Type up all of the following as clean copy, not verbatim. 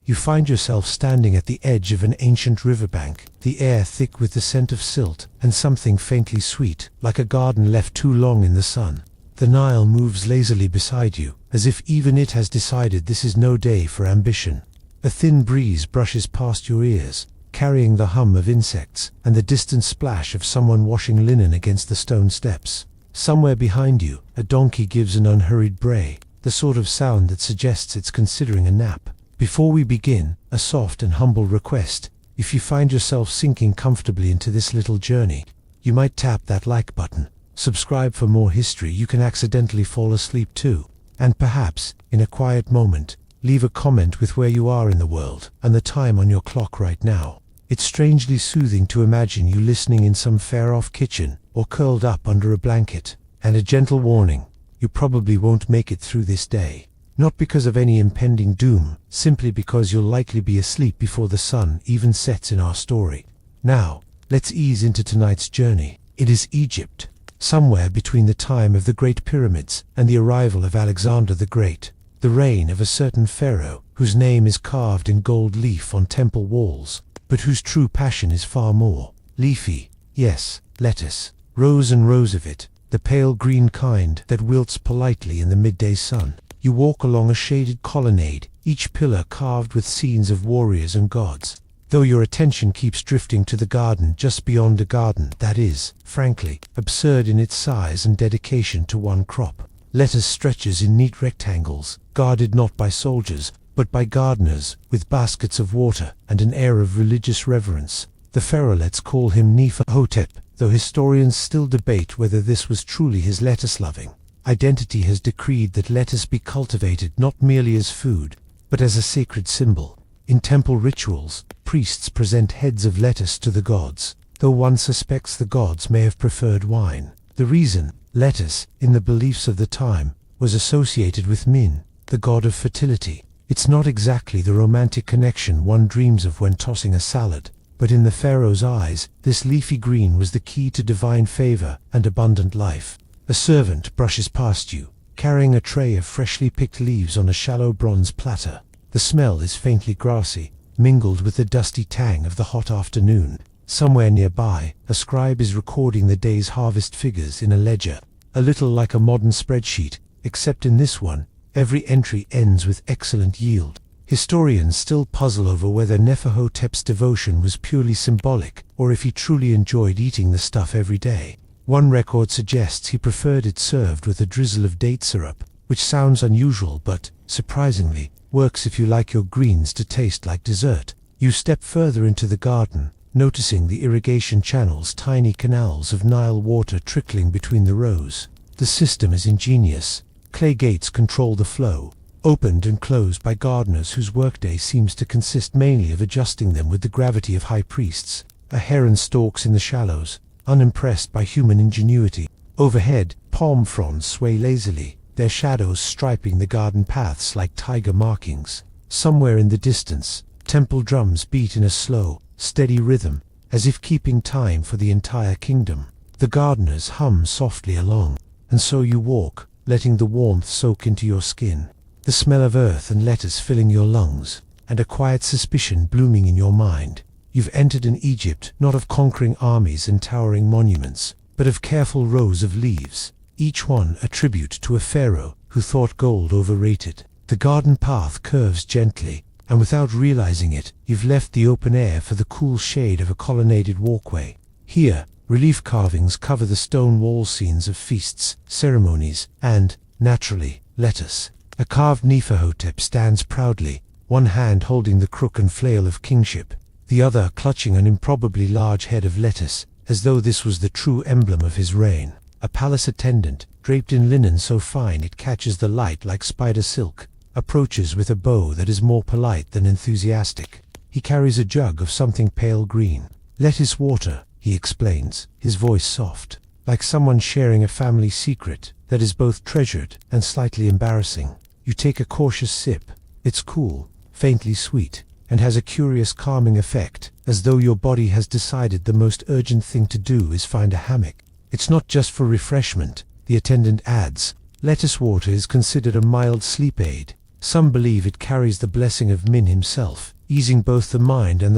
You find yourself standing at the edge of an ancient riverbank, the air thick with the scent of silt, and something faintly sweet, like a garden left too long in the sun. The Nile moves lazily beside you, as if even it has decided this is no day for ambition. A thin breeze brushes past your ears, carrying the hum of insects and the distant splash of someone washing linen against the stone steps. Somewhere behind you, a donkey gives an unhurried bray, the sort of sound that suggests it's considering a nap. Before we begin, a soft and humble request. If you find yourself sinking comfortably into this little journey, you might tap that like button. Subscribe for more history. You can accidentally fall asleep too. And perhaps, in a quiet moment, leave a comment with where you are in the world and the time on your clock right now. It's strangely soothing to imagine you listening in some far-off kitchen or curled up under a blanket. And a gentle warning, you probably won't make it through this day. Not because of any impending doom, simply because you'll likely be asleep before the sun even sets in our story. Now, let's ease into tonight's journey. It is Egypt, somewhere between the time of the Great Pyramids and the arrival of Alexander the Great, the reign of a certain Pharaoh, whose name is carved in gold leaf on temple walls, but whose true passion is far more leafy. Yes, lettuce, rows and rows of it, the pale green kind that wilts politely in the midday sun. You walk along a shaded colonnade, each pillar carved with scenes of warriors and gods, though your attention keeps drifting to the garden just beyond, a garden that is, frankly, absurd in its size and dedication to one crop. Lettuce stretches in neat rectangles, guarded not by soldiers, but by gardeners, with baskets of water and an air of religious reverence. The pharaoh, let's call him Nefer-Hotep, though historians still debate whether this was truly his lettuce-loving identity, has decreed that lettuce be cultivated not merely as food, but as a sacred symbol. In temple rituals, priests present heads of lettuce to the gods, though one suspects the gods may have preferred wine. The reason: lettuce, in the beliefs of the time, was associated with Min, the god of fertility. It's not exactly the romantic connection one dreams of when tossing a salad, but in the pharaoh's eyes, this leafy green was the key to divine favor and abundant life. A servant brushes past you, carrying a tray of freshly picked leaves on a shallow bronze platter. The smell is faintly grassy, mingled with the dusty tang of the hot afternoon. Somewhere nearby, a scribe is recording the day's harvest figures in a ledger, a little like a modern spreadsheet, except in this one, every entry ends with excellent yield. Historians still puzzle over whether Nefer-Hotep's devotion was purely symbolic, or if he truly enjoyed eating the stuff every day. One record suggests he preferred it served with a drizzle of date syrup, which sounds unusual but, surprisingly, works if you like your greens to taste like dessert. You step further into the garden, noticing the irrigation channels, tiny canals of Nile water trickling between the rows. The system is ingenious. Clay gates control the flow, opened and closed by gardeners whose workday seems to consist mainly of adjusting them with the gravity of high priests. A heron stalks in the shallows, unimpressed by human ingenuity. Overhead, palm fronds sway lazily, their shadows striping the garden paths like tiger markings. Somewhere in the distance, temple drums beat in a slow, steady rhythm, as if keeping time for the entire kingdom. The gardeners hum softly along, and so you walk, letting the warmth soak into your skin, the smell of earth and lettuce filling your lungs, and a quiet suspicion blooming in your mind. You've entered an Egypt not of conquering armies and towering monuments, but of careful rows of leaves, each one a tribute to a pharaoh who thought gold overrated. The garden path curves gently, and without realizing it, you've left the open air for the cool shade of a colonnaded walkway. Here, relief carvings cover the stone wall scenes of feasts, ceremonies, and, naturally, lettuce. A carved Nefer-Hotep stands proudly, one hand holding the crook and flail of kingship, the other clutching an improbably large head of lettuce, as though this was the true emblem of his reign. A palace attendant, draped in linen so fine it catches the light like spider silk, approaches with a bow that is more polite than enthusiastic. He carries a jug of something pale green. "Lettuce water," he explains, his voice soft, like someone sharing a family secret that is both treasured and slightly embarrassing. You take a cautious sip. It's cool, faintly sweet, and has a curious calming effect, as though your body has decided the most urgent thing to do is find a hammock. It's not just for refreshment, the attendant adds. Lettuce water is considered a mild sleep aid, Some believe it carries the blessing of Min himself, easing both the mind and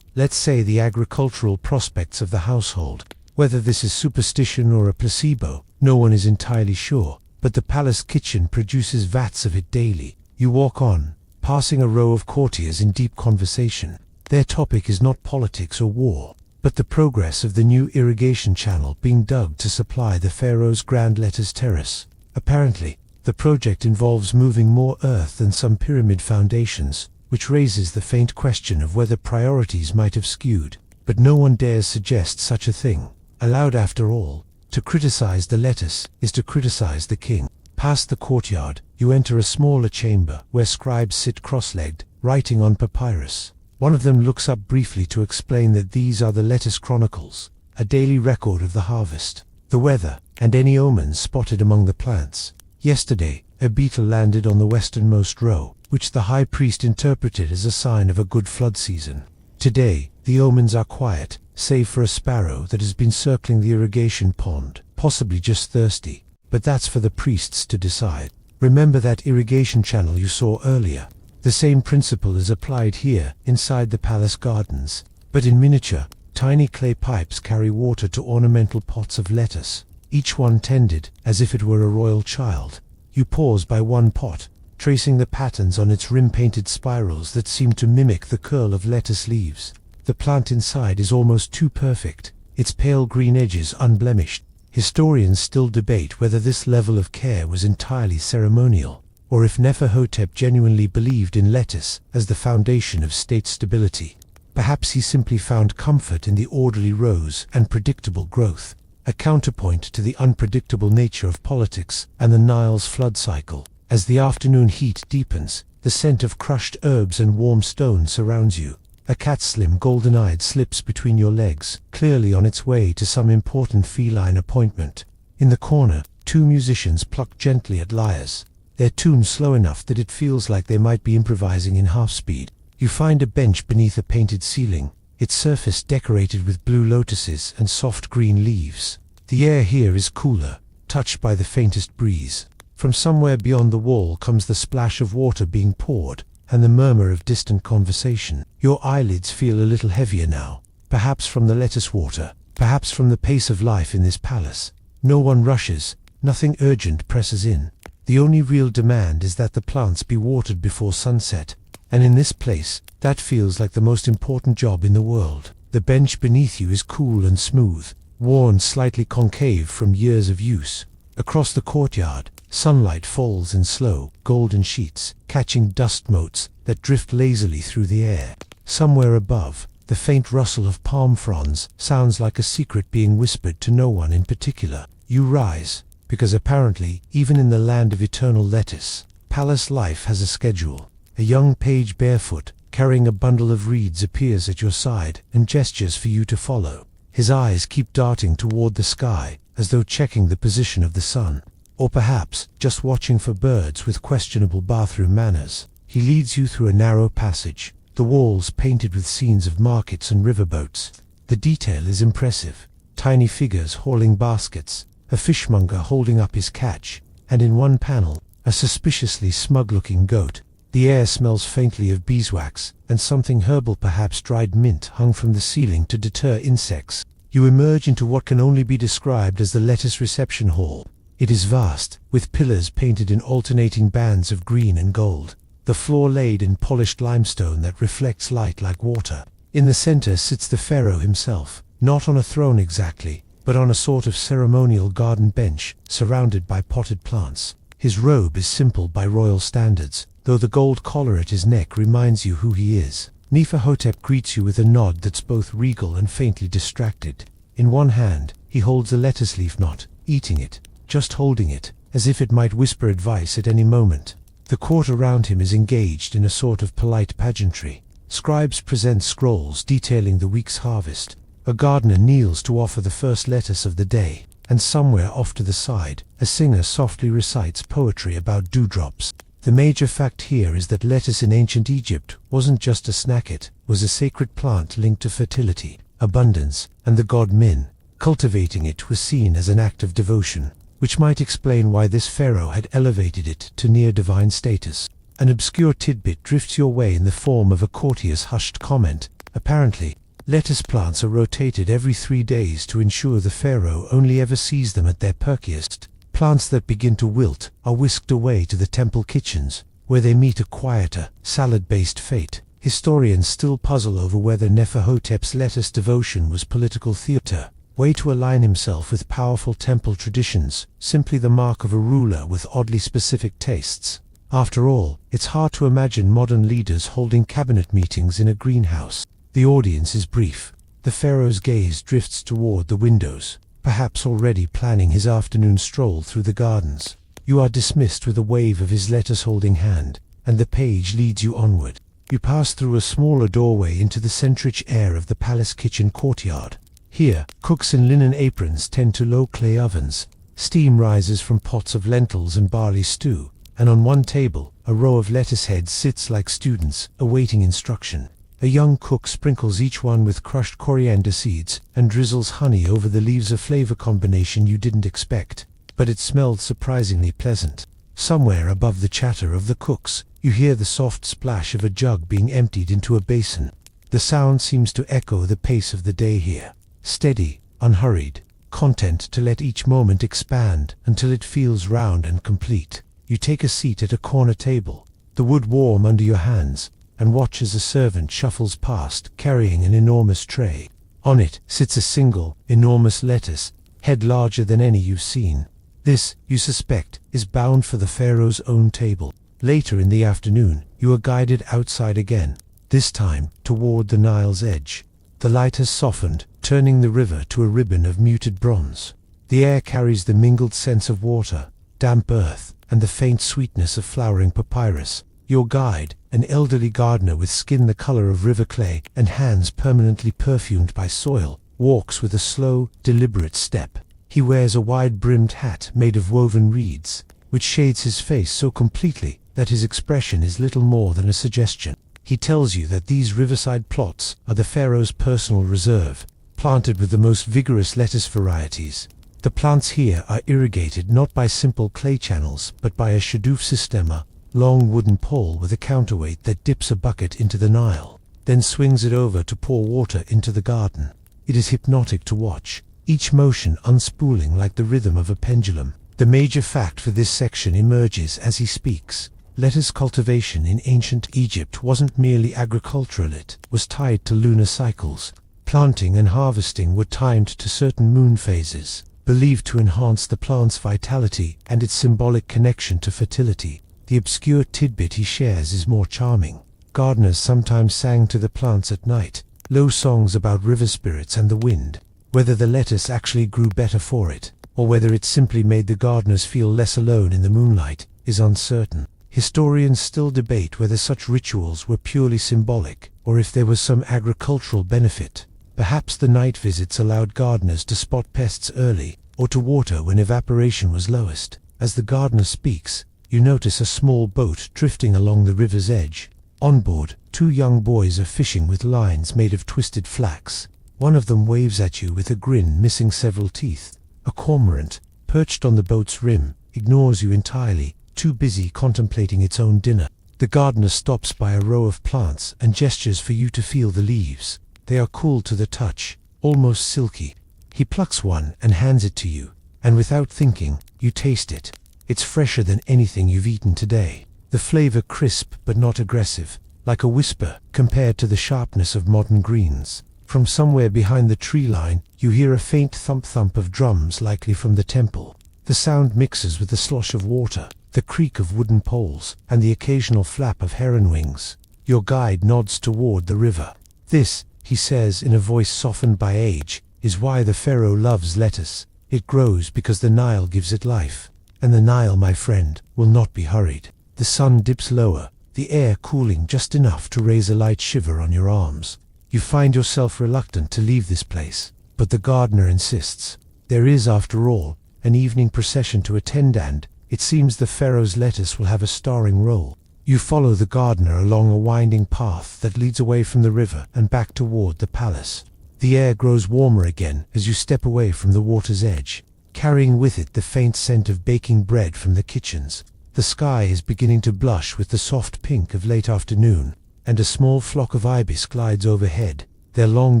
let's say the agricultural prospects of the household. Whether this is superstition or a placebo, no one is entirely sure, but the palace kitchen produces vats of it daily. You walk on, passing a row of courtiers in deep conversation. Their topic is not politics or war, but the progress of the new irrigation channel being dug to supply the Pharaoh's Grand Letters Terrace. Apparently, the project involves moving more earth than some pyramid foundations, which raises the faint question of whether priorities might have skewed. But no one dares suggest such a thing. Allowed after all, to criticize the lettuce is to criticize the king. Past the courtyard, you enter a smaller chamber where scribes sit cross-legged, writing on papyrus. One of them looks up briefly to explain that these are the lettuce chronicles, a daily record of the harvest, the weather, and any omens spotted among the plants. Yesterday, a beetle landed on the westernmost row, which the high priest interpreted as a sign of a good flood season. Today, the omens are quiet, save for a sparrow that has been circling the irrigation pond, possibly just thirsty, but that's for the priests to decide. Remember that irrigation channel you saw earlier? The same principle is applied here, inside the palace gardens, but in miniature. Tiny clay pipes carry water to ornamental pots of lettuce, each one tended as if it were a royal child. You pause by one pot, tracing the patterns on its rim-painted spirals that seem to mimic the curl of lettuce leaves. The plant inside is almost too perfect, its pale green edges unblemished. Historians still debate whether this level of care was entirely ceremonial, or if Neferhotep genuinely believed in lettuce as the foundation of state stability. Perhaps he simply found comfort in the orderly rows and predictable growth, a counterpoint to the unpredictable nature of politics and the Nile's flood cycle. As the afternoon heat deepens, the scent of crushed herbs and warm stone surrounds you. A cat, slim golden-eyed, slips between your legs, clearly on its way to some important feline appointment. In the corner, two musicians pluck gently at lyres, their tune slow enough that it feels like they might be improvising in half-speed. You find a bench beneath a painted ceiling, its surface decorated with blue lotuses and soft green leaves. The air here is cooler, touched by the faintest breeze. From somewhere beyond the wall comes the splash of water being poured, and the murmur of distant conversation. Your eyelids feel a little heavier now, perhaps from the lettuce water, perhaps from the pace of life in this palace. No one rushes, nothing urgent presses in. The only real demand is that the plants be watered before sunset, and in this place, that feels like the most important job in the world. The bench beneath you is cool and smooth, worn slightly concave from years of use. Across the courtyard, sunlight falls in slow, golden sheets, catching dust motes that drift lazily through the air. Somewhere above, the faint rustle of palm fronds sounds like a secret being whispered to no one in particular. You rise, because apparently, even in the land of eternal lettuce, palace life has a schedule. A young page barefoot, carrying a bundle of reeds, appears at your side and gestures for you to follow. His eyes keep darting toward the sky, as though checking the position of the sun. Or perhaps, just watching for birds with questionable bathroom manners. He leads you through a narrow passage, the walls painted with scenes of markets and riverboats. The detail is impressive. Tiny figures hauling baskets, a fishmonger holding up his catch, and in one panel, a suspiciously smug-looking goat. The air smells faintly of beeswax, and something herbal, perhaps dried mint, hung from the ceiling to deter insects. You emerge into what can only be described as the lettuce reception hall. It is vast, with pillars painted in alternating bands of green and gold, the floor laid in polished limestone that reflects light like water. In the center sits the pharaoh himself, not on a throne exactly, but on a sort of ceremonial garden bench, surrounded by potted plants. His robe is simple by royal standards, though the gold collar at his neck reminds you who he is. Neferhotep greets you with a nod that's both regal and faintly distracted. In one hand, he holds a lettuce leaf, not eating it, just holding it, as if it might whisper advice at any moment. The court around him is engaged in a sort of polite pageantry. Scribes present scrolls detailing the week's harvest. A gardener kneels to offer the first lettuce of the day, and somewhere off to the side, a singer softly recites poetry about dewdrops. The major fact here is that lettuce in ancient Egypt wasn't just a snack, it was a sacred plant linked to fertility, abundance, and the god Min. Cultivating it was seen as an act of devotion, which might explain why this pharaoh had elevated it to near divine status. An obscure tidbit drifts your way in the form of a courtier's hushed comment. Apparently, lettuce plants are rotated every 3 days to ensure the pharaoh only ever sees them at their perkiest. Plants that begin to wilt are whisked away to the temple kitchens, where they meet a quieter, salad-based fate. Historians still puzzle over whether Neferhotep's lettuce devotion was political theater, way to align himself with powerful temple traditions, simply the mark of a ruler with oddly specific tastes. After all, it's hard to imagine modern leaders holding cabinet meetings in a greenhouse. The audience is brief. The pharaoh's gaze drifts toward the windows, perhaps already planning his afternoon stroll through the gardens. You are dismissed with a wave of his lettuce-holding hand, and the page leads you onward. You pass through a smaller doorway into the centric air of the palace kitchen courtyard. Here, cooks in linen aprons tend to low clay ovens. Steam rises from pots of lentils and barley stew, and on one table, a row of lettuce heads sits like students, awaiting instruction. A young cook sprinkles each one with crushed coriander seeds and drizzles honey over the leaves, a flavor combination you didn't expect, but it smelled surprisingly pleasant. Somewhere above the chatter of the cooks, you hear the soft splash of a jug being emptied into a basin. The sound seems to echo the pace of the day here. Steady, unhurried, content to let each moment expand until it feels round and complete. You take a seat at a corner table, the wood warm under your hands, and watch as a servant shuffles past carrying an enormous tray. On it sits a single, enormous lettuce, head larger than any you've seen. This, you suspect, is bound for the pharaoh's own table. Later in the afternoon, you are guided outside again, this time toward the Nile's edge. The light has softened, turning the river to a ribbon of muted bronze. The air carries the mingled scents of water, damp earth, and the faint sweetness of flowering papyrus. Your guide, an elderly gardener with skin the color of river clay and hands permanently perfumed by soil, walks with a slow, deliberate step. He wears a wide-brimmed hat made of woven reeds, which shades his face so completely that his expression is little more than a suggestion. He tells you that these riverside plots are the pharaoh's personal reserve, planted with the most vigorous lettuce varieties. The plants here are irrigated not by simple clay channels, but by a shadoof systema, long wooden pole with a counterweight that dips a bucket into the Nile, then swings it over to pour water into the garden. It is hypnotic to watch, each motion unspooling like the rhythm of a pendulum. The major fact for this section emerges as he speaks. Lettuce cultivation in ancient Egypt wasn't merely agricultural, it was tied to lunar cycles. Planting and harvesting were timed to certain moon phases, believed to enhance the plant's vitality and its symbolic connection to fertility. The obscure tidbit he shares is more charming. Gardeners sometimes sang to the plants at night, low songs about river spirits and the wind. Whether the lettuce actually grew better for it, or whether it simply made the gardeners feel less alone in the moonlight, is uncertain. Historians still debate whether such rituals were purely symbolic, or if there was some agricultural benefit. Perhaps the night visits allowed gardeners to spot pests early, or to water when evaporation was lowest. As the gardener speaks, you notice a small boat drifting along the river's edge. On board, 2 young boys are fishing with lines made of twisted flax. One of them waves at you with a grin missing several teeth. A cormorant, perched on the boat's rim, ignores you entirely, too busy contemplating its own dinner. The gardener stops by a row of plants and gestures for you to feel the leaves. They are cool to the touch, almost silky. He plucks one and hands it to you, and without thinking, you taste it. It's fresher than anything you've eaten today. The flavor crisp but not aggressive, like a whisper compared to the sharpness of modern greens. From somewhere behind the tree line, you hear a faint thump-thump of drums, likely from the temple. The sound mixes with the slosh of water, the creak of wooden poles, and the occasional flap of heron wings. Your guide nods toward the river. This, he says in a voice softened by age, is why the pharaoh loves lettuce. It grows because the Nile gives it life. And the Nile, my friend, will not be hurried. The sun dips lower, the air cooling just enough to raise a light shiver on your arms. You find yourself reluctant to leave this place, but the gardener insists. There is, after all, an evening procession to attend, and it seems the pharaoh's lettuce will have a starring role. You follow the gardener along a winding path that leads away from the river and back toward the palace. The air grows warmer again as you step away from the water's edge, carrying with it the faint scent of baking bread from the kitchens. The sky is beginning to blush with the soft pink of late afternoon, and a small flock of ibis glides overhead, their long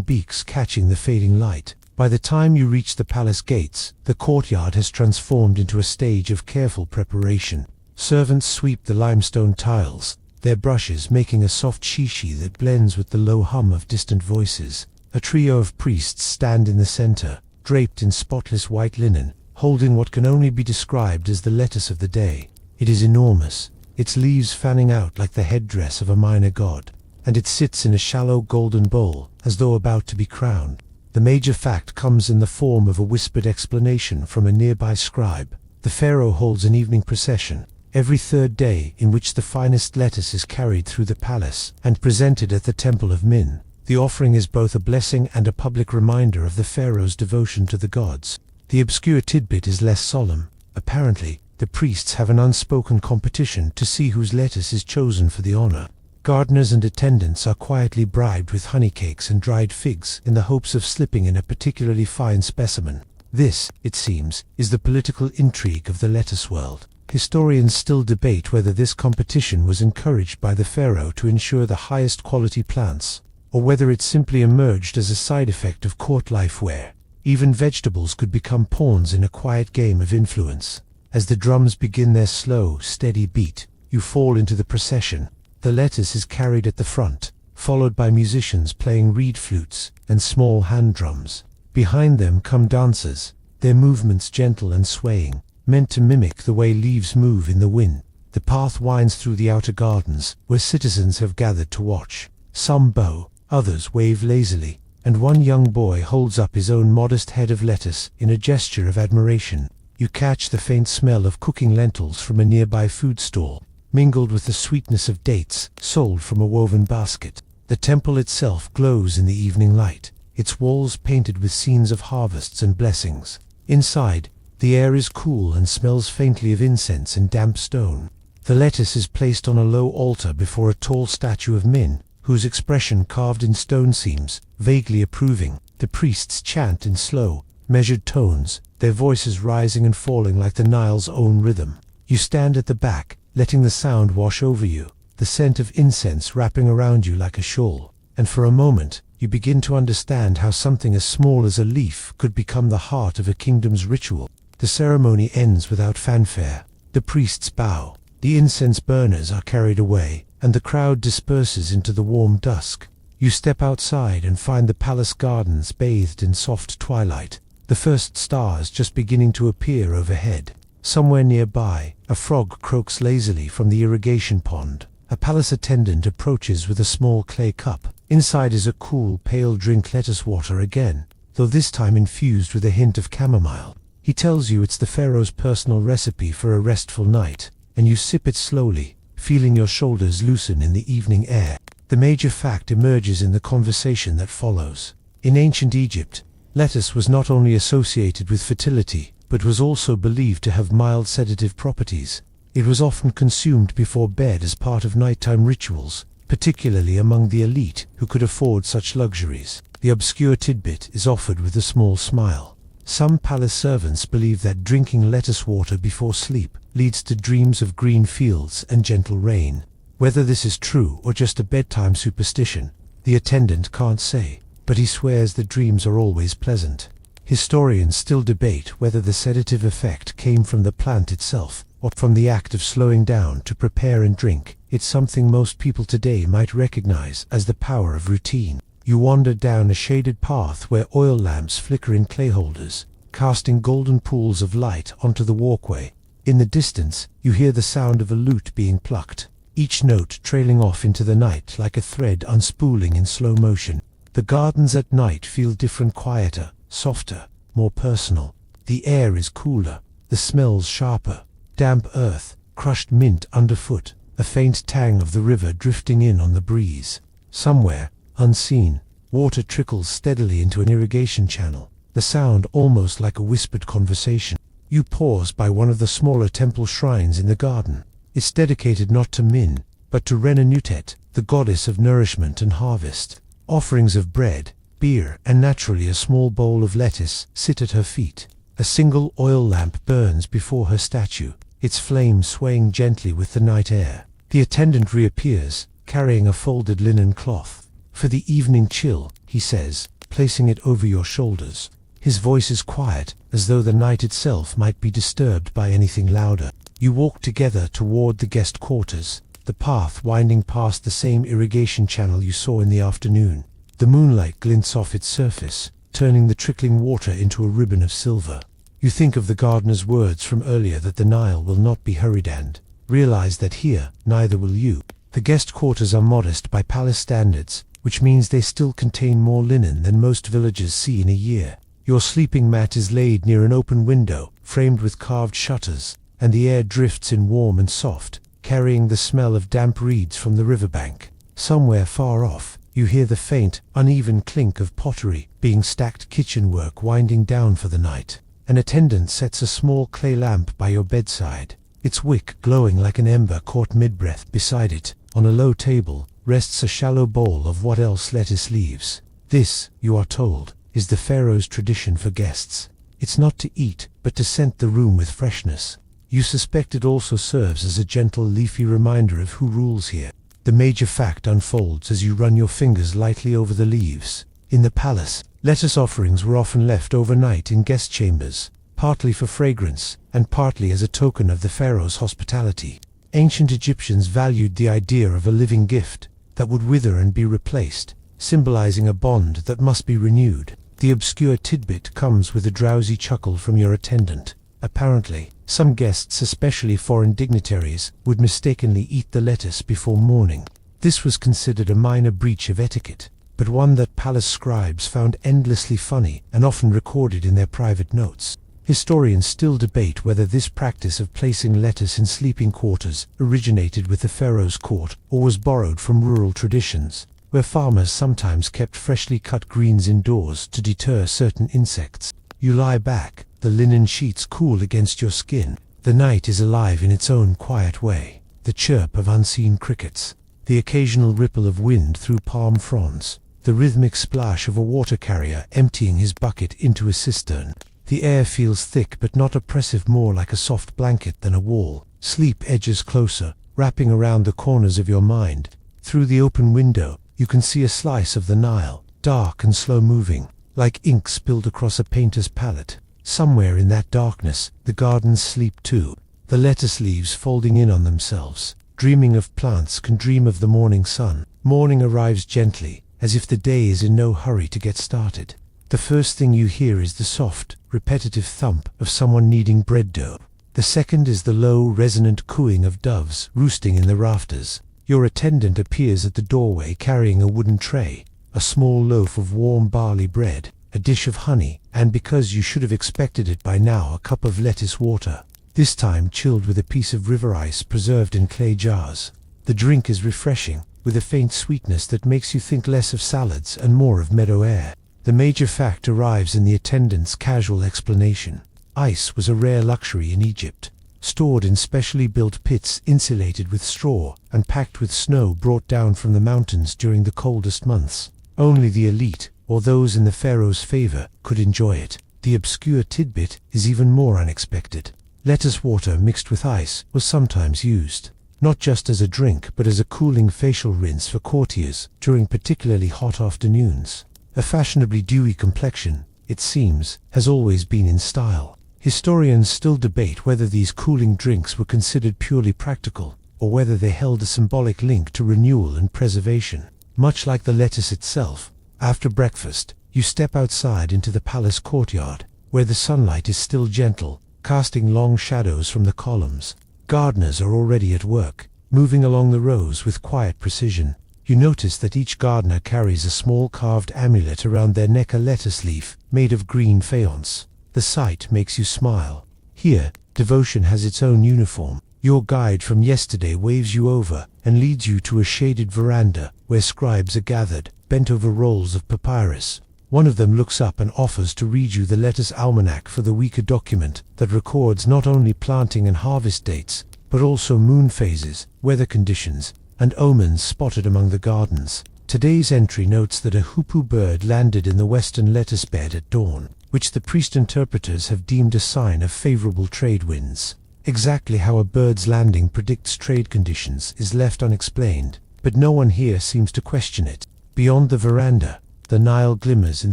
beaks catching the fading light. By the time you reach the palace gates, the courtyard has transformed into a stage of careful preparation. Servants sweep the limestone tiles, their brushes making a soft shishi that blends with the low hum of distant voices. A trio of priests stand in the center, draped in spotless white linen, holding what can only be described as the lettuce of the day. It is enormous, its leaves fanning out like the headdress of a minor god, and it sits in a shallow golden bowl, as though about to be crowned. The major fact comes in the form of a whispered explanation from a nearby scribe. The pharaoh holds an evening procession every third day in which the finest lettuce is carried through the palace and presented at the temple of Min. The offering is both a blessing and a public reminder of the pharaoh's devotion to the gods. The obscure tidbit is less solemn. Apparently, the priests have an unspoken competition to see whose lettuce is chosen for the honor. Gardeners and attendants are quietly bribed with honeycakes and dried figs in the hopes of slipping in a particularly fine specimen. This, it seems, is the political intrigue of the lettuce world. Historians still debate whether this competition was encouraged by the pharaoh to ensure the highest quality plants, or whether it simply emerged as a side effect of court life where even vegetables could become pawns in a quiet game of influence. As the drums begin their slow, steady beat, you fall into the procession. The lettuce is carried at the front, followed by musicians playing reed flutes and small hand drums. Behind them come dancers, their movements gentle and swaying, meant to mimic the way leaves move in the wind. The path winds through the outer gardens, where citizens have gathered to watch. Some bow, others wave lazily, and one young boy holds up his own modest head of lettuce in a gesture of admiration. You catch the faint smell of cooking lentils from a nearby food stall, mingled with the sweetness of dates sold from a woven basket. The temple itself glows in the evening light, its walls painted with scenes of harvests and blessings. Inside, the air is cool and smells faintly of incense and damp stone. The lettuce is placed on a low altar before a tall statue of Min, whose expression carved in stone seems vaguely approving. The priests chant in slow, measured tones, their voices rising and falling like the Nile's own rhythm. You stand at the back, letting the sound wash over you, the scent of incense wrapping around you like a shawl, and for a moment, you begin to understand how something as small as a leaf could become the heart of a kingdom's ritual. The ceremony ends without fanfare. The priests bow, the incense burners are carried away, and the crowd disperses into the warm dusk. You step outside and find the palace gardens bathed in soft twilight, the first stars just beginning to appear overhead. Somewhere nearby, a frog croaks lazily from the irrigation pond. A palace attendant approaches with a small clay cup. Inside is a cool, pale drink lettuce water again, though this time infused with a hint of chamomile. He tells you it's the pharaoh's personal recipe for a restful night, and you sip it slowly, feeling your shoulders loosen in the evening air. The major fact emerges in the conversation that follows. In ancient Egypt, lettuce was not only associated with fertility, but was also believed to have mild sedative properties. It was often consumed before bed as part of nighttime rituals, particularly among the elite who could afford such luxuries. The obscure tidbit is offered with a small smile. Some palace servants believe that drinking lettuce water before sleep leads to dreams of green fields and gentle rain. Whether this is true or just a bedtime superstition, the attendant can't say, but he swears the dreams are always pleasant. Historians still debate whether the sedative effect came from the plant itself, or from the act of slowing down to prepare and drink. It's something most people today might recognize as the power of routine. You wander down a shaded path where oil lamps flicker in clay holders, casting golden pools of light onto the walkway. In the distance, you hear the sound of a lute being plucked, each note trailing off into the night like a thread unspooling in slow motion. The gardens at night feel different, quieter, softer, more personal. The air is cooler, the smells sharper. Damp earth, crushed mint underfoot, a faint tang of the river drifting in on the breeze. Somewhere, unseen, water trickles steadily into an irrigation channel, the sound almost like a whispered conversation. You pause by one of the smaller temple shrines in the garden. It's dedicated not to Min, but to Renenutet, the goddess of nourishment and harvest. Offerings of bread, beer, and naturally a small bowl of lettuce sit at her feet. A single oil lamp burns before her statue, its flame swaying gently with the night air. The attendant reappears, carrying a folded linen cloth. "For the evening chill," he says, placing it over your shoulders. His voice is quiet, as though the night itself might be disturbed by anything louder. You walk together toward the guest quarters, the path winding past the same irrigation channel you saw in the afternoon. The moonlight glints off its surface, turning the trickling water into a ribbon of silver. You think of the gardener's words from earlier that the Nile will not be hurried, and realize that here, neither will you. The guest quarters are modest by palace standards, which means they still contain more linen than most villages see in a year. Your sleeping mat is laid near an open window, framed with carved shutters, and the air drifts in warm and soft, carrying the smell of damp reeds from the riverbank. Somewhere far off, you hear the faint, uneven clink of pottery being stacked, kitchen work winding down for the night. An attendant sets a small clay lamp by your bedside, its wick glowing like an ember caught mid-breath. Beside it, on a low table, rests a shallow bowl of what else lettuce leaves. This, you are told, is the Pharaoh's tradition for guests. It's not to eat, but to scent the room with freshness. You suspect it also serves as a gentle, leafy reminder of who rules here. The major fact unfolds as you run your fingers lightly over the leaves. In the palace, lettuce offerings were often left overnight in guest chambers, partly for fragrance, and partly as a token of the Pharaoh's hospitality. Ancient Egyptians valued the idea of a living gift that would wither and be replaced, symbolizing a bond that must be renewed. The obscure tidbit comes with a drowsy chuckle from your attendant. Apparently, some guests, especially foreign dignitaries, would mistakenly eat the lettuce before morning. This was considered a minor breach of etiquette, but one that palace scribes found endlessly funny and often recorded in their private notes. Historians still debate whether this practice of placing lettuce in sleeping quarters originated with the Pharaoh's court or was borrowed from rural traditions, where farmers sometimes kept freshly cut greens indoors to deter certain insects. You lie back, the linen sheets cool against your skin. The night is alive in its own quiet way. The chirp of unseen crickets, the occasional ripple of wind through palm fronds, the rhythmic splash of a water carrier emptying his bucket into a cistern. The air feels thick but not oppressive, more like a soft blanket than a wall. Sleep edges closer, wrapping around the corners of your mind. Through the open window, you can see a slice of the Nile, dark and slow-moving, like ink spilled across a painter's palette. Somewhere in that darkness, the gardens sleep too, the lettuce leaves folding in on themselves. Dreaming of plants can dream of the morning sun. Morning arrives gently, as if the day is in no hurry to get started. The first thing you hear is the soft, repetitive thump of someone kneading bread dough. The second is the low, resonant cooing of doves roosting in the rafters. Your attendant appears at the doorway carrying a wooden tray, a small loaf of warm barley bread, a dish of honey, and because you should have expected it by now, a cup of lettuce water, this time chilled with a piece of river ice preserved in clay jars. The drink is refreshing, with a faint sweetness that makes you think less of salads and more of meadow air. The major fact arrives in the attendant's casual explanation. Ice was a rare luxury in Egypt, stored in specially built pits insulated with straw and packed with snow brought down from the mountains during the coldest months. Only the elite, or those in the Pharaoh's favor, could enjoy it. The obscure tidbit is even more unexpected. Lettuce water mixed with ice was sometimes used, not just as a drink but as a cooling facial rinse for courtiers during particularly hot afternoons. A fashionably dewy complexion, it seems, has always been in style. Historians still debate whether these cooling drinks were considered purely practical, or whether they held a symbolic link to renewal and preservation. Much like the lettuce itself, after breakfast, you step outside into the palace courtyard, where the sunlight is still gentle, casting long shadows from the columns. Gardeners are already at work, moving along the rows with quiet precision. You notice that each gardener carries a small carved amulet around their neck, a lettuce leaf made of green faience. The sight makes you smile. Here, devotion has its own uniform. Your guide from yesterday waves you over and leads you to a shaded veranda where scribes are gathered, bent over rolls of papyrus. One of them looks up and offers to read you the lettuce almanac for the week, a document that records not only planting and harvest dates, but also moon phases, weather conditions, and omens spotted among the gardens. Today's entry notes that a hoopoe bird landed in the western lettuce bed at dawn, which the priest interpreters have deemed a sign of favorable trade winds. Exactly how a bird's landing predicts trade conditions is left unexplained, but no one here seems to question it. Beyond the veranda, the Nile glimmers in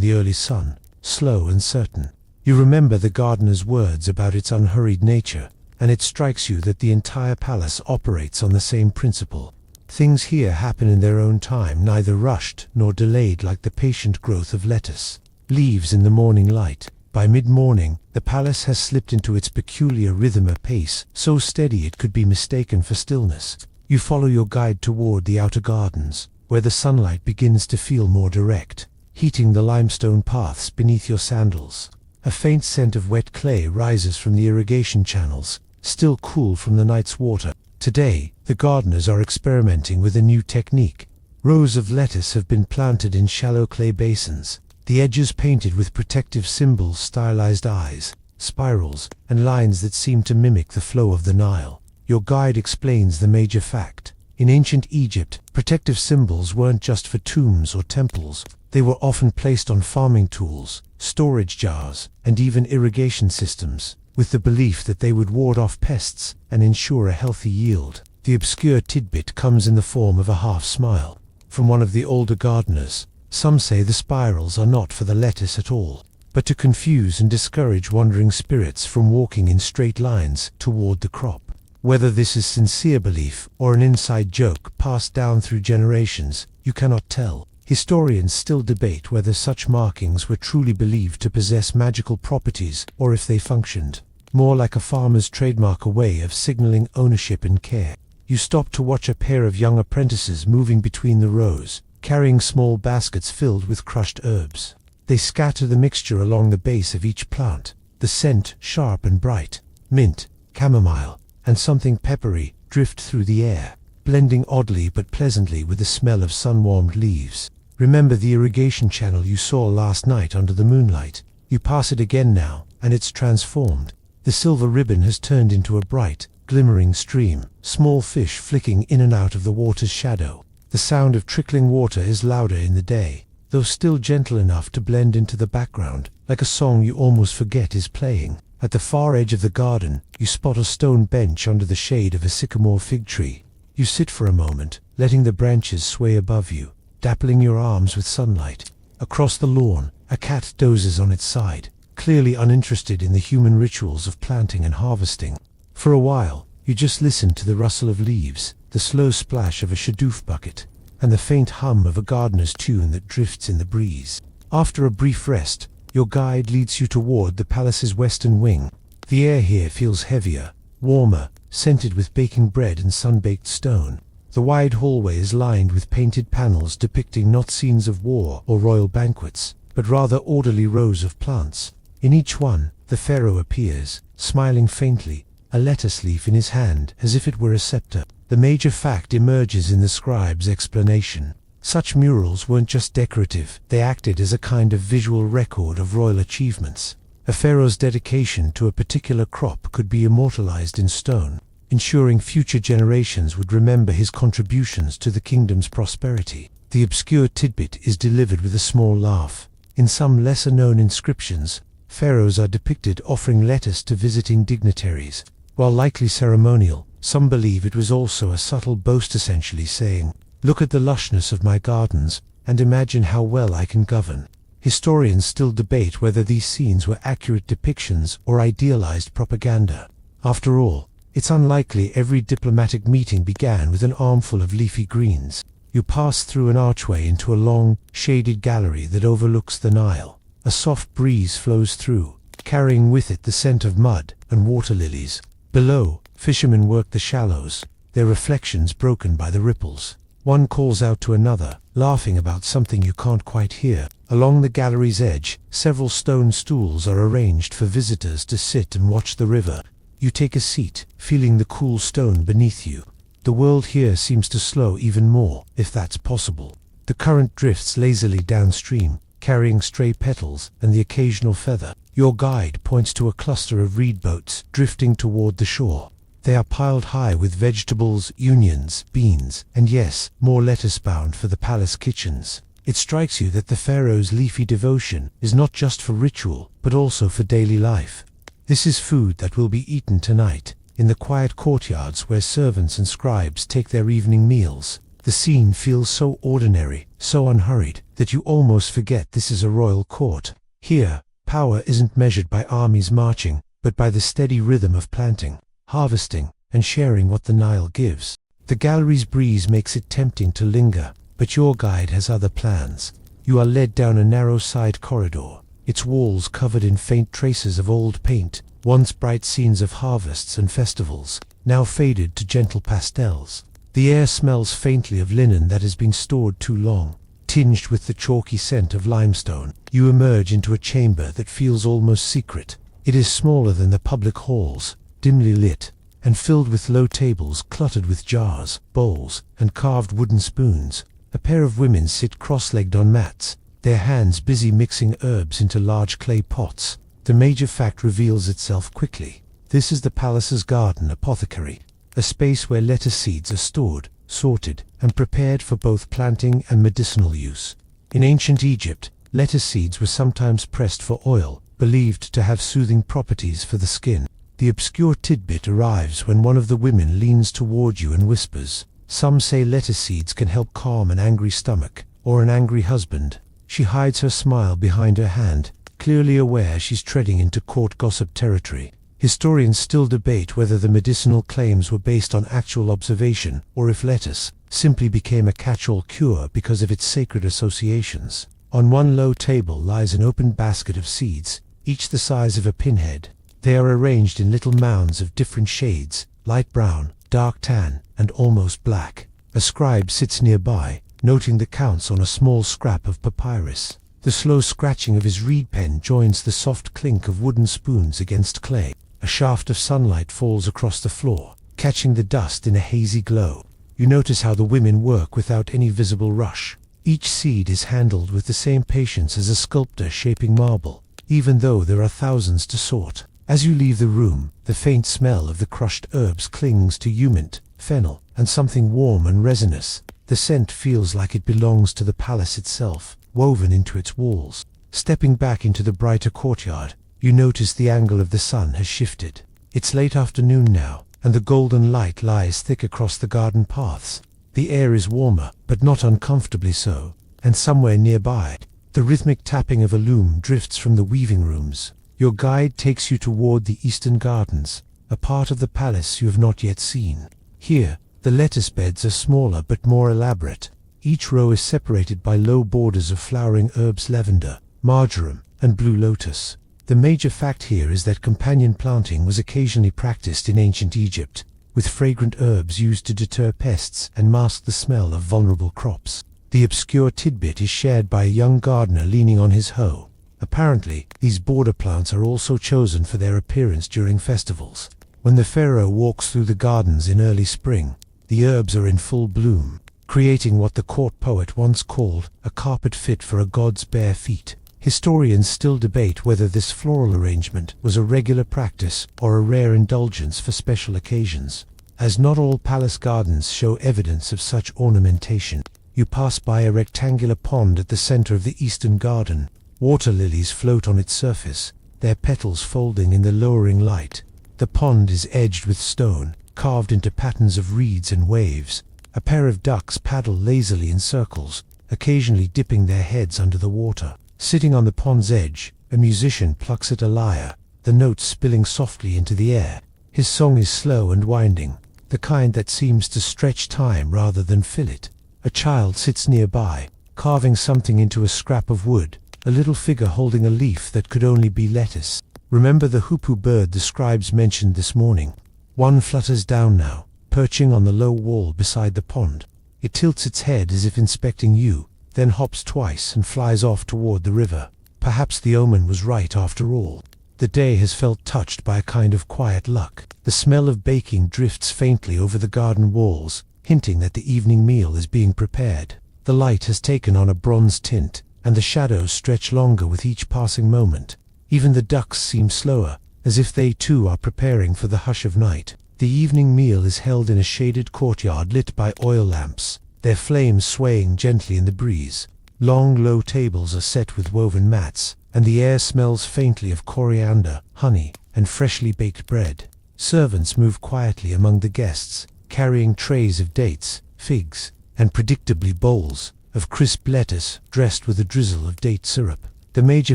the early sun, slow and certain. You remember the gardener's words about its unhurried nature, and it strikes you that the entire palace operates on the same principle. Things here happen in their own time, neither rushed nor delayed like the patient growth of lettuce. Leaves in the morning light. By mid-morning, the palace has slipped into its peculiar rhythm, a pace so steady it could be mistaken for stillness. You follow your guide toward the outer gardens, where the sunlight begins to feel more direct, heating the limestone paths beneath your sandals. A faint scent of wet clay rises from the irrigation channels, still cool from the night's water. Today, the gardeners are experimenting with a new technique. Rows of lettuce have been planted in shallow clay basins, the edges painted with protective symbols, stylized eyes, spirals, and lines that seem to mimic the flow of the Nile. Your guide explains the major fact. In ancient Egypt, protective symbols weren't just for tombs or temples. They were often placed on farming tools, storage jars, and even irrigation systems, with the belief that they would ward off pests and ensure a healthy yield. The obscure tidbit comes in the form of a half-smile from one of the older gardeners. Some say the spirals are not for the lettuce at all, but to confuse and discourage wandering spirits from walking in straight lines toward the crop. Whether this is sincere belief or an inside joke passed down through generations, you cannot tell. Historians still debate whether such markings were truly believed to possess magical properties or if they functioned more like a farmer's trademark, a way of signaling ownership and care. You stop to watch a pair of young apprentices moving between the rows, carrying small baskets filled with crushed herbs. They scatter the mixture along the base of each plant, the scent sharp and bright. Mint, chamomile, and something peppery drift through the air, blending oddly but pleasantly with the smell of sun-warmed leaves. Remember the irrigation channel you saw last night under the moonlight? You pass it again now, and it's transformed. The silver ribbon has turned into a bright, glimmering stream, small fish flicking in and out of the water's shadow. The sound of trickling water is louder in the day, though still gentle enough to blend into the background, like a song you almost forget is playing. At the far edge of the garden, you spot a stone bench under the shade of a sycamore fig tree. You sit for a moment, letting the branches sway above you, dappling your arms with sunlight. Across the lawn, a cat dozes on its side, clearly uninterested in the human rituals of planting and harvesting. For a while, you just listen to the rustle of leaves, the slow splash of a shadoof bucket, and the faint hum of a gardener's tune that drifts in the breeze. After a brief rest, your guide leads you toward the palace's western wing. The air here feels heavier, warmer, scented with baking bread and sun-baked stone. The wide hallway is lined with painted panels depicting not scenes of war or royal banquets, but rather orderly rows of plants. In each one, the pharaoh appears, smiling faintly, a lettuce leaf in his hand as if it were a scepter. The major fact emerges in the scribe's explanation. Such murals weren't just decorative, they acted as a kind of visual record of royal achievements. A pharaoh's dedication to a particular crop could be immortalized in stone, ensuring future generations would remember his contributions to the kingdom's prosperity. The obscure tidbit is delivered with a small laugh. In some lesser-known inscriptions, pharaohs are depicted offering lettuce to visiting dignitaries. While likely ceremonial, some believe it was also a subtle boast, essentially saying, "Look at the lushness of my gardens, and imagine how well I can govern." Historians still debate whether these scenes were accurate depictions or idealized propaganda. After all, it's unlikely every diplomatic meeting began with an armful of leafy greens. You pass through an archway into a long, shaded gallery that overlooks the Nile. A soft breeze flows through, carrying with it the scent of mud and water lilies. Below, fishermen work the shallows, their reflections broken by the ripples. One calls out to another, laughing about something you can't quite hear. Along the gallery's edge, several stone stools are arranged for visitors to sit and watch the river. You take a seat, feeling the cool stone beneath you. The world here seems to slow even more, if that's possible. The current drifts lazily downstream, carrying stray petals and the occasional feather. Your guide points to a cluster of reed boats drifting toward the shore. They are piled high with vegetables, onions, beans, and yes, more lettuce bound for the palace kitchens. It strikes you that the pharaoh's leafy devotion is not just for ritual, but also for daily life. This is food that will be eaten tonight, in the quiet courtyards where servants and scribes take their evening meals. The scene feels so ordinary, so unhurried, that you almost forget this is a royal court. Here, power isn't measured by armies marching, but by the steady rhythm of planting, harvesting, and sharing what the Nile gives. The gallery's breeze makes it tempting to linger, but your guide has other plans. You are led down a narrow side corridor, its walls covered in faint traces of old paint, once bright scenes of harvests and festivals, now faded to gentle pastels. The air smells faintly of linen that has been stored too long, tinged with the chalky scent of limestone. You emerge into a chamber that feels almost secret. It is smaller than the public halls, dimly lit, and filled with low tables cluttered with jars, bowls, and carved wooden spoons. A pair of women sit cross-legged on mats, their hands busy mixing herbs into large clay pots. The major fact reveals itself quickly. This is the palace's garden apothecary, a space where lettuce seeds are stored, sorted, and prepared for both planting and medicinal use. In ancient Egypt, lettuce seeds were sometimes pressed for oil, believed to have soothing properties for the skin. The obscure tidbit arrives when one of the women leans toward you and whispers, "Some say lettuce seeds can help calm an angry stomach, or an angry husband." She hides her smile behind her hand, clearly aware she's treading into court gossip territory. Historians still debate whether the medicinal claims were based on actual observation, or if lettuce simply became a catch-all cure because of its sacred associations. On one low table lies an open basket of seeds, each the size of a pinhead. They are arranged in little mounds of different shades, light brown, dark tan, and almost black. A scribe sits nearby, noting the counts on a small scrap of papyrus. The slow scratching of his reed pen joins the soft clink of wooden spoons against clay. A shaft of sunlight falls across the floor, catching the dust in a hazy glow. You notice how the women work without any visible rush. Each seed is handled with the same patience as a sculptor shaping marble, even though there are thousands to sort. As you leave the room, the faint smell of the crushed herbs clings to you, mint, fennel, and something warm and resinous. The scent feels like it belongs to the palace itself, woven into its walls. Stepping back into the brighter courtyard, you notice the angle of the sun has shifted. It's late afternoon now, and the golden light lies thick across the garden paths. The air is warmer, but not uncomfortably so, and somewhere nearby, the rhythmic tapping of a loom drifts from the weaving rooms. Your guide takes you toward the eastern gardens, a part of the palace you have not yet seen. Here, the lettuce beds are smaller but more elaborate. Each row is separated by low borders of flowering herbs, lavender, marjoram, and blue lotus. The major fact here is that companion planting was occasionally practiced in ancient Egypt, with fragrant herbs used to deter pests and mask the smell of vulnerable crops. The obscure tidbit is shared by a young gardener leaning on his hoe. Apparently, these border plants are also chosen for their appearance during festivals. When the Pharaoh walks through the gardens in early spring, the herbs are in full bloom, creating what the court poet once called a carpet fit for a god's bare feet. Historians still debate whether this floral arrangement was a regular practice or a rare indulgence for special occasions, as not all palace gardens show evidence of such ornamentation. You pass by a rectangular pond at the center of the eastern garden. Water lilies float on its surface, their petals folding in the lowering light. The pond is edged with stone, carved into patterns of reeds and waves. A pair of ducks paddle lazily in circles, occasionally dipping their heads under the water. Sitting on the pond's edge, a musician plucks at a lyre, the notes spilling softly into the air. His song is slow and winding, the kind that seems to stretch time rather than fill it. A child sits nearby, carving something into a scrap of wood, a little figure holding a leaf that could only be lettuce. Remember the hoopoe bird the scribes mentioned this morning? One flutters down now, perching on the low wall beside the pond. It tilts its head as if inspecting you, then hops twice and flies off toward the river. Perhaps the omen was right after all. The day has felt touched by a kind of quiet luck. The smell of baking drifts faintly over the garden walls, hinting that the evening meal is being prepared. The light has taken on a bronze tint, and the shadows stretch longer with each passing moment. Even the ducks seem slower, as if they too are preparing for the hush of night. The evening meal is held in a shaded courtyard lit by oil lamps, their flames swaying gently in the breeze. Long, low tables are set with woven mats, and the air smells faintly of coriander, honey, and freshly baked bread. Servants move quietly among the guests, carrying trays of dates, figs, and predictably bowls of crisp lettuce dressed with a drizzle of date syrup. The major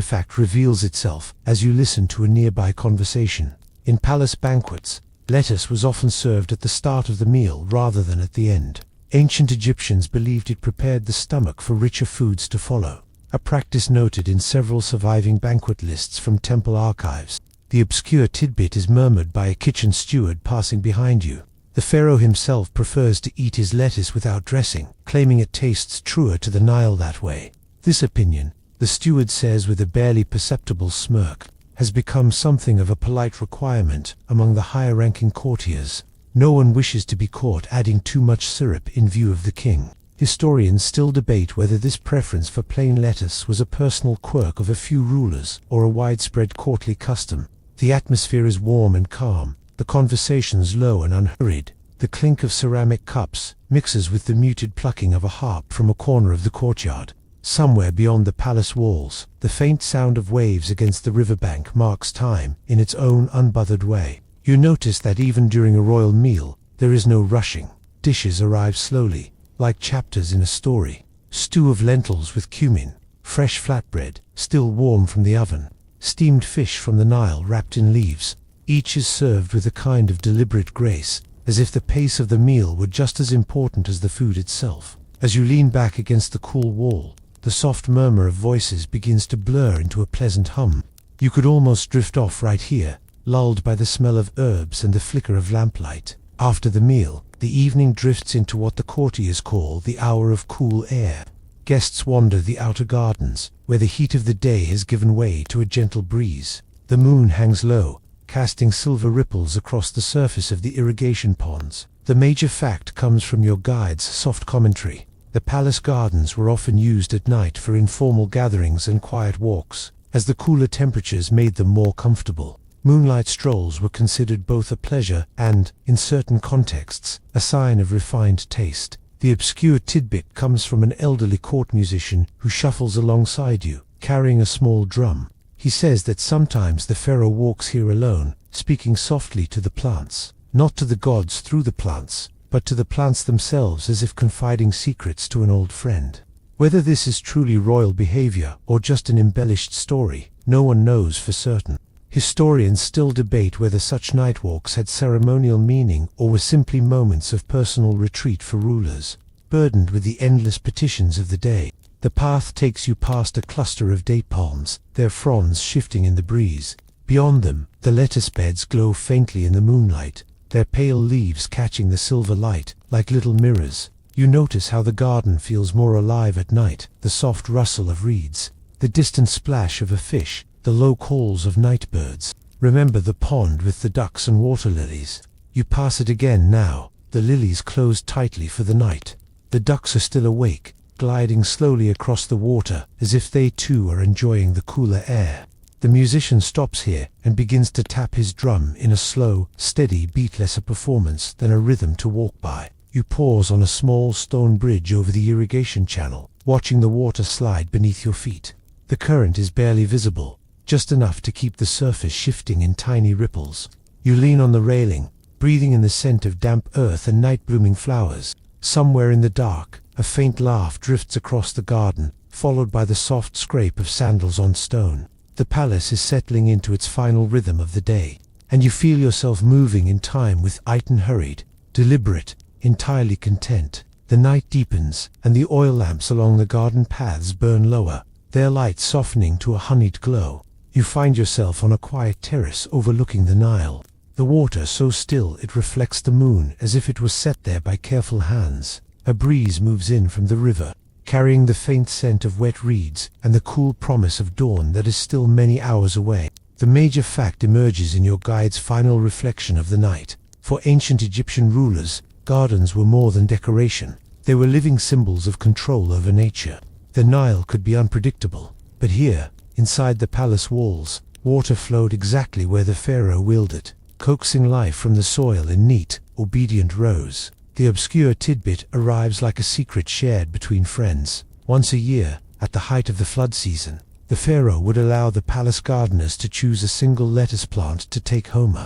fact reveals itself as you listen to a nearby conversation. In palace banquets, lettuce was often served at the start of the meal rather than at the end. Ancient Egyptians believed it prepared the stomach for richer foods to follow, a practice noted in several surviving banquet lists from temple archives. The obscure tidbit is murmured by a kitchen steward passing behind you. The pharaoh himself prefers to eat his lettuce without dressing, claiming it tastes truer to the Nile that way. This opinion, the steward says with a barely perceptible smirk, has become something of a polite requirement among the higher-ranking courtiers. No one wishes to be caught adding too much syrup in view of the king. Historians still debate whether this preference for plain lettuce was a personal quirk of a few rulers or a widespread courtly custom. The atmosphere is warm and calm, the conversations low and unhurried. The clink of ceramic cups mixes with the muted plucking of a harp from a corner of the courtyard. Somewhere beyond the palace walls, the faint sound of waves against the riverbank marks time in its own unbothered way. You notice that even during a royal meal, there is no rushing. Dishes arrive slowly, like chapters in a story. Stew of lentils with cumin, fresh flatbread, still warm from the oven, steamed fish from the Nile wrapped in leaves. Each is served with a kind of deliberate grace, as if the pace of the meal were just as important as the food itself. As you lean back against the cool wall, the soft murmur of voices begins to blur into a pleasant hum. You could almost drift off right here, lulled by the smell of herbs and the flicker of lamplight. After the meal, the evening drifts into what the courtiers call the hour of cool air. Guests wander the outer gardens, where the heat of the day has given way to a gentle breeze. The moon hangs low, casting silver ripples across the surface of the irrigation ponds. The major fact comes from your guide's soft commentary. The palace gardens were often used at night for informal gatherings and quiet walks, as the cooler temperatures made them more comfortable. Moonlight strolls were considered both a pleasure and, in certain contexts, a sign of refined taste. The obscure tidbit comes from an elderly court musician who shuffles alongside you, carrying a small drum. He says that sometimes the pharaoh walks here alone, speaking softly to the plants, not to the gods through the plants, but to the plants themselves, as if confiding secrets to an old friend. Whether this is truly royal behavior or just an embellished story, no one knows for certain. Historians still debate whether such night walks had ceremonial meaning or were simply moments of personal retreat for rulers. Burdened with the endless petitions of the day, the path takes you past a cluster of date palms, their fronds shifting in the breeze. Beyond them, the lettuce beds glow faintly in the moonlight, their pale leaves catching the silver light like little mirrors. You notice how the garden feels more alive at night, the soft rustle of reeds, the distant splash of a fish, the low calls of night birds. Remember the pond with the ducks and water lilies. You pass it again now, the lilies closed tightly for the night. The ducks are still awake, gliding slowly across the water as if they too are enjoying the cooler air. The musician stops here and begins to tap his drum in a slow, steady beat, less a performance than a rhythm to walk by. You pause on a small stone bridge over the irrigation channel, watching the water slide beneath your feet. The current is barely visible, just enough to keep the surface shifting in tiny ripples. You lean on the railing, breathing in the scent of damp earth and night-blooming flowers. Somewhere in the dark, a faint laugh drifts across the garden, followed by the soft scrape of sandals on stone. The palace is settling into its final rhythm of the day, and you feel yourself moving in time with it, unhurried, deliberate, entirely content. The night deepens, and the oil lamps along the garden paths burn lower, their light softening to a honeyed glow. You find yourself on a quiet terrace overlooking the Nile. The water so still it reflects the moon as if it was set there by careful hands. A breeze moves in from the river, carrying the faint scent of wet reeds and the cool promise of dawn that is still many hours away. The major fact emerges in your guide's final reflection of the night. For ancient Egyptian rulers, gardens were more than decoration. They were living symbols of control over nature. The Nile could be unpredictable, but here, inside the palace walls, water flowed exactly where the pharaoh willed it, coaxing life from the soil in neat, obedient rows. The obscure tidbit arrives like a secret shared between friends. Once a year, at the height of the flood season, the pharaoh would allow the palace gardeners to choose a single lettuce plant to take home.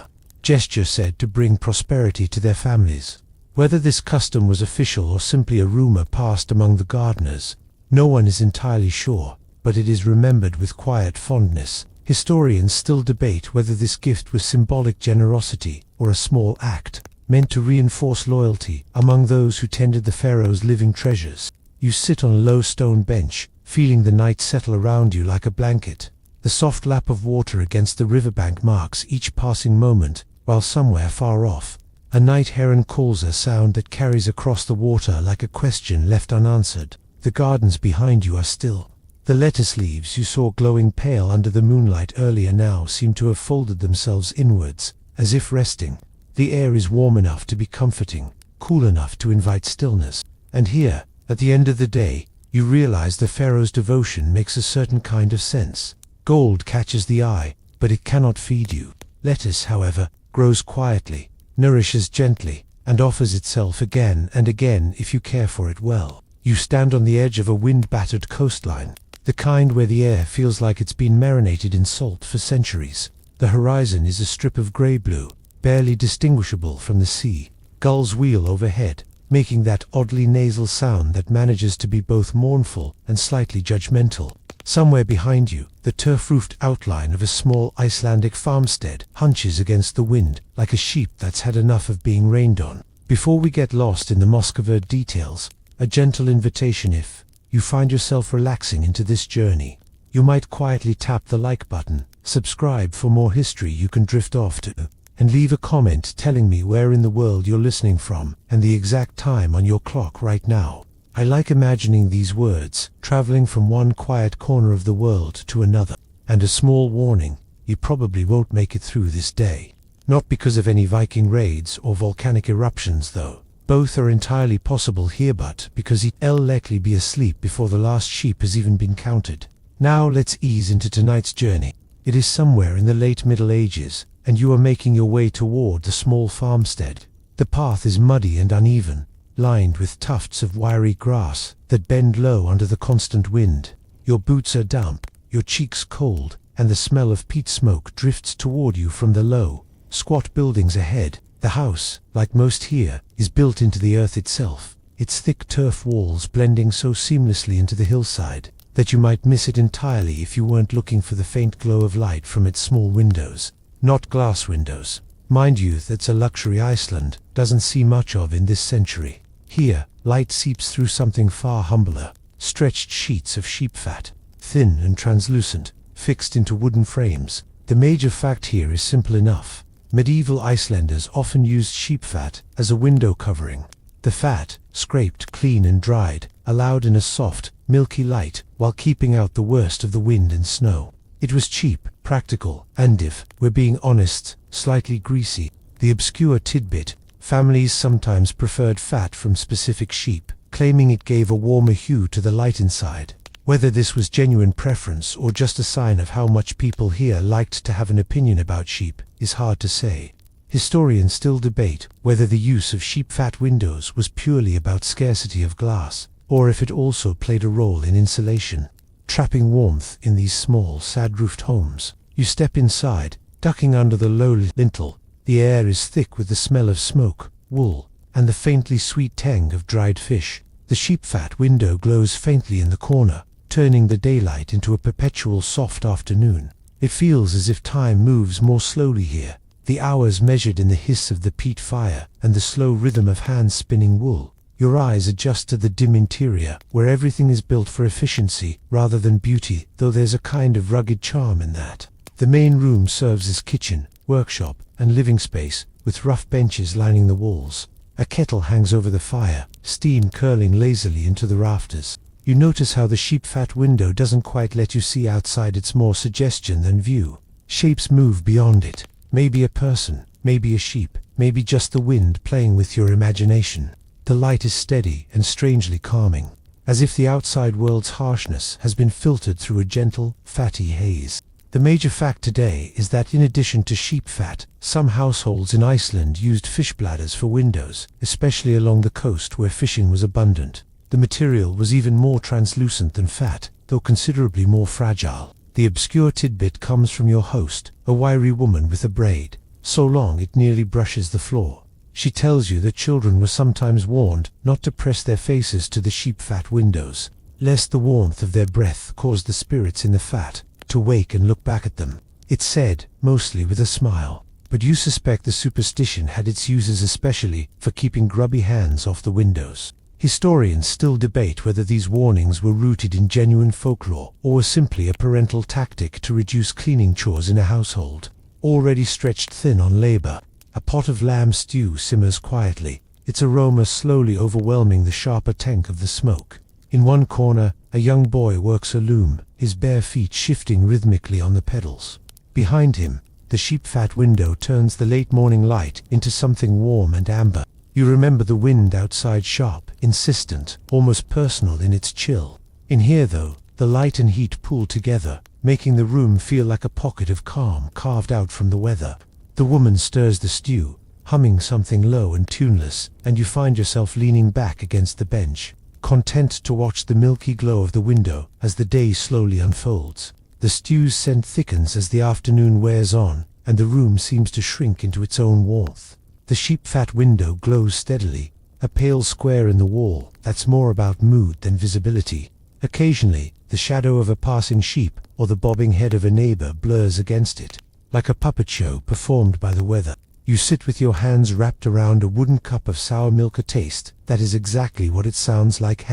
gesture said to bring prosperity to their families. Whether this custom was official or simply a rumor passed among the gardeners, no one is entirely sure, but it is remembered with quiet fondness. Historians still debate whether this gift was symbolic generosity or a small act meant to reinforce loyalty among those who tended the pharaoh's living treasures. You sit on a low stone bench, feeling the night settle around you like a blanket. The soft lap of water against the riverbank marks each passing moment, while somewhere far off, a night heron calls, a sound that carries across the water like a question left unanswered. The gardens behind you are still. The lettuce leaves you saw glowing pale under the moonlight earlier now seem to have folded themselves inwards, as if resting. The air is warm enough to be comforting, cool enough to invite stillness. And here, at the end of the day, you realize the pharaoh's devotion makes a certain kind of sense. Gold catches the eye, but it cannot feed you. Lettuce, however, grows quietly, nourishes gently, and offers itself again and again if you care for it well. You stand on the edge of a wind-battered coastline, the kind where the air feels like it's been marinated in salt for centuries. The horizon is a strip of grey-blue, barely distinguishable from the sea. Gulls wheel overhead, making that oddly nasal sound that manages to be both mournful and slightly judgmental. Somewhere behind you, the turf-roofed outline of a small Icelandic farmstead hunches against the wind like a sheep that's had enough of being rained on. Before we get lost in the Moscow details, a gentle invitation: if you find yourself relaxing into this journey, you might quietly tap the like button, subscribe for more history you can drift off to, and leave a comment telling me where in the world you're listening from and the exact time on your clock right now. I like imagining these words traveling from one quiet corner of the world to another. And a small warning: you probably won't make it through this day. Not because of any Viking raids or volcanic eruptions though. Both are entirely possible here, but because he'll likely be asleep before the last sheep has even been counted. Now let's ease into tonight's journey. It is somewhere in the late Middle Ages, and you are making your way toward the small farmstead. The path is muddy and uneven, lined with tufts of wiry grass that bend low under the constant wind. Your boots are damp, your cheeks cold, and the smell of peat smoke drifts toward you from the low, squat buildings ahead. The house, like most here, is built into the earth itself, its thick turf walls blending so seamlessly into the hillside that you might miss it entirely if you weren't looking for the faint glow of light from its small windows. Not glass windows. Mind you, that's a luxury Iceland doesn't see much of in this century. Here, light seeps through something far humbler: stretched sheets of sheep fat, thin and translucent, fixed into wooden frames. The major fact here is simple enough. Medieval Icelanders often used sheep fat as a window covering. The fat, scraped clean and dried, allowed in a soft, milky light while keeping out the worst of the wind and snow. It was cheap, practical, and if we're being honest, slightly greasy. The obscure tidbit: families sometimes preferred fat from specific sheep, claiming it gave a warmer hue to the light inside. Whether this was genuine preference or just a sign of how much people here liked to have an opinion about sheep is hard to say. Historians still debate whether the use of sheep fat windows was purely about scarcity of glass, or if it also played a role in insulation, trapping warmth in these small, sad-roofed homes. You step inside, ducking under the low lintel. The air is thick with the smell of smoke, wool, and the faintly sweet tang of dried fish. The sheep fat window glows faintly in the corner, turning the daylight into a perpetual soft afternoon. It feels as if time moves more slowly here, the hours measured in the hiss of the peat fire and the slow rhythm of hands spinning wool. Your eyes adjust to the dim interior, where everything is built for efficiency rather than beauty, though there's a kind of rugged charm in that. The main room serves as kitchen, workshop, and living space, with rough benches lining the walls. A kettle hangs over the fire, steam curling lazily into the rafters. You notice how the sheep fat window doesn't quite let you see outside. It's more suggestion than view. Shapes move beyond it. Maybe a person, maybe a sheep, maybe just the wind playing with your imagination. The light is steady and strangely calming, as if the outside world's harshness has been filtered through a gentle, fatty haze. The major fact today is that in addition to sheep fat, some households in Iceland used fish bladders for windows, especially along the coast where fishing was abundant. The material was even more translucent than fat, though considerably more fragile. The obscure tidbit comes from your host, a wiry woman with a braid. so long it nearly brushes the floor. She tells you that children were sometimes warned not to press their faces to the sheep fat windows, lest the warmth of their breath cause the spirits in the fat to wake and look back at them. It's said, mostly with a smile, but you suspect the superstition had its uses, especially for keeping grubby hands off the windows. Historians still debate whether these warnings were rooted in genuine folklore or were simply a parental tactic to reduce cleaning chores in a household already stretched thin on labor. A pot of lamb stew simmers quietly, its aroma slowly overwhelming the sharper tank of the smoke. In one corner, a young boy works a loom, his bare feet shifting rhythmically on the pedals. Behind him, the sheep fat window turns the late morning light into something warm and amber. You remember the wind outside, sharp, insistent, almost personal in its chill. In here, though, the light and heat pool together, making the room feel like a pocket of calm carved out from the weather. The woman stirs the stew, humming something low and tuneless, and you find yourself leaning back against the bench, content to watch the milky glow of the window as the day slowly unfolds. The stew's scent thickens as the afternoon wears on, and the room seems to shrink into its own warmth. The sheep fat window glows steadily, a pale square in the wall that's more about mood than visibility. Occasionally, the shadow of a passing sheep or the bobbing head of a neighbor blurs against it, like a puppet show performed by the weather. You sit with your hands wrapped around a wooden cup of sour milk, a taste that is exactly what it sounds like.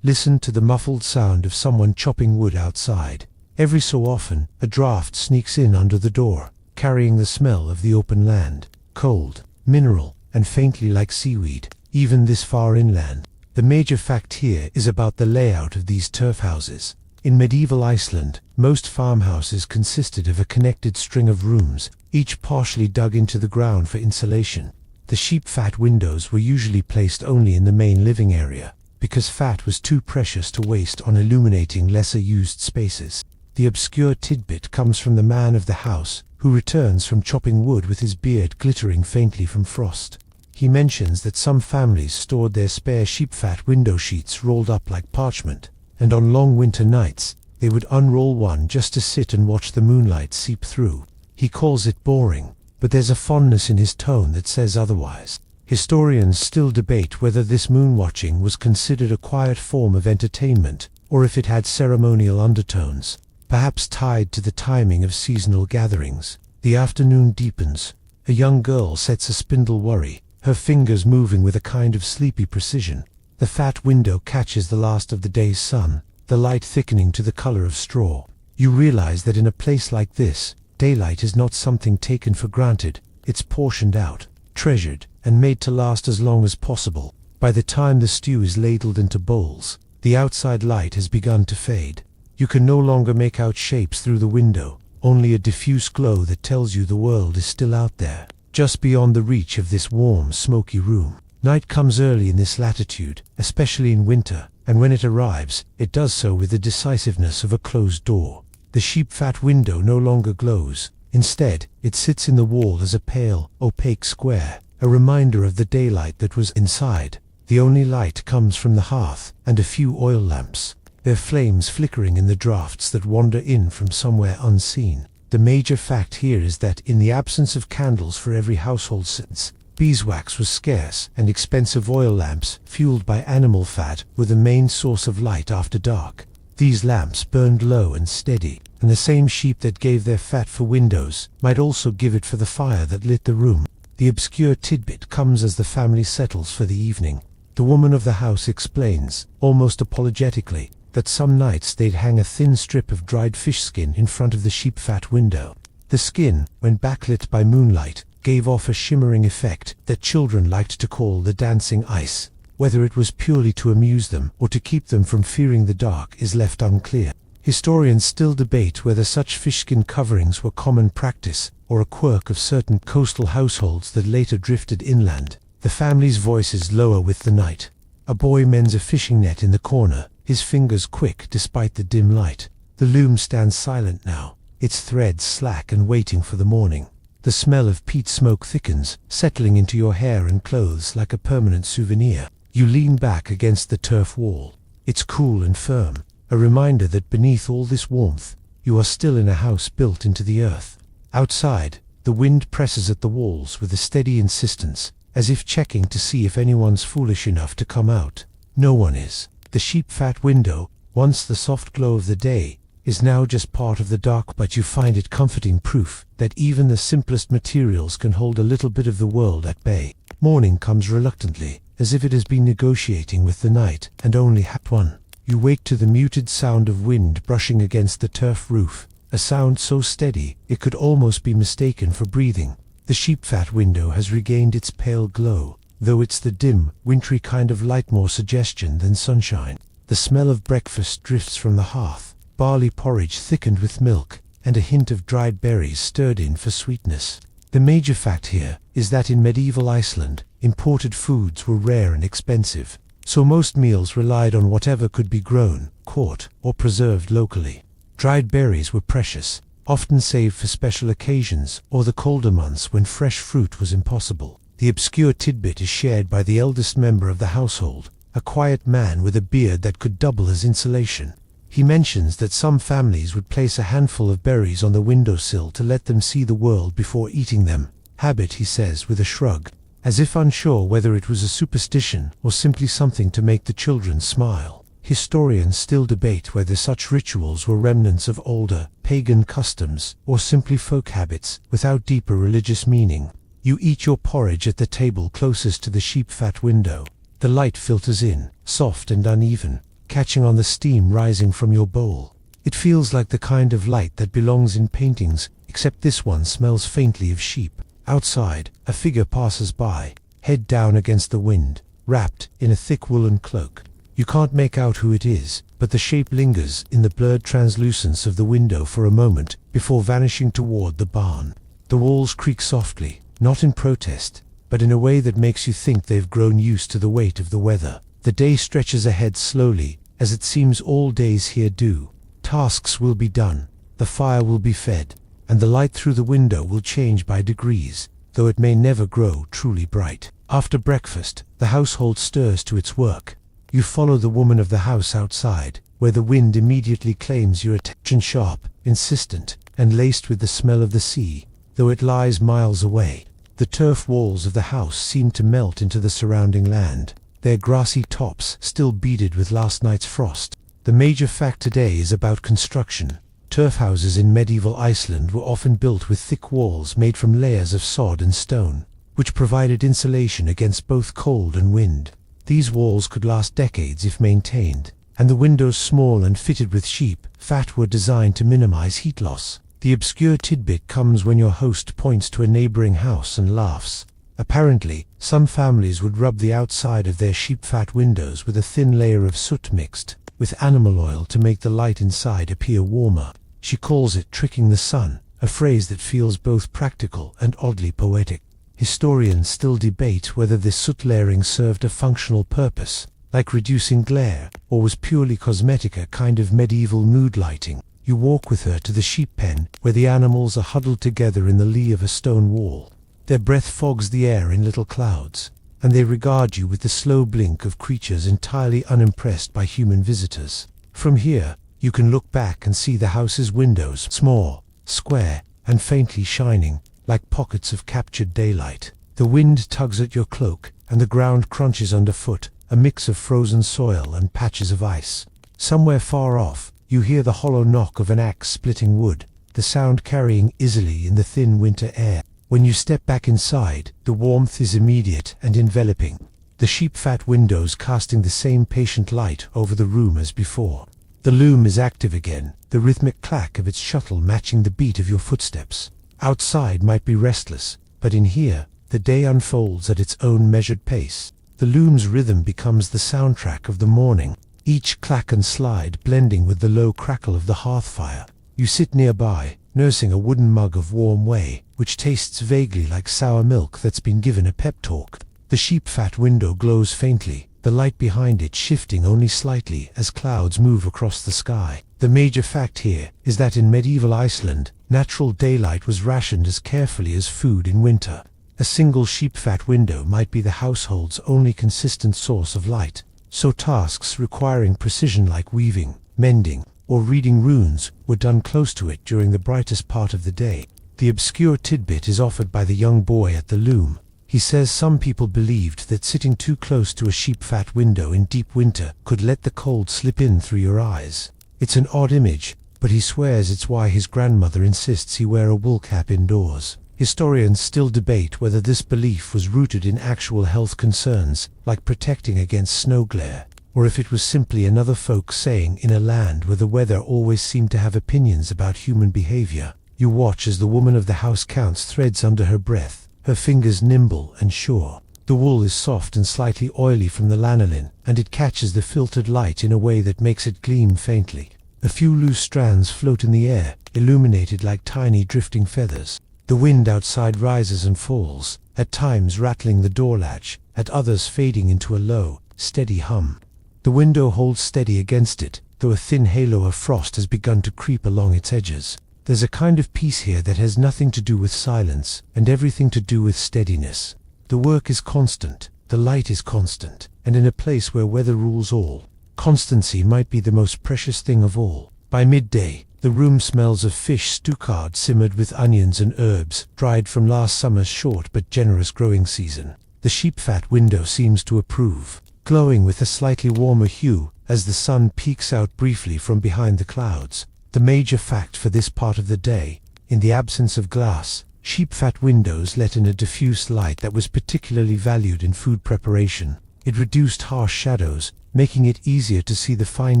Listen to the muffled sound of someone chopping wood outside. Every so often, a draft sneaks in under the door, carrying the smell of the open land, cold, mineral, and faintly like seaweed, even this far inland. The major fact here is about the layout of these turf houses. In medieval Iceland, most farmhouses consisted of a connected string of rooms, each partially dug into the ground for insulation. The sheep fat windows were usually placed only in the main living area, because fat was too precious to waste on illuminating lesser used spaces. The obscure tidbit comes from the man of the house, who returns from chopping wood with his beard glittering faintly from frost. He mentions that some families stored their spare sheep fat window sheets rolled up like parchment, and on long winter nights, they would unroll one just to sit and watch the moonlight seep through. He calls it boring, but there's a fondness in his tone that says otherwise. Historians still debate whether this moon-watching was considered a quiet form of entertainment, or if it had ceremonial undertones, perhaps tied to the timing of seasonal gatherings. The afternoon deepens. A young girl sets a spindle worry, her fingers moving with a kind of sleepy precision. The fat window catches the last of the day's sun, the light thickening to the color of straw. You realize that in a place like this, daylight is not something taken for granted. It's portioned out, treasured, and made to last as long as possible. By the time the stew is ladled into bowls, the outside light has begun to fade. You can no longer make out shapes through the window, only a diffuse glow that tells you the world is still out there, just beyond the reach of this warm, smoky room. Night comes early in this latitude, especially in winter, and when it arrives, it does so with the decisiveness of a closed door. The sheep fat window no longer glows. Instead, it sits in the wall as a pale, opaque square, a reminder of the daylight that was inside. The only light comes from the hearth and a few oil lamps, their flames flickering in the drafts that wander in from somewhere unseen. The major fact here is that in the absence of candles for every household since beeswax was scarce, and expensive oil lamps, fueled by animal fat, were the main source of light after dark. These lamps burned low and steady, and the same sheep that gave their fat for windows might also give it for the fire that lit the room. The obscure tidbit comes as the family settles for the evening. The woman of the house explains, almost apologetically, that some nights they'd hang a thin strip of dried fish skin in front of the sheep fat window. The skin, when backlit by moonlight, gave off a shimmering effect that children liked to call the dancing ice. Whether it was purely to amuse them or to keep them from fearing the dark is left unclear. Historians still debate whether such fishskin coverings were common practice or a quirk of certain coastal households that later drifted inland. The family's voices lower with the night. A boy mends a fishing net in the corner, his fingers quick despite the dim light. The loom stands silent now, its threads slack and waiting for the morning. The smell of peat smoke thickens, settling into your hair and clothes like a permanent souvenir. You lean back against the turf wall. It's cool and firm, a reminder that beneath all this warmth, you are still in a house built into the earth. Outside, The wind presses at the walls with a steady insistence, as if checking to see if anyone's foolish enough to come out. No one is. The sheep-fat window, once the soft glow of the day, is now just part of the dark, but you find it comforting proof that even the simplest materials can hold a little bit of the world at bay. Morning comes reluctantly, as if it has been negotiating with the night, and only one. You wake to the muted sound of wind brushing against the turf roof, a sound so steady it could almost be mistaken for breathing. The sheep-fat window has regained its pale glow, though it's the dim, wintry kind of light, more suggestion than sunshine. The smell of breakfast drifts from the hearth, barley porridge thickened with milk, and a hint of dried berries stirred in for sweetness. The major fact here is that in medieval Iceland, imported foods were rare and expensive, so most meals relied on whatever could be grown, caught, or preserved locally. Dried berries were precious, often saved for special occasions or the colder months when fresh fruit was impossible. The obscure tidbit is shared by the eldest member of the household, a quiet man with a beard that could double as insulation. He mentions that some families would place a handful of berries on the windowsill to let them see the world before eating them. Habit, he says with a shrug, as if unsure whether it was a superstition or simply something to make the children smile. Historians still debate whether such rituals were remnants of older, pagan customs or simply folk habits without deeper religious meaning. You eat your porridge at the table closest to the sheep-fat window. The light filters in, soft and uneven, catching on the steam rising from your bowl. It feels like the kind of light that belongs in paintings, except this one smells faintly of sheep. Outside, a figure passes by, head down against the wind, wrapped in a thick woolen cloak. You can't make out who it is, but the shape lingers in the blurred translucence of the window for a moment before vanishing toward the barn. The walls creak softly, not in protest, but in a way that makes you think they've grown used to the weight of the weather. The day stretches ahead slowly, as it seems all days here do. Tasks will be done, the fire will be fed, and the light through the window will change by degrees, though it may never grow truly bright. After breakfast, the household stirs to its work. You follow the woman of the house outside, where the wind immediately claims your attention, sharp, insistent, and laced with the smell of the sea, though it lies miles away. The turf walls of the house seem to melt into the surrounding land, their grassy tops still beaded with last night's frost. The major fact today is about construction. Turf houses in medieval Iceland were often built with thick walls made from layers of sod and stone, which provided insulation against both cold and wind. These walls could last decades if maintained, and the windows, small and fitted with sheep-fat, were designed to minimize heat loss. The obscure tidbit comes when your host points to a neighboring house and laughs. Apparently, some families would rub the outside of their sheep-fat windows with a thin layer of soot mixed with animal oil to make the light inside appear warmer. She calls it tricking the sun, a phrase that feels both practical and oddly poetic. Historians still debate whether this soot layering served a functional purpose, like reducing glare, or was purely cosmetic, a kind of medieval mood lighting. You walk with her to the sheep pen, where the animals are huddled together in the lee of a stone wall. Their breath fogs the air in little clouds, and they regard you with the slow blink of creatures entirely unimpressed by human visitors. From here, you can look back and see the house's windows, small, square, and faintly shining, like pockets of captured daylight. The wind tugs at your cloak, and the ground crunches underfoot, a mix of frozen soil and patches of ice. Somewhere far off, you hear the hollow knock of an axe splitting wood, the sound carrying easily in the thin winter air. When you step back inside, the warmth is immediate and enveloping, the sheep-fat windows casting the same patient light over the room as before. The loom is active again, the rhythmic clack of its shuttle matching the beat of your footsteps. Outside might be restless, but in here, the day unfolds at its own measured pace. The loom's rhythm becomes the soundtrack of the morning, each clack and slide blending with the low crackle of the hearth fire. You sit nearby, nursing a wooden mug of warm whey, which tastes vaguely like sour milk that's been given a pep talk. The sheep-fat window glows faintly, the light behind it shifting only slightly as clouds move across the sky. The major fact here is that in medieval Iceland, natural daylight was rationed as carefully as food in winter. A single sheep-fat window might be the household's only consistent source of light, so tasks requiring precision like weaving, mending, or reading runes were done close to it during the brightest part of the day. The obscure tidbit is offered by the young boy at the loom. He says some people believed that sitting too close to a sheep-fat window in deep winter could let the cold slip in through your eyes. It's an odd image, but he swears it's why his grandmother insists he wear a wool cap indoors. Historians still debate whether this belief was rooted in actual health concerns, like protecting against snow glare, or if it was simply another folk saying in a land where the weather always seemed to have opinions about human behavior. You watch as the woman of the house counts threads under her breath, her fingers nimble and sure. The wool is soft and slightly oily from the lanolin, and it catches the filtered light in a way that makes it gleam faintly. A few loose strands float in the air, illuminated like tiny drifting feathers. The wind outside rises and falls, at times rattling the door latch, at others fading into a low, steady hum. The window holds steady against it, though a thin halo of frost has begun to creep along its edges. There's a kind of peace here that has nothing to do with silence, and everything to do with steadiness. The work is constant, the light is constant, and in a place where weather rules all, constancy might be the most precious thing of all. By midday, the room smells of fish stewcard simmered with onions and herbs, dried from last summer's short but generous growing season. The sheep-fat window seems to approve, glowing with a slightly warmer hue as the sun peeks out briefly from behind the clouds. The major fact for this part of the day: in the absence of glass, sheep-fat windows let in a diffuse light that was particularly valued in food preparation. It reduced harsh shadows, making it easier to see the fine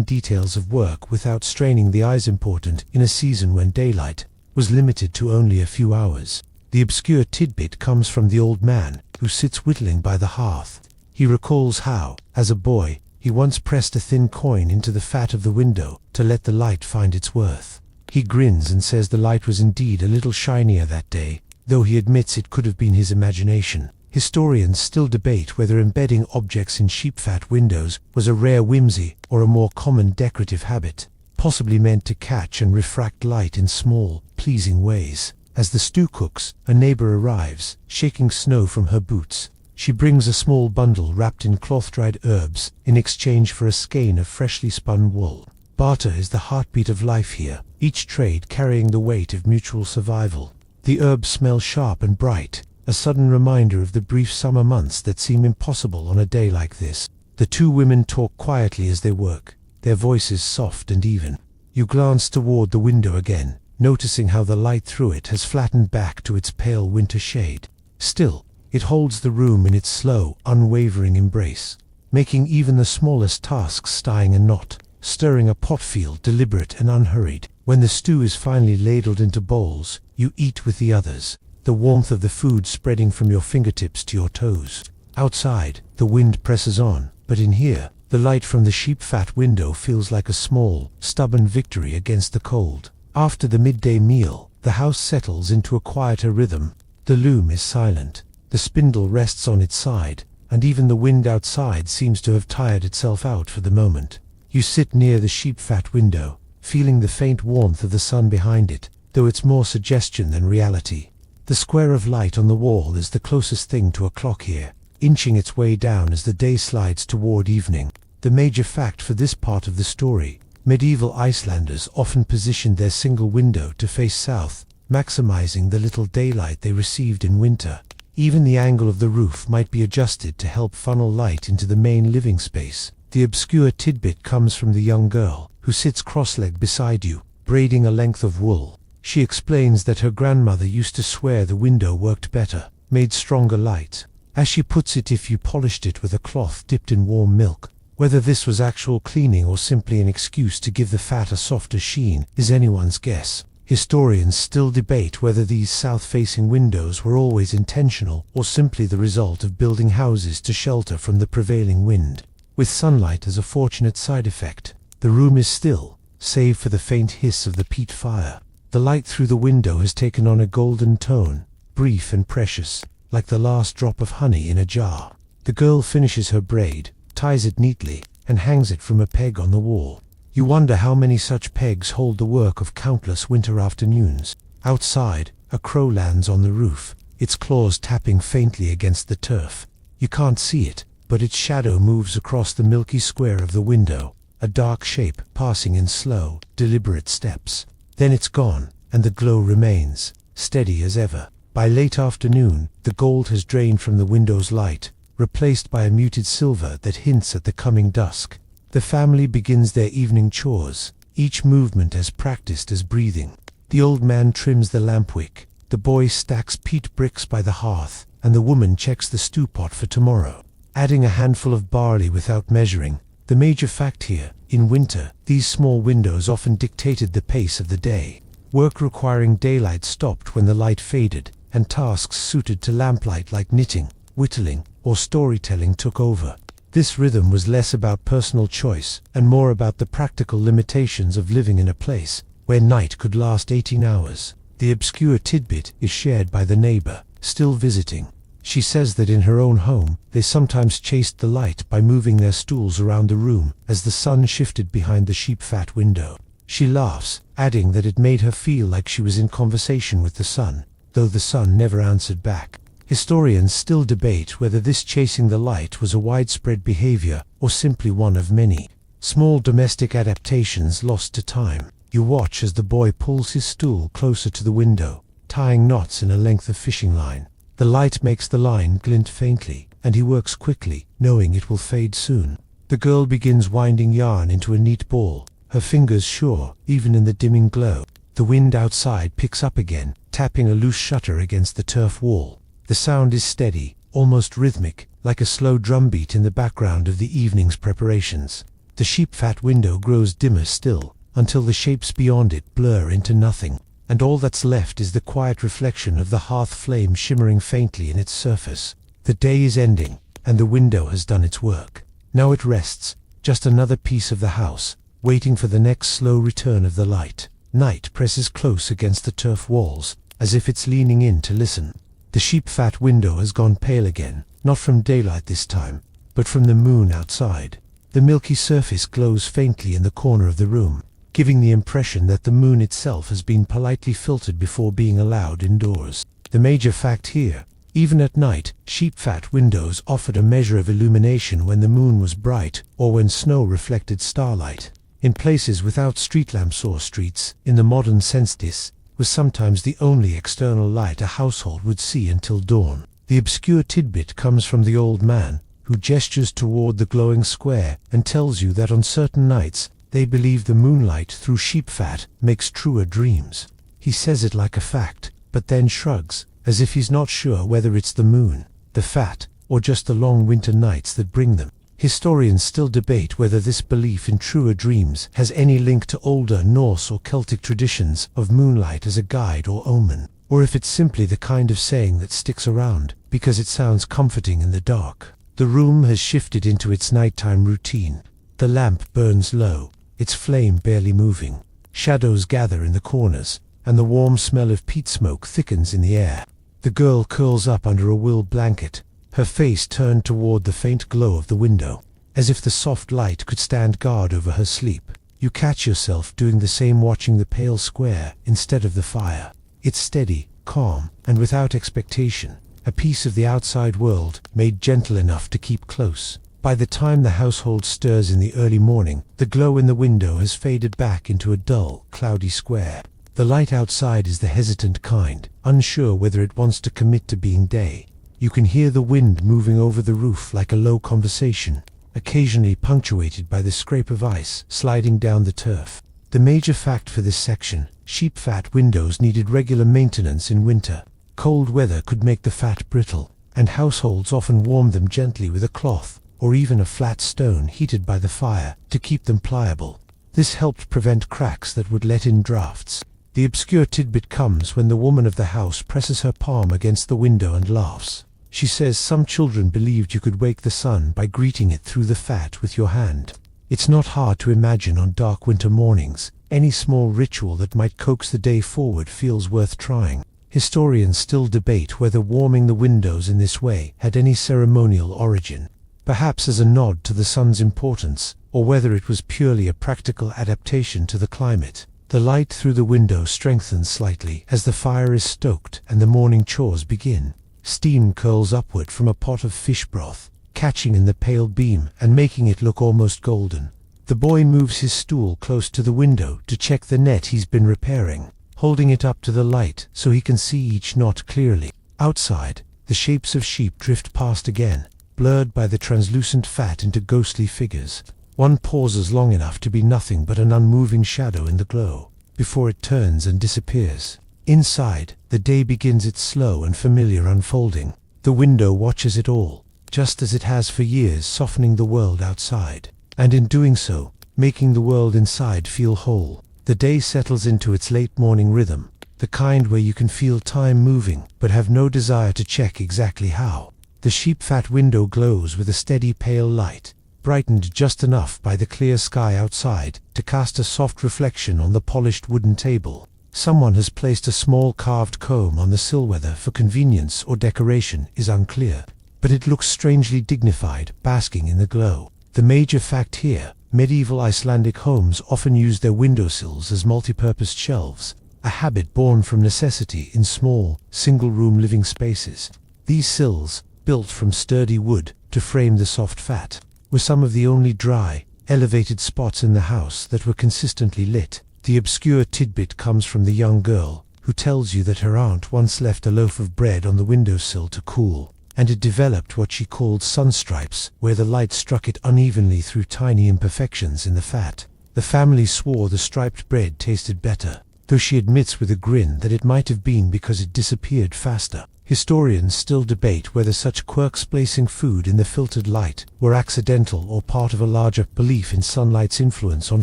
details of work without straining the eyes. Important in a season when daylight was limited to only a few hours. The obscure tidbit comes from the old man, who sits whittling by the hearth. He recalls how, as a boy, he once pressed a thin coin into the fat of the window to let the light find its worth. He grins and says the light was indeed a little shinier that day, though he admits it could have been his imagination. Historians still debate whether embedding objects in sheep-fat windows was a rare whimsy or a more common decorative habit, possibly meant to catch and refract light in small, pleasing ways. As the stew cooks, a neighbor arrives, shaking snow from her boots. She brings a small bundle wrapped in cloth-dried herbs in exchange for a skein of freshly spun wool. Barter is the heartbeat of life here, each trade carrying the weight of mutual survival. The herbs smell sharp and bright, a sudden reminder of the brief summer months that seem impossible on a day like this. The two women talk quietly as they work, their voices soft and even. You glance toward the window again, noticing how the light through it has flattened back to its pale winter shade. Still, it holds the room in its slow, unwavering embrace, making even the smallest tasks tying a knot. Stirring a pot feel deliberate and unhurried. When the stew is finally ladled into bowls, you eat with the others, the warmth of the food spreading from your fingertips to your toes. Outside, the wind presses on, but in here, the light from the sheep-fat window feels like a small, stubborn victory against the cold. After the midday meal, the house settles into a quieter rhythm. The loom is silent, the spindle rests on its side, and even the wind outside seems to have tired itself out for the moment. You sit near the sheep-fat window, feeling the faint warmth of the sun behind it, though it's more suggestion than reality. The square of light on the wall is the closest thing to a clock here, inching its way down as the day slides toward evening. The major fact for this part of the story: medieval Icelanders often positioned their single window to face south, maximizing the little daylight they received in winter. Even the angle of the roof might be adjusted to help funnel light into the main living space. The obscure tidbit comes from the young girl, who sits cross-legged beside you, braiding a length of wool. She explains that her grandmother used to swear the window worked better, made stronger light. As she puts it, if you polished it with a cloth dipped in warm milk. Whether this was actual cleaning or simply an excuse to give the fat a softer sheen is anyone's guess. Historians still debate whether these south-facing windows were always intentional or simply the result of building houses to shelter from the prevailing wind. With sunlight as a fortunate side effect, the room is still, save for the faint hiss of the peat fire. The light through the window has taken on a golden tone, brief and precious, like the last drop of honey in a jar. The girl finishes her braid, ties it neatly, and hangs it from a peg on the wall. You wonder how many such pegs hold the work of countless winter afternoons. Outside, a crow lands on the roof, its claws tapping faintly against the turf. You can't see it, but its shadow moves across the milky square of the window, a dark shape passing in slow, deliberate steps. Then it's gone, and the glow remains, steady as ever. By late afternoon, the gold has drained from the window's light, replaced by a muted silver that hints at the coming dusk. The family begins their evening chores, each movement as practiced as breathing. The old man trims the lamp wick, the boy stacks peat bricks by the hearth, and the woman checks the stew pot for tomorrow, adding a handful of barley without measuring. The major fact here, in winter, these small windows often dictated the pace of the day. Work requiring daylight stopped when the light faded, and tasks suited to lamplight like knitting, whittling, or storytelling took over. This rhythm was less about personal choice and more about the practical limitations of living in a place where night could last 18 hours. The obscure tidbit is shared by the neighbor, still visiting. She says that in her own home, they sometimes chased the light by moving their stools around the room as the sun shifted behind the sheep-fat window. She laughs, adding that it made her feel like she was in conversation with the sun, though the sun never answered back. Historians still debate whether this chasing the light was a widespread behavior or simply one of many small domestic adaptations lost to time. You watch as the boy pulls his stool closer to the window, tying knots in a length of fishing line. The light makes the line glint faintly, and he works quickly, knowing it will fade soon. The girl begins winding yarn into a neat ball, her fingers sure, even in the dimming glow. The wind outside picks up again, tapping a loose shutter against the turf wall. The sound is steady, almost rhythmic, like a slow drumbeat in the background of the evening's preparations. The sheep-fat window grows dimmer still, until the shapes beyond it blur into nothing, and all that's left is the quiet reflection of the hearth flame shimmering faintly in its surface. The day is ending, and the window has done its work. Now it rests, just another piece of the house, waiting for the next slow return of the light. Night presses close against the turf walls, as if it's leaning in to listen. The sheep-fat window has gone pale again, not from daylight this time, but from the moon outside. The milky surface glows faintly in the corner of the room, giving the impression that the moon itself has been politely filtered before being allowed indoors. The major fact here, even at night, sheep-fat windows offered a measure of illumination when the moon was bright or when snow reflected starlight. In places without street lamps or streets, in the modern sense this was sometimes the only external light a household would see until dawn. The obscure tidbit comes from the old man, who gestures toward the glowing square and tells you that on certain nights they believe the moonlight through sheep-fat makes truer dreams. He says it like a fact, but then shrugs, as if he's not sure whether it's the moon, the fat, or just the long winter nights that bring them. Historians still debate whether this belief in truer dreams has any link to older Norse or Celtic traditions of moonlight as a guide or omen, or if it's simply the kind of saying that sticks around because it sounds comforting in the dark. The room has shifted into its nighttime routine. The lamp burns low, its flame barely moving. Shadows gather in the corners, and the warm smell of peat smoke thickens in the air. The girl curls up under a wool blanket, her face turned toward the faint glow of the window, as if the soft light could stand guard over her sleep. You catch yourself doing the same, watching the pale square instead of the fire. It's steady, calm, and without expectation, a piece of the outside world made gentle enough to keep close. By the time the household stirs in the early morning, the glow in the window has faded back into a dull, cloudy square. The light outside is the hesitant kind, unsure whether it wants to commit to being day. You can hear the wind moving over the roof like a low conversation, occasionally punctuated by the scrape of ice sliding down the turf. The major fact for this section, sheep-fat windows needed regular maintenance in winter. Cold weather could make the fat brittle, and households often warmed them gently with a cloth, or even a flat stone heated by the fire, to keep them pliable. This helped prevent cracks that would let in drafts. The obscure tidbit comes when the woman of the house presses her palm against the window and laughs. She says some children believed you could wake the sun by greeting it through the fat with your hand. It's not hard to imagine on dark winter mornings. Any small ritual that might coax the day forward feels worth trying. Historians still debate whether warming the windows in this way had any ceremonial origin, perhaps as a nod to the sun's importance, or whether it was purely a practical adaptation to the climate. The light through the window strengthens slightly as the fire is stoked and the morning chores begin. Steam curls upward from a pot of fish broth, catching in the pale beam and making it look almost golden. The boy moves his stool close to the window to check the net he's been repairing, holding it up to the light so he can see each knot clearly. Outside, the shapes of sheep drift past again, blurred by the translucent fat into ghostly figures. One pauses long enough to be nothing but an unmoving shadow in the glow, before it turns and disappears. Inside, the day begins its slow and familiar unfolding. The window watches it all, just as it has for years, softening the world outside, and in doing so, making the world inside feel whole. The day settles into its late morning rhythm, the kind where you can feel time moving, but have no desire to check exactly how. The sheep-fat window glows with a steady pale light, brightened just enough by the clear sky outside to cast a soft reflection on the polished wooden table. Someone has placed a small carved comb on the sill. Whether for convenience or decoration is unclear, but it looks strangely dignified, basking in the glow. The major fact here: medieval Icelandic homes often used their windowsills as multi-purpose shelves, a habit born from necessity in small, single-room living spaces. These sills, built from sturdy wood to frame the soft fat, were some of the only dry, elevated spots in the house that were consistently lit. The obscure tidbit comes from the young girl, who tells you that her aunt once left a loaf of bread on the windowsill to cool, and it developed what she called sunstripes, where the light struck it unevenly through tiny imperfections in the fat. The family swore the striped bread tasted better, though she admits with a grin that it might have been because it disappeared faster. Historians still debate whether such quirks placing food in the filtered light were accidental or part of a larger belief in sunlight's influence on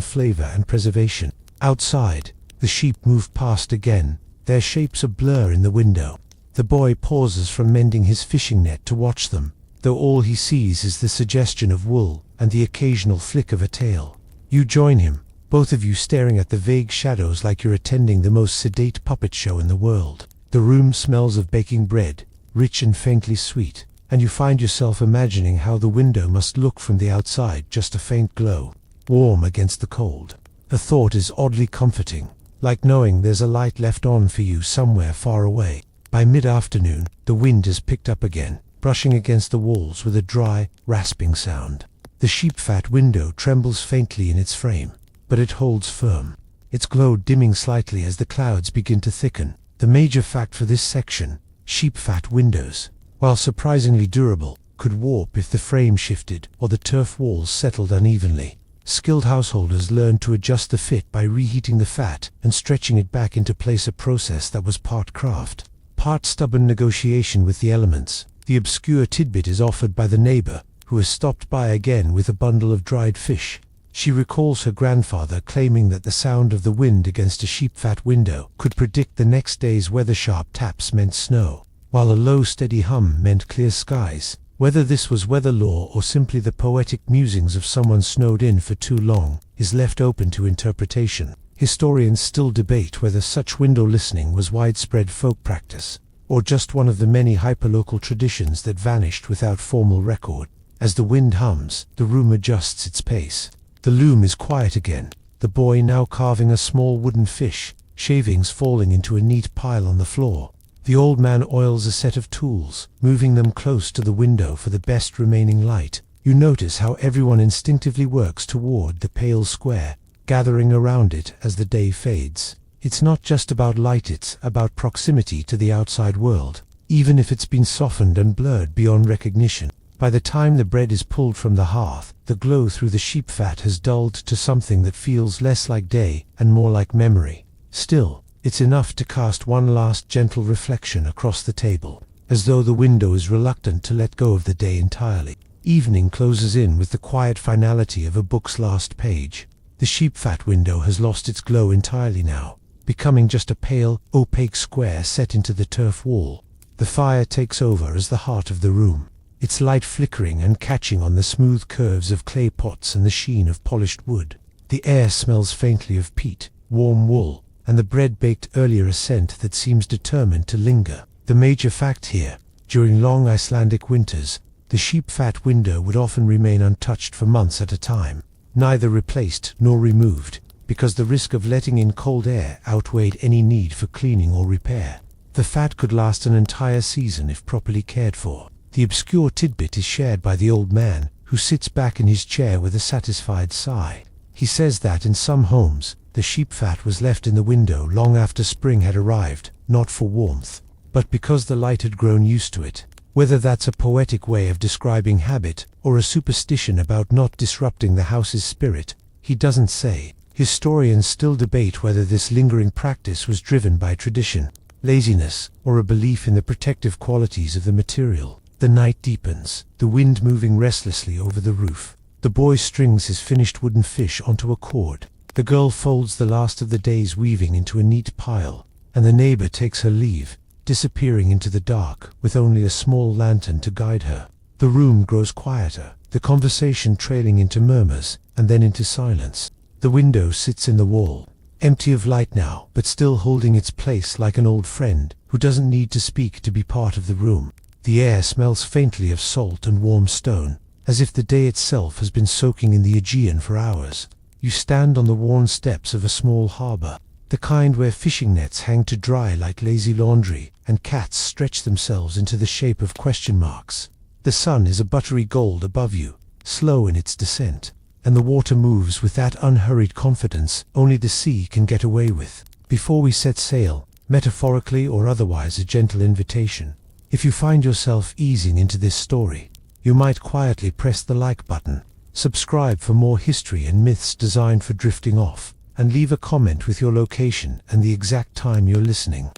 flavor and preservation. Outside, the sheep move past again, their shapes a blur in the window. The boy pauses from mending his fishing net to watch them, though all he sees is the suggestion of wool and the occasional flick of a tail. You join him, both of you staring at the vague shadows like you're attending the most sedate puppet show in the world. The room smells of baking bread, rich and faintly sweet, and you find yourself imagining how the window must look from the outside, just a faint glow, warm against the cold. The thought is oddly comforting, like knowing there's a light left on for you somewhere far away. By mid-afternoon, the wind has picked up again, brushing against the walls with a dry, rasping sound. The sheep-fat window trembles faintly in its frame, but it holds firm, its glow dimming slightly as the clouds begin to thicken. The major fact for this section: sheep-fat windows, while surprisingly durable, could warp if the frame shifted or the turf walls settled unevenly. Skilled householders learned to adjust the fit by reheating the fat and stretching it back into place, a process that was part craft, part stubborn negotiation with the elements. The obscure tidbit is offered by the neighbor, who has stopped by again with a bundle of dried fish. She recalls her grandfather claiming that the sound of the wind against a sheep-fat window could predict the next day's weather. Sharp taps meant snow, while a low steady hum meant clear skies. Whether this was weather lore or simply the poetic musings of someone snowed in for too long is left open to interpretation. Historians still debate whether such window listening was widespread folk practice, or just one of the many hyperlocal traditions that vanished without formal record. As the wind hums, the room adjusts its pace. The loom is quiet again, the boy now carving a small wooden fish, shavings falling into a neat pile on the floor. The old man oils a set of tools, moving them close to the window for the best remaining light. You notice how everyone instinctively works toward the pale square, gathering around it as the day fades. It's not just about light, it's about proximity to the outside world, even if it's been softened and blurred beyond recognition. By the time the bread is pulled from the hearth, the glow through the sheep fat has dulled to something that feels less like day and more like memory. Still, it's enough to cast one last gentle reflection across the table, as though the window is reluctant to let go of the day entirely. Evening closes in with the quiet finality of a book's last page. The sheep-fat window has lost its glow entirely now, becoming just a pale, opaque square set into the turf wall. The fire takes over as the heart of the room, its light flickering and catching on the smooth curves of clay pots and the sheen of polished wood. The air smells faintly of peat, warm wool, and the bread baked earlier, a scent that seems determined to linger. The major fact here: during long Icelandic winters, the sheep-fat window would often remain untouched for months at a time, neither replaced nor removed, because the risk of letting in cold air outweighed any need for cleaning or repair. The fat could last an entire season if properly cared for. The obscure tidbit is shared by the old man, who sits back in his chair with a satisfied sigh. He says that in some homes, the sheep fat was left in the window long after spring had arrived, not for warmth, but because the light had grown used to it. Whether that's a poetic way of describing habit, or a superstition about not disrupting the house's spirit, he doesn't say. Historians still debate whether this lingering practice was driven by tradition, laziness, or a belief in the protective qualities of the material. The night deepens, the wind moving restlessly over the roof. The boy strings his finished wooden fish onto a cord. The girl folds the last of the day's weaving into a neat pile, and the neighbor takes her leave, disappearing into the dark with only a small lantern to guide her. The room grows quieter, the conversation trailing into murmurs and then into silence. The window sits in the wall, empty of light now, but still holding its place like an old friend who doesn't need to speak to be part of the room. The air smells faintly of salt and warm stone, as if the day itself has been soaking in the Aegean for hours. You stand on the worn steps of a small harbor, the kind where fishing nets hang to dry like lazy laundry, and cats stretch themselves into the shape of question marks. The sun is a buttery gold above you, slow in its descent, and the water moves with that unhurried confidence only the sea can get away with. Before we set sail, metaphorically or otherwise a gentle invitation. If you find yourself easing into this story, you might quietly press the like button, subscribe for more history and myths designed for drifting off, and leave a comment with your location and the exact time you're listening.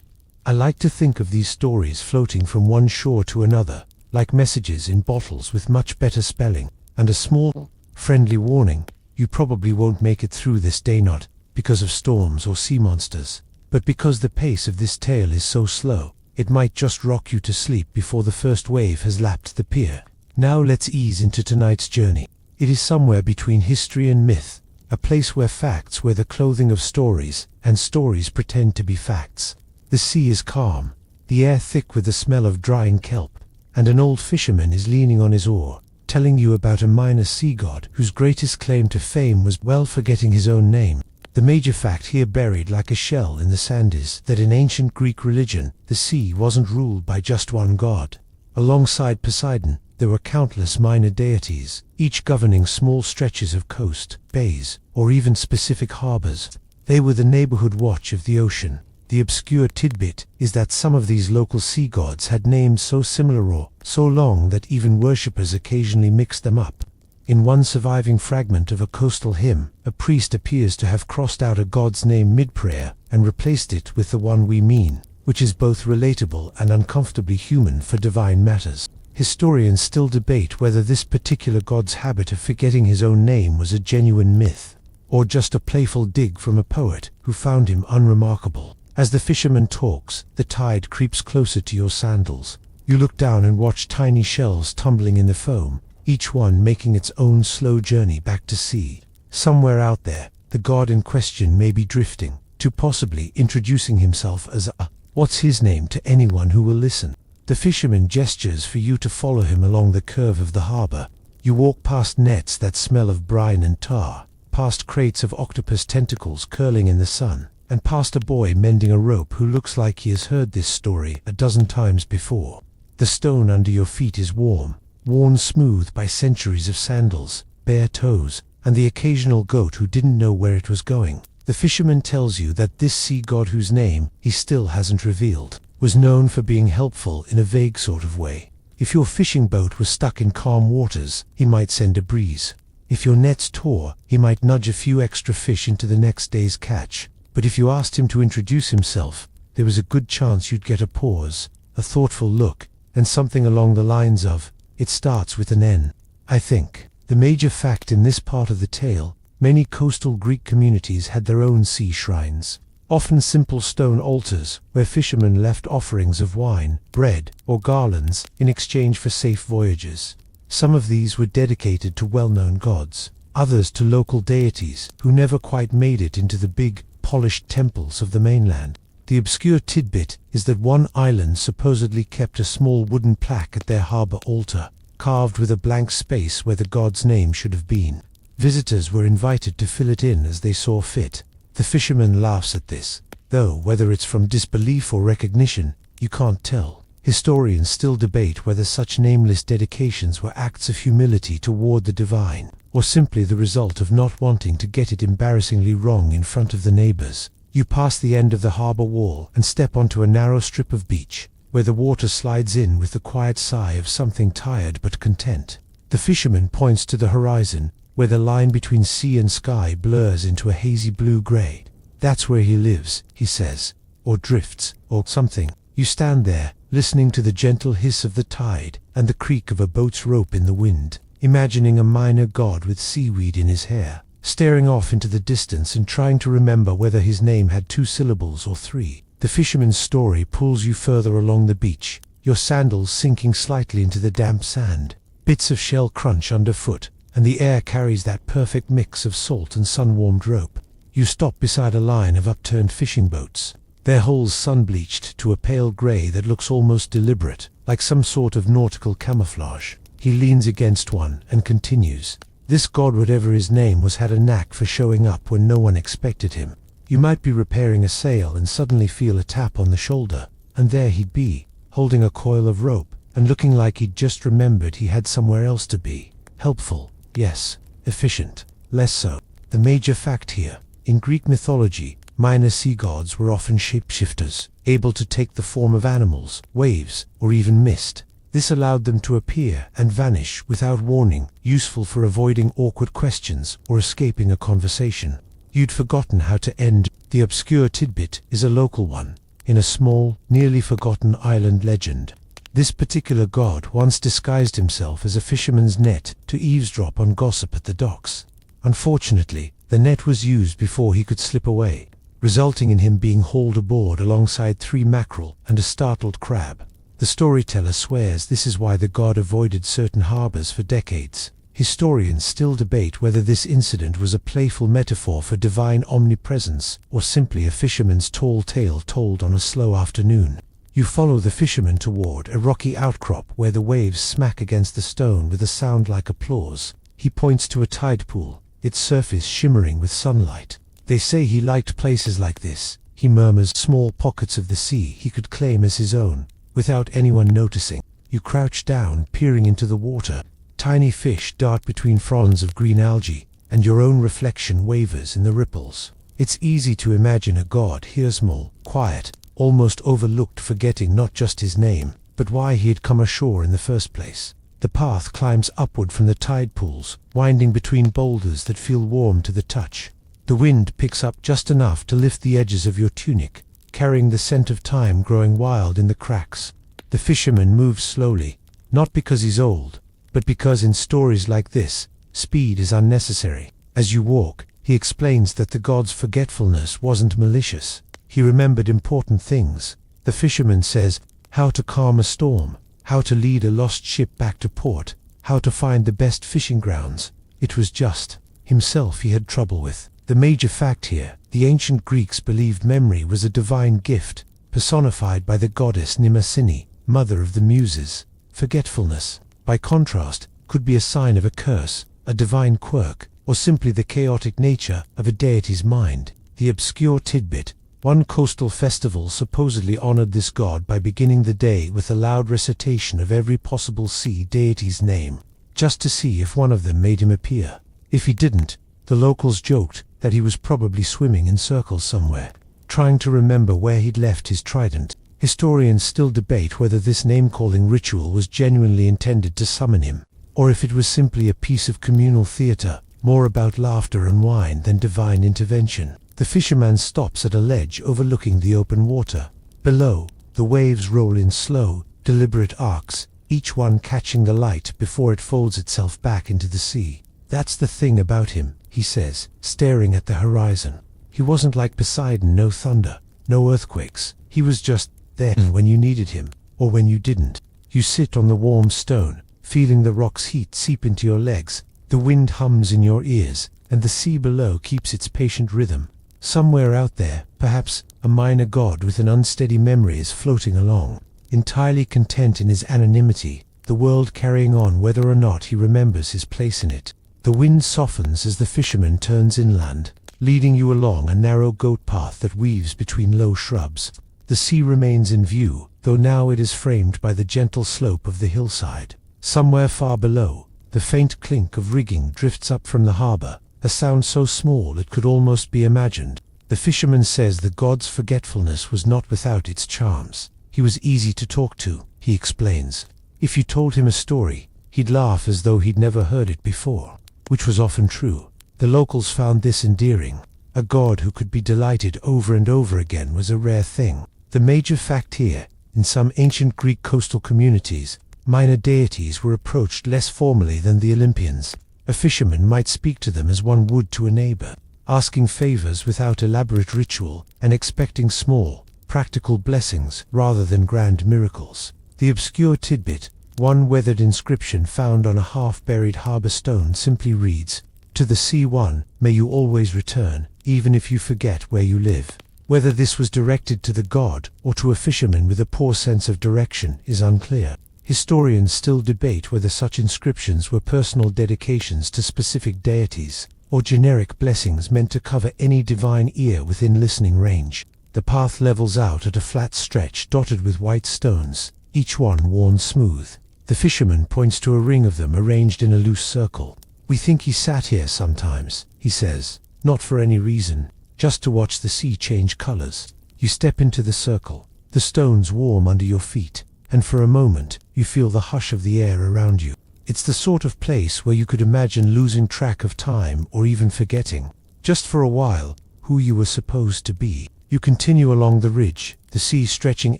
I like to think of these stories floating from one shore to another, like messages in bottles with much better spelling, and a small, friendly warning: you probably won't make it through this day, not because of storms or sea monsters, but because the pace of this tale is so slow, it might just rock you to sleep before the first wave has lapped the pier. Now let's ease into tonight's journey. It is somewhere between history and myth, a place where facts wear the clothing of stories, and stories pretend to be facts. The sea is calm, the air thick with the smell of drying kelp, and an old fisherman is leaning on his oar, telling you about a minor sea god whose greatest claim to fame was, well, forgetting his own name. The major fact here, buried like a shell in the sand, is that in ancient Greek religion, the sea wasn't ruled by just one god. Alongside Poseidon, there were countless minor deities, each governing small stretches of coast, bays, or even specific harbors. They were the neighborhood watch of the ocean. The obscure tidbit is that some of these local sea gods had names so similar or so long that even worshippers occasionally mixed them up. In one surviving fragment of a coastal hymn, a priest appears to have crossed out a god's name mid-prayer and replaced it with the one we mean, which is both relatable and uncomfortably human for divine matters. Historians still debate whether this particular god's habit of forgetting his own name was a genuine myth, or just a playful dig from a poet who found him unremarkable. As the fisherman talks, the tide creeps closer to your sandals. You look down and watch tiny shells tumbling in the foam, each one making its own slow journey back to sea. Somewhere out there, the god in question may be drifting, to possibly introducing himself as a "what's his name" to anyone who will listen. The fisherman gestures for you to follow him along the curve of the harbor. You walk past nets that smell of brine and tar, past crates of octopus tentacles curling in the sun, and past a boy mending a rope who looks like he has heard this story a dozen times before. The stone under your feet is warm, worn smooth by centuries of sandals, bare toes, and the occasional goat who didn't know where it was going. The fisherman tells you that this sea god, whose name he still hasn't revealed, was known for being helpful in a vague sort of way. If your fishing boat was stuck in calm waters, he might send a breeze. If your nets tore, he might nudge a few extra fish into the next day's catch. But if you asked him to introduce himself, there was a good chance you'd get a pause, a thoughtful look, and something along the lines of, "It starts with an N." I think the major fact in this part of the tale: many coastal Greek communities had their own sea shrines, often simple stone altars where fishermen left offerings of wine, bread, or garlands in exchange for safe voyages. Some of these were dedicated to well-known gods, others to local deities who never quite made it into the big, polished temples of the mainland. The obscure tidbit is that one island supposedly kept a small wooden plaque at their harbor altar, carved with a blank space where the god's name should have been. Visitors were invited to fill it in as they saw fit. The fisherman laughs at this, though whether it's from disbelief or recognition, you can't tell. Historians still debate whether such nameless dedications were acts of humility toward the divine, or simply the result of not wanting to get it embarrassingly wrong in front of the neighbors. You pass the end of the harbor wall and step onto a narrow strip of beach, where the water slides in with the quiet sigh of something tired but content. The fisherman points to the horizon, where the line between sea and sky blurs into a hazy blue-gray. That's where he lives, he says, or drifts, or something. You stand there, listening to the gentle hiss of the tide and the creak of a boat's rope in the wind, imagining a minor god with seaweed in his hair, staring off into the distance and trying to remember whether his name had 2 syllables or 3. The fisherman's story pulls you further along the beach, your sandals sinking slightly into the damp sand. Bits of shell crunch underfoot, and the air carries that perfect mix of salt and sun-warmed rope. You stop beside a line of upturned fishing boats, their hulls sun-bleached to a pale grey that looks almost deliberate, like some sort of nautical camouflage. He leans against one and continues. This god, whatever his name was, had a knack for showing up when no one expected him. You might be repairing a sail and suddenly feel a tap on the shoulder, and there he'd be, holding a coil of rope, and looking like he'd just remembered he had somewhere else to be. Helpful, yes. Efficient, less so. The major fact here, in Greek mythology, minor sea gods were often shapeshifters, able to take the form of animals, waves, or even mist. This allowed them to appear and vanish without warning, useful for avoiding awkward questions or escaping a conversation. You'd forgotten how to end. The obscure tidbit is a local one, in a small, nearly forgotten island legend. This particular god once disguised himself as a fisherman's net to eavesdrop on gossip at the docks. Unfortunately, the net was used before he could slip away, resulting in him being hauled aboard alongside 3 mackerel and a startled crab. The storyteller swears this is why the god avoided certain harbors for decades. Historians still debate whether this incident was a playful metaphor for divine omnipresence or simply a fisherman's tall tale told on a slow afternoon. You follow the fisherman toward a rocky outcrop where the waves smack against the stone with a sound like applause. He points to a tide pool, its surface shimmering with sunlight. They say he liked places like this, he murmurs, small pockets of the sea he could claim as his own, without anyone noticing. You crouch down, peering into the water. Tiny fish dart between fronds of green algae, and your own reflection wavers in the ripples. It's easy to imagine a god here, small, quiet, almost overlooked, forgetting not just his name, but why he had come ashore in the first place. The path climbs upward from the tide pools, winding between boulders that feel warm to the touch. The wind picks up just enough to lift the edges of your tunic, carrying the scent of thyme growing wild in the cracks. The fisherman moves slowly, not because he's old, but because in stories like this, speed is unnecessary. As you walk, he explains that the god's forgetfulness wasn't malicious. He remembered important things. The fisherman says, how to calm a storm, how to lead a lost ship back to port, how to find the best fishing grounds. It was just himself he had trouble with. The major fact here, the ancient Greeks believed memory was a divine gift, personified by the goddess Mnemosyne, mother of the muses. Forgetfulness, by contrast, could be a sign of a curse, a divine quirk, or simply the chaotic nature of a deity's mind. The obscure tidbit: one coastal festival supposedly honored this god by beginning the day with a loud recitation of every possible sea deity's name, just to see if one of them made him appear. If he didn't, the locals joked that he was probably swimming in circles somewhere, trying to remember where he'd left his trident. Historians still debate whether this name-calling ritual was genuinely intended to summon him, or if it was simply a piece of communal theater, more about laughter and wine than divine intervention. The fisherman stops at a ledge overlooking the open water. Below, the waves roll in slow, deliberate arcs, each one catching the light before it folds itself back into the sea. That's the thing about him, he says, staring at the horizon. He wasn't like Poseidon, no thunder, no earthquakes. He was just there when you needed him, or when you didn't. You sit on the warm stone, feeling the rock's heat seep into your legs. The wind hums in your ears, and the sea below keeps its patient rhythm. Somewhere out there, perhaps, a minor god with an unsteady memory is floating along, entirely content in his anonymity, the world carrying on whether or not he remembers his place in it. The wind softens as the fisherman turns inland, leading you along a narrow goat path that weaves between low shrubs. The sea remains in view, though now it is framed by the gentle slope of the hillside. Somewhere far below, The faint clink of rigging drifts up from the harbor, a sound so small it could almost be imagined. The fisherman says the god's forgetfulness was not without its charms. He was easy to talk to, he explains. If you told him a story, he'd laugh as though he'd never heard it before, which was often true. The locals found this endearing. A god who could be delighted over and over again was a rare thing. The major fact here, in some ancient Greek coastal communities, minor deities were approached less formally than the Olympians. A fisherman might speak to them as one would to a neighbor, asking favors without elaborate ritual and expecting small, practical blessings rather than grand miracles. The obscure tidbit, one weathered inscription found on a half-buried harbor stone, simply reads, "To the sea one, may you always return, even if you forget where you live." Whether this was directed to the god or to a fisherman with a poor sense of direction is unclear. Historians still debate whether such inscriptions were personal dedications to specific deities, or generic blessings meant to cover any divine ear within listening range. The path levels out at a flat stretch dotted with white stones, each one worn smooth. The fisherman points to a ring of them arranged in a loose circle. "We think he sat here sometimes," he says, "not for any reason, just to watch the sea change colors." You step into the circle, the stones warm under your feet, and for a moment you feel the hush of the air around you. It's the sort of place where you could imagine losing track of time or even forgetting, just for a while, who you were supposed to be. You continue along the ridge, the sea stretching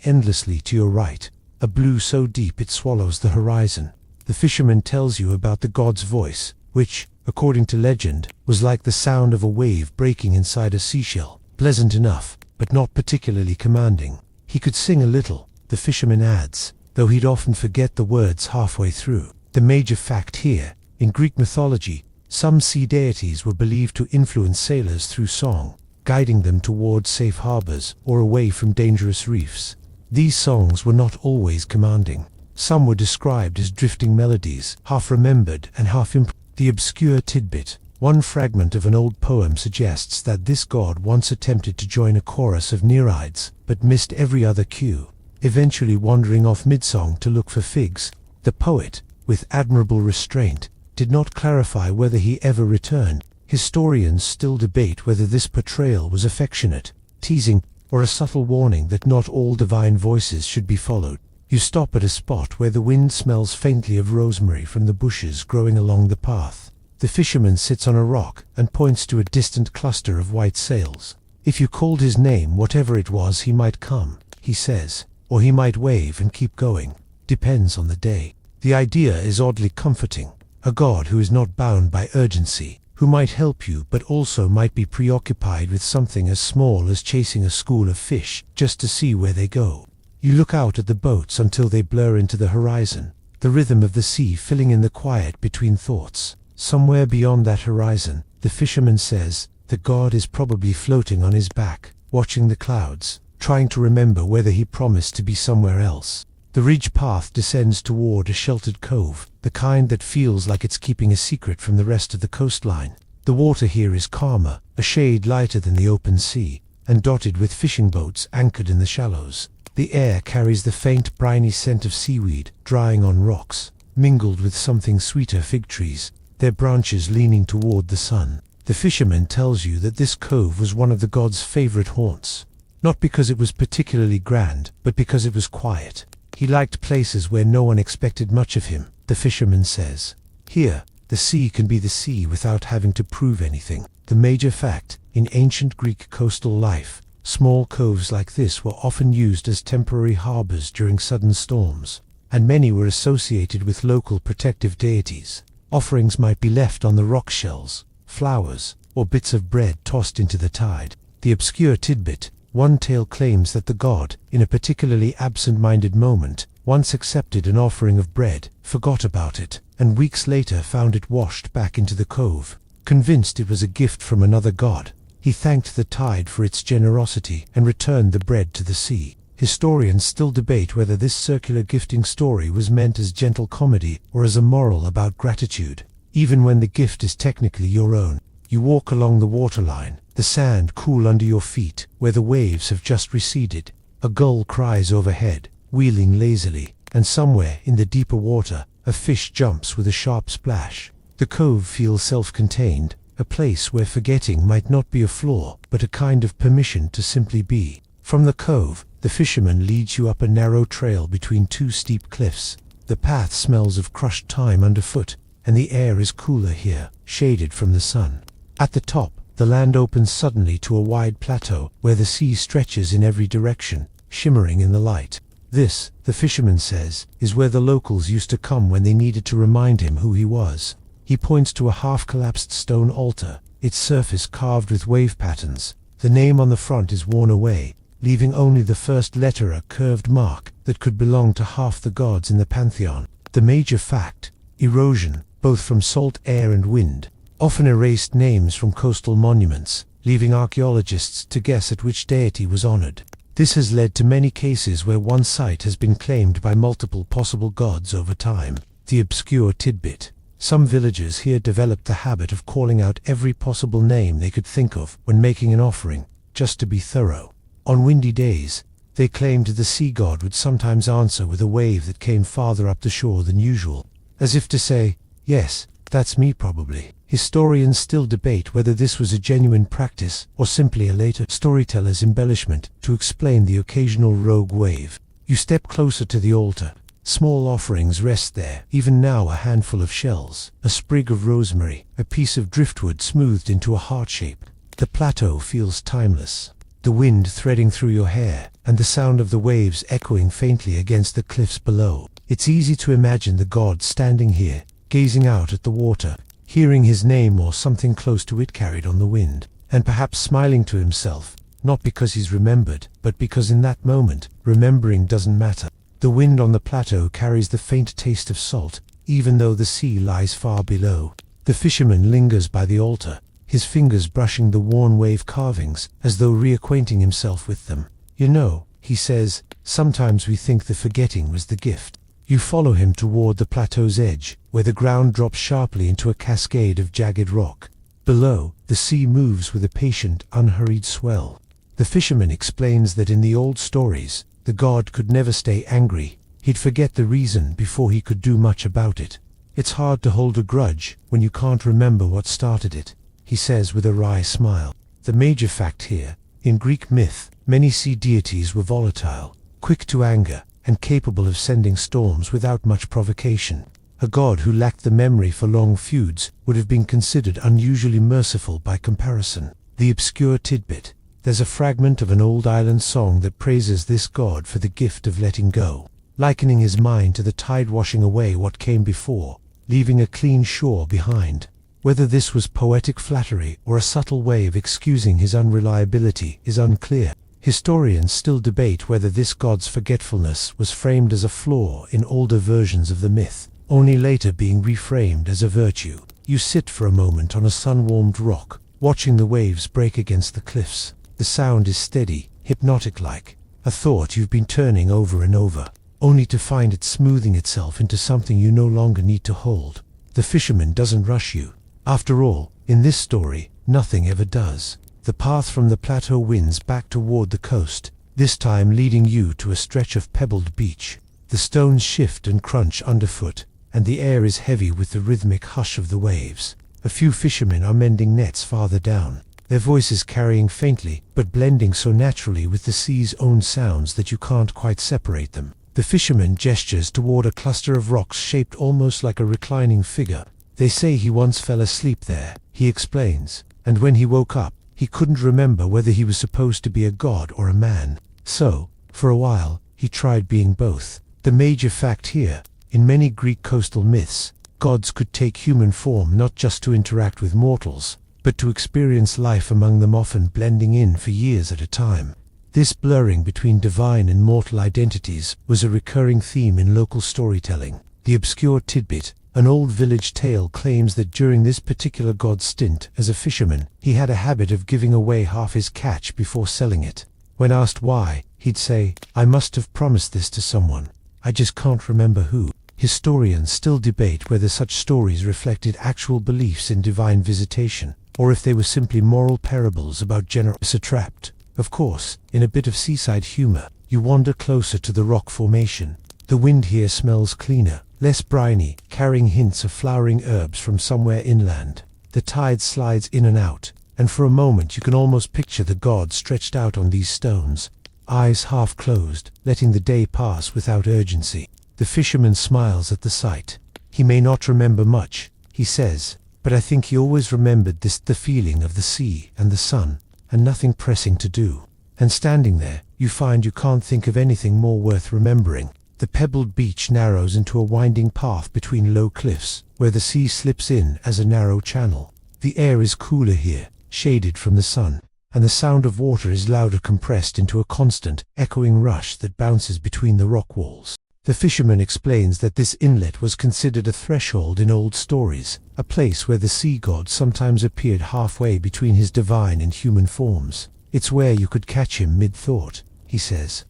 endlessly to your right, a blue so deep it swallows the horizon. The fisherman tells you about the god's voice, which, according to legend, was like the sound of a wave breaking inside a seashell, pleasant enough, but not particularly commanding. He could sing a little, the fisherman adds, though he'd often forget the words halfway through. The major fact here, in Greek mythology, some sea deities were believed to influence sailors through song, guiding them towards safe harbors or away from dangerous reefs. These songs were not always commanding. Some were described as drifting melodies, half remembered and half improvised. The obscure tidbit, one fragment of an old poem, suggests that this god once attempted to join a chorus of Nereids, but missed every other cue, eventually wandering off mid-song to look for figs. The poet, with admirable restraint, did not clarify whether he ever returned. Historians still debate whether this portrayal was affectionate, teasing, or a subtle warning that not all divine voices should be followed. You stop at a spot where the wind smells faintly of rosemary from the bushes growing along the path. The fisherman sits on a rock and points to a distant cluster of white sails. If you called his name, whatever it was, he might come, he says, or he might wave and keep going. Depends on the day. The idea is oddly comforting. A god who is not bound by urgency, who might help you but also might be preoccupied with something as small as chasing a school of fish just to see where they go. You look out at the boats until they blur into the horizon, the rhythm of the sea filling in the quiet between thoughts. Somewhere beyond that horizon, the fisherman says, the god is probably floating on his back, watching the clouds, trying to remember whether he promised to be somewhere else. The ridge path descends toward a sheltered cove, the kind that feels like it's keeping a secret from the rest of the coastline. The water here is calmer, a shade lighter than the open sea, and dotted with fishing boats anchored in the shallows. The air carries the faint briny scent of seaweed drying on rocks, mingled with something sweeter, fig trees, their branches leaning toward the sun. The fisherman tells you that this cove was one of the god's favorite haunts, not because it was particularly grand, but because it was quiet. He liked places where no one expected much of him, the fisherman says. Here, the sea can be the sea without having to prove anything. The major fact, in ancient Greek coastal life, small coves like this were often used as temporary harbors during sudden storms, and many were associated with local protective deities. Offerings might be left on the rock shells, flowers, or bits of bread tossed into the tide. The obscure tidbit, one tale claims that the god, in a particularly absent-minded moment, once accepted an offering of bread, forgot about it, and weeks later found it washed back into the cove. Convinced it was a gift from another god, he thanked the tide for its generosity and returned the bread to the sea. Historians still debate whether this circular gifting story was meant as gentle comedy or as a moral about gratitude. Even when the gift is technically your own, you walk along the waterline, the sand cool under your feet where the waves have just receded. A gull cries overhead, wheeling lazily, and somewhere in the deeper water, a fish jumps with a sharp splash. The cove feels self-contained, a place where forgetting might not be a flaw, but a kind of permission to simply be. From the cove, the fisherman leads you up a narrow trail between two steep cliffs. The path smells of crushed thyme underfoot, and the air is cooler here, shaded from the sun. At the top, the land opens suddenly to a wide plateau, where the sea stretches in every direction, shimmering in the light. This, the fisherman says, is where the locals used to come when they needed to remind him who he was. He points to a half-collapsed stone altar, its surface carved with wave patterns. The name on the front is worn away, leaving only the first letter, a curved mark that could belong to half the gods in the pantheon. The major fact: erosion, both from salt air and wind, often erased names from coastal monuments, leaving archaeologists to guess at which deity was honored. This has led to many cases where one site has been claimed by multiple possible gods over time. The obscure tidbit: some villagers here developed the habit of calling out every possible name they could think of when making an offering, just to be thorough. On windy days, they claimed the sea god would sometimes answer with a wave that came farther up the shore than usual, as if to say, "Yes, that's me probably." Historians still debate whether this was a genuine practice or simply a later storyteller's embellishment to explain the occasional rogue wave. You step closer to the altar. Small offerings rest there, even now a handful of shells, a sprig of rosemary, a piece of driftwood smoothed into a heart shape. The plateau feels timeless, the wind threading through your hair, and the sound of the waves echoing faintly against the cliffs below. It's easy to imagine the god standing here, gazing out at the water, hearing his name or something close to it carried on the wind, and perhaps smiling to himself, not because he's remembered, but because in that moment, remembering doesn't matter. The wind on the plateau carries the faint taste of salt, even though the sea lies far below. The fisherman lingers by the altar, his fingers brushing the worn wave carvings, as though reacquainting himself with them. "You know," he says, "sometimes we think the forgetting was the gift." You follow him toward the plateau's edge, where the ground drops sharply into a cascade of jagged rock. Below, the sea moves with a patient, unhurried swell. The fisherman explains that in the old stories, the god could never stay angry. He'd forget the reason before he could do much about it. "It's hard to hold a grudge when you can't remember what started it," he says with a wry smile. The major fact here: in Greek myth, many sea deities were volatile, quick to anger, and capable of sending storms without much provocation. A god who lacked the memory for long feuds would have been considered unusually merciful by comparison. The obscure tidbit: there's a fragment of an old island song that praises this god for the gift of letting go, likening his mind to the tide washing away what came before, leaving a clean shore behind. Whether this was poetic flattery or a subtle way of excusing his unreliability is unclear. Historians still debate whether this god's forgetfulness was framed as a flaw in older versions of the myth, only later being reframed as a virtue. You sit for a moment on a sun-warmed rock, watching the waves break against the cliffs. The sound is steady, hypnotic-like, a thought you've been turning over and over, only to find it smoothing itself into something you no longer need to hold. The fisherman doesn't rush you. After all, in this story, nothing ever does. The path from the plateau winds back toward the coast, this time leading you to a stretch of pebbled beach. The stones shift and crunch underfoot, and the air is heavy with the rhythmic hush of the waves. A few fishermen are mending nets farther down, their voices carrying faintly, but blending so naturally with the sea's own sounds that you can't quite separate them. The fisherman gestures toward a cluster of rocks shaped almost like a reclining figure. "They say he once fell asleep there," he explains, "and when he woke up, he couldn't remember whether he was supposed to be a god or a man. So, for a while, he tried being both." The major fact here: in many Greek coastal myths, gods could take human form not just to interact with mortals, but to experience life among them, often blending in for years at a time. This blurring between divine and mortal identities was a recurring theme in local storytelling. The obscure tidbit: an old village tale claims that during this particular god's stint as a fisherman, he had a habit of giving away half his catch before selling it. When asked why, he'd say, "I must have promised this to someone. I just can't remember who." Historians still debate whether such stories reflected actual beliefs in divine visitation, or if they were simply moral parables about generous trapped. Of course, in a bit of seaside humor, you wander closer to the rock formation. The wind here smells cleaner, less briny, carrying hints of flowering herbs from somewhere inland. The tide slides in and out, and for a moment you can almost picture the god stretched out on these stones, eyes half closed, letting the day pass without urgency. The fisherman smiles at the sight. He may not remember much, he says, but I think he always remembered the feeling of the sea and the sun, and nothing pressing to do. And standing there, you find you can't think of anything more worth remembering. The pebbled beach narrows into a winding path between low cliffs, where the sea slips in as a narrow channel. The air is cooler here, shaded from the sun, and the sound of water is louder, compressed into a constant, echoing rush that bounces between the rock walls. The fisherman explains that this inlet was considered a threshold in old stories, a place where the sea god sometimes appeared halfway between his divine and human forms. It's where you could catch him mid-thought, he says.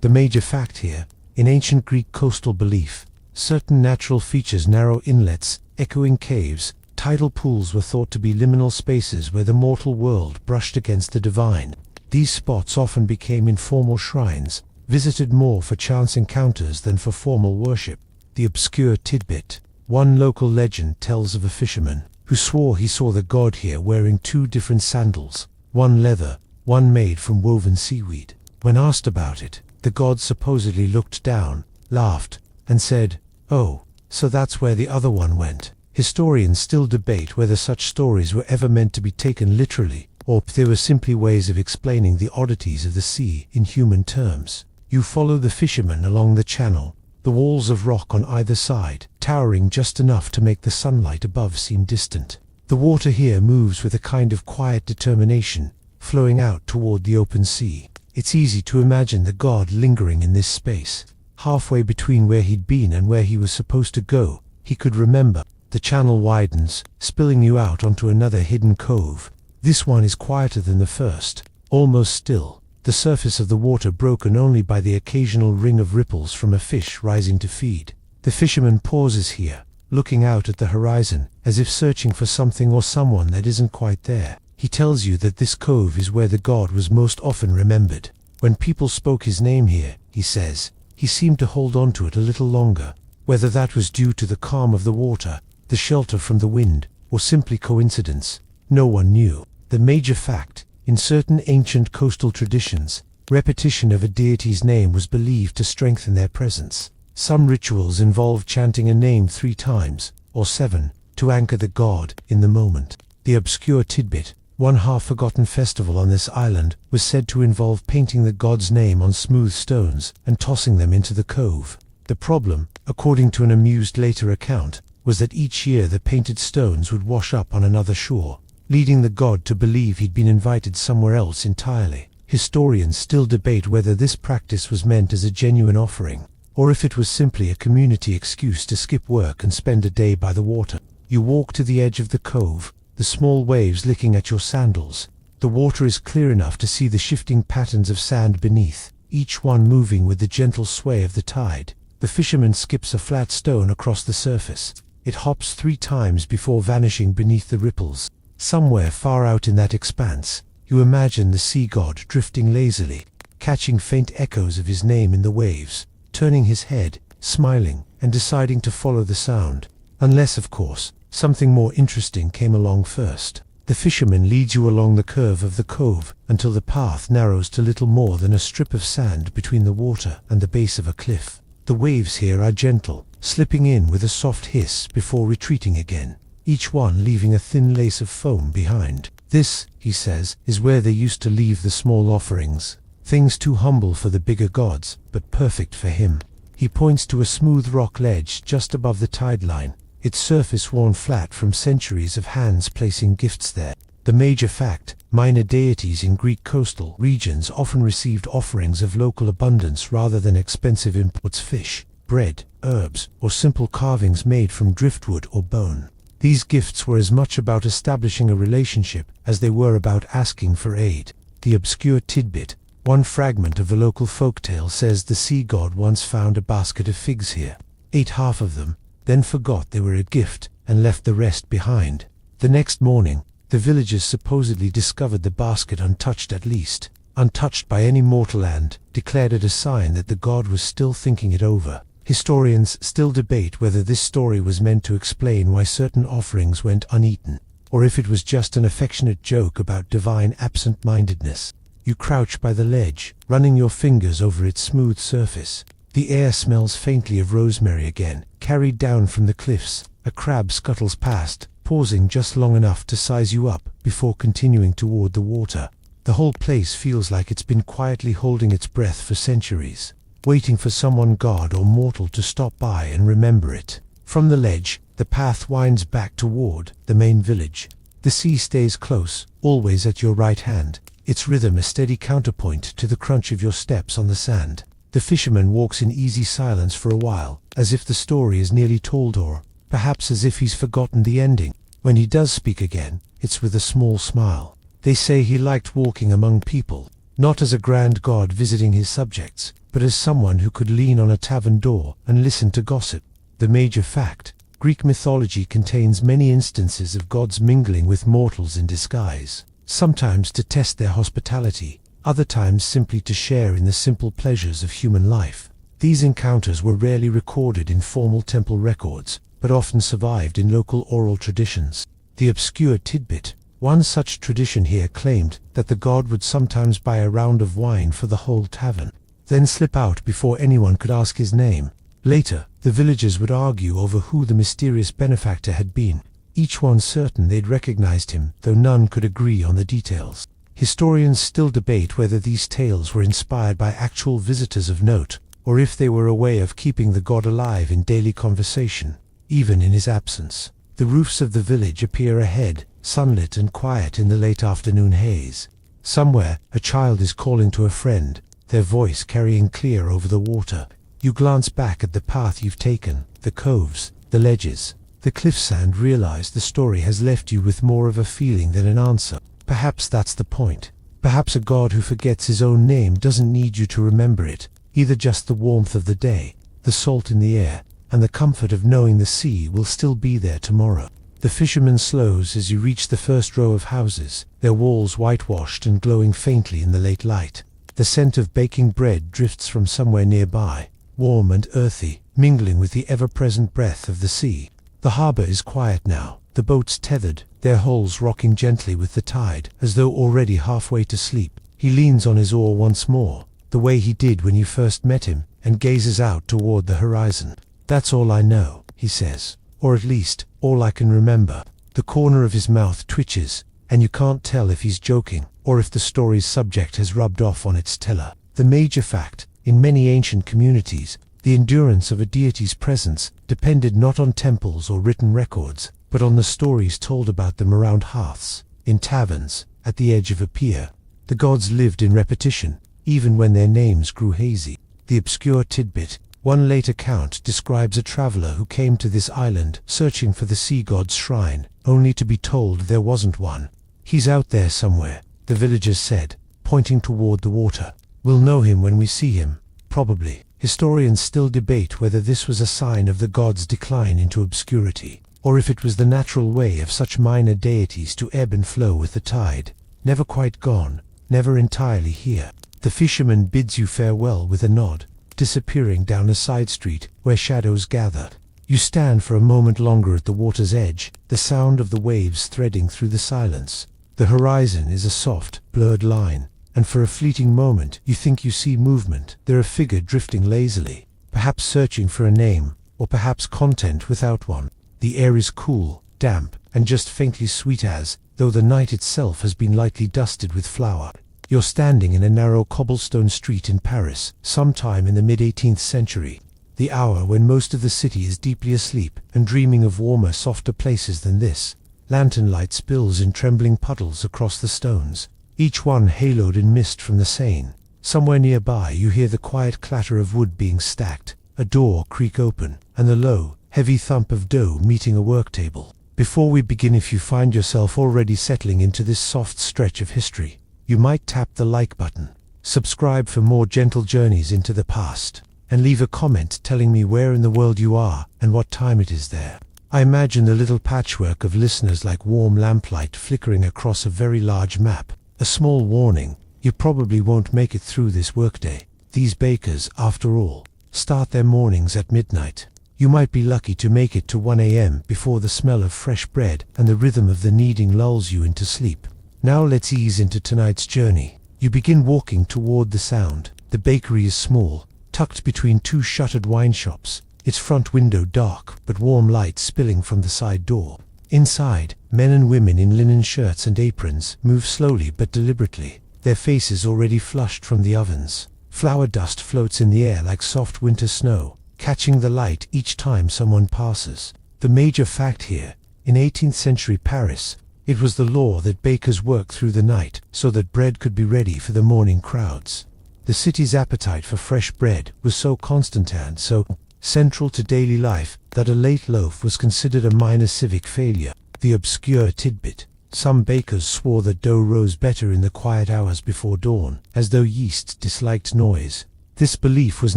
The major fact here, in ancient Greek coastal belief, certain natural features, narrow inlets, echoing caves, tidal pools were thought to be liminal spaces where the mortal world brushed against the divine. These spots often became informal shrines, visited more for chance encounters than for formal worship. The obscure tidbit. One local legend tells of a fisherman who swore he saw the god here wearing two different sandals, one leather, one made from woven seaweed. When asked about it, the god supposedly looked down, laughed, and said, "Oh, so that's where the other one went." Historians still debate whether such stories were ever meant to be taken literally, or if they were simply ways of explaining the oddities of the sea in human terms. You follow the fisherman along the channel, the walls of rock on either side, towering just enough to make the sunlight above seem distant. The water here moves with a kind of quiet determination, flowing out toward the open sea. It's easy to imagine the god lingering in this space, halfway between where he'd been and where he was supposed to go. He could remember. The channel widens, spilling you out onto another hidden cove. This one is quieter than the first, almost still, the surface of the water broken only by the occasional ring of ripples from a fish rising to feed. The fisherman pauses here, looking out at the horizon, as if searching for something or someone that isn't quite there. He tells you that this cove is where the god was most often remembered. When people spoke his name here, he says, he seemed to hold on to it a little longer. Whether that was due to the calm of the water, the shelter from the wind, or simply coincidence, no one knew. The major fact, in certain ancient coastal traditions, repetition of a deity's name was believed to strengthen their presence. Some rituals involve chanting a name 3 times, or 7, to anchor the god in the moment. The obscure tidbit, one half-forgotten festival on this island, was said to involve painting the god's name on smooth stones and tossing them into the cove. The problem, according to an amused later account, was that each year the painted stones would wash up on another shore, leading the god to believe he'd been invited somewhere else entirely. Historians still debate whether this practice was meant as a genuine offering, or if it was simply a community excuse to skip work and spend a day by the water. You walk to the edge of the cove, the small waves licking at your sandals. The water is clear enough to see the shifting patterns of sand beneath, each one moving with the gentle sway of the tide. The fisherman skips a flat stone across the surface. It hops 3 times before vanishing beneath the ripples. Somewhere far out in that expanse, you imagine the sea god drifting lazily, catching faint echoes of his name in the waves, turning his head, smiling, and deciding to follow the sound. Unless, of course, something more interesting came along first. The fisherman leads you along the curve of the cove until the path narrows to little more than a strip of sand between the water and the base of a cliff. The waves here are gentle, slipping in with a soft hiss before retreating again, each one leaving a thin lace of foam behind. This, he says, is where they used to leave the small offerings, things too humble for the bigger gods, but perfect for him. He points to a smooth rock ledge just above the tide line, its surface worn flat from centuries of hands placing gifts there. The major fact, minor deities in Greek coastal regions often received offerings of local abundance rather than expensive imports: fish, bread, herbs, or simple carvings made from driftwood or bone. These gifts were as much about establishing a relationship as they were about asking for aid. The obscure tidbit, one fragment of the local folktale, says the sea god once found a basket of figs here, ate half of them, then forgot they were a gift and left the rest behind. The next morning, the villagers supposedly discovered the basket untouched, at least untouched by any mortal, and declared it a sign that the god was still thinking it over. Historians still debate whether this story was meant to explain why certain offerings went uneaten, or if it was just an affectionate joke about divine absent-mindedness. You crouch by the ledge, running your fingers over its smooth surface. The air smells faintly of rosemary again, carried down from the cliffs. A crab scuttles past, pausing just long enough to size you up before continuing toward the water. The whole place feels like it's been quietly holding its breath for centuries, waiting for someone, god or mortal, to stop by and remember it. From the ledge, the path winds back toward the main village. The sea stays close, always at your right hand, its rhythm a steady counterpoint to the crunch of your steps on the sand. The fisherman walks in easy silence for a while, as if the story is nearly told, or perhaps as if he's forgotten the ending. When he does speak again, it's with a small smile. They say he liked walking among people, not as a grand god visiting his subjects, but as someone who could lean on a tavern door and listen to gossip. The major fact: Greek mythology contains many instances of gods mingling with mortals in disguise, sometimes to test their hospitality, other times simply to share in the simple pleasures of human life. These encounters were rarely recorded in formal temple records, but often survived in local oral traditions. The obscure tidbit: one such tradition here claimed that the god would sometimes buy a round of wine for the whole tavern, then slip out before anyone could ask his name. Later, the villagers would argue over who the mysterious benefactor had been, each one certain they'd recognized him, though none could agree on the details. Historians still debate whether these tales were inspired by actual visitors of note, or if they were a way of keeping the god alive in daily conversation, even in his absence. The roofs of the village appear ahead, sunlit and quiet in the late afternoon haze. Somewhere, a child is calling to a friend, their voice carrying clear over the water. You glance back at the path you've taken, the coves, the ledges, the cliffs, and realize the story has left you with more of a feeling than an answer. Perhaps that's the point. Perhaps a god who forgets his own name doesn't need you to remember it, either just the warmth of the day, the salt in the air, and the comfort of knowing the sea will still be there tomorrow. The fisherman slows as you reach the first row of houses, their walls whitewashed and glowing faintly in the late light. The scent of baking bread drifts from somewhere nearby, warm and earthy, mingling with the ever-present breath of the sea. The harbor is quiet now, the boats tethered, their hulls rocking gently with the tide, as though already halfway to sleep. He leans on his oar once more, the way he did when you first met him, and gazes out toward the horizon. "That's all I know," he says, "or at least, all I can remember." The corner of his mouth twitches, and you can't tell if he's joking, or if the story's subject has rubbed off on its teller. The major fact: in many ancient communities, the endurance of a deity's presence depended not on temples or written records, but on the stories told about them around hearths, in taverns, at the edge of a pier. The gods lived in repetition, even when their names grew hazy. The obscure tidbit: one late account describes a traveler who came to this island searching for the sea god's shrine, only to be told there wasn't one. "He's out there somewhere," the villagers said, pointing toward the water. "We'll know him when we see him, probably." Historians still debate whether this was a sign of the god's decline into obscurity, or if it was the natural way of such minor deities to ebb and flow with the tide, never quite gone, never entirely here. The fisherman bids you farewell with a nod, disappearing down a side street where shadows gather. You stand for a moment longer at the water's edge, the sound of the waves threading through the silence. The horizon is a soft, blurred line, and for a fleeting moment you think you see movement. There a figure drifting lazily, perhaps searching for a name, or perhaps content without one. The air is cool, damp, and just faintly sweet, as though the night itself has been lightly dusted with flour. You're standing in a narrow cobblestone street in Paris, sometime in the mid-18th century, the hour when most of the city is deeply asleep and dreaming of warmer, softer places than this. Lantern light spills in trembling puddles across the stones, each one haloed in mist from the Seine. Somewhere nearby you hear the quiet clatter of wood being stacked, a door creak open, and the low, heavy thump of dough meeting a work table. Before we begin, if you find yourself already settling into this soft stretch of history, you might tap the like button, subscribe for more gentle journeys into the past, and leave a comment telling me where in the world you are and what time it is there. I imagine the little patchwork of listeners like warm lamplight flickering across a very large map. A small warning: you probably won't make it through this workday. These bakers, after all, start their mornings at midnight. You might be lucky to make it to 1 a.m. before the smell of fresh bread and the rhythm of the kneading lulls you into sleep. Now let's ease into tonight's journey. You begin walking toward the sound. The bakery is small, tucked between two shuttered wine shops, its front window dark but warm light spilling from the side door. Inside, men and women in linen shirts and aprons move slowly but deliberately, their faces already flushed from the ovens. Flour dust floats in the air like soft winter snow, catching the light each time someone passes. The major fact here, in 18th century Paris, it was the law that bakers worked through the night so that bread could be ready for the morning crowds. The city's appetite for fresh bread was so constant and so central to daily life that a late loaf was considered a minor civic failure. The obscure tidbit: some bakers swore that dough rose better in the quiet hours before dawn, as though yeast disliked noise. This belief was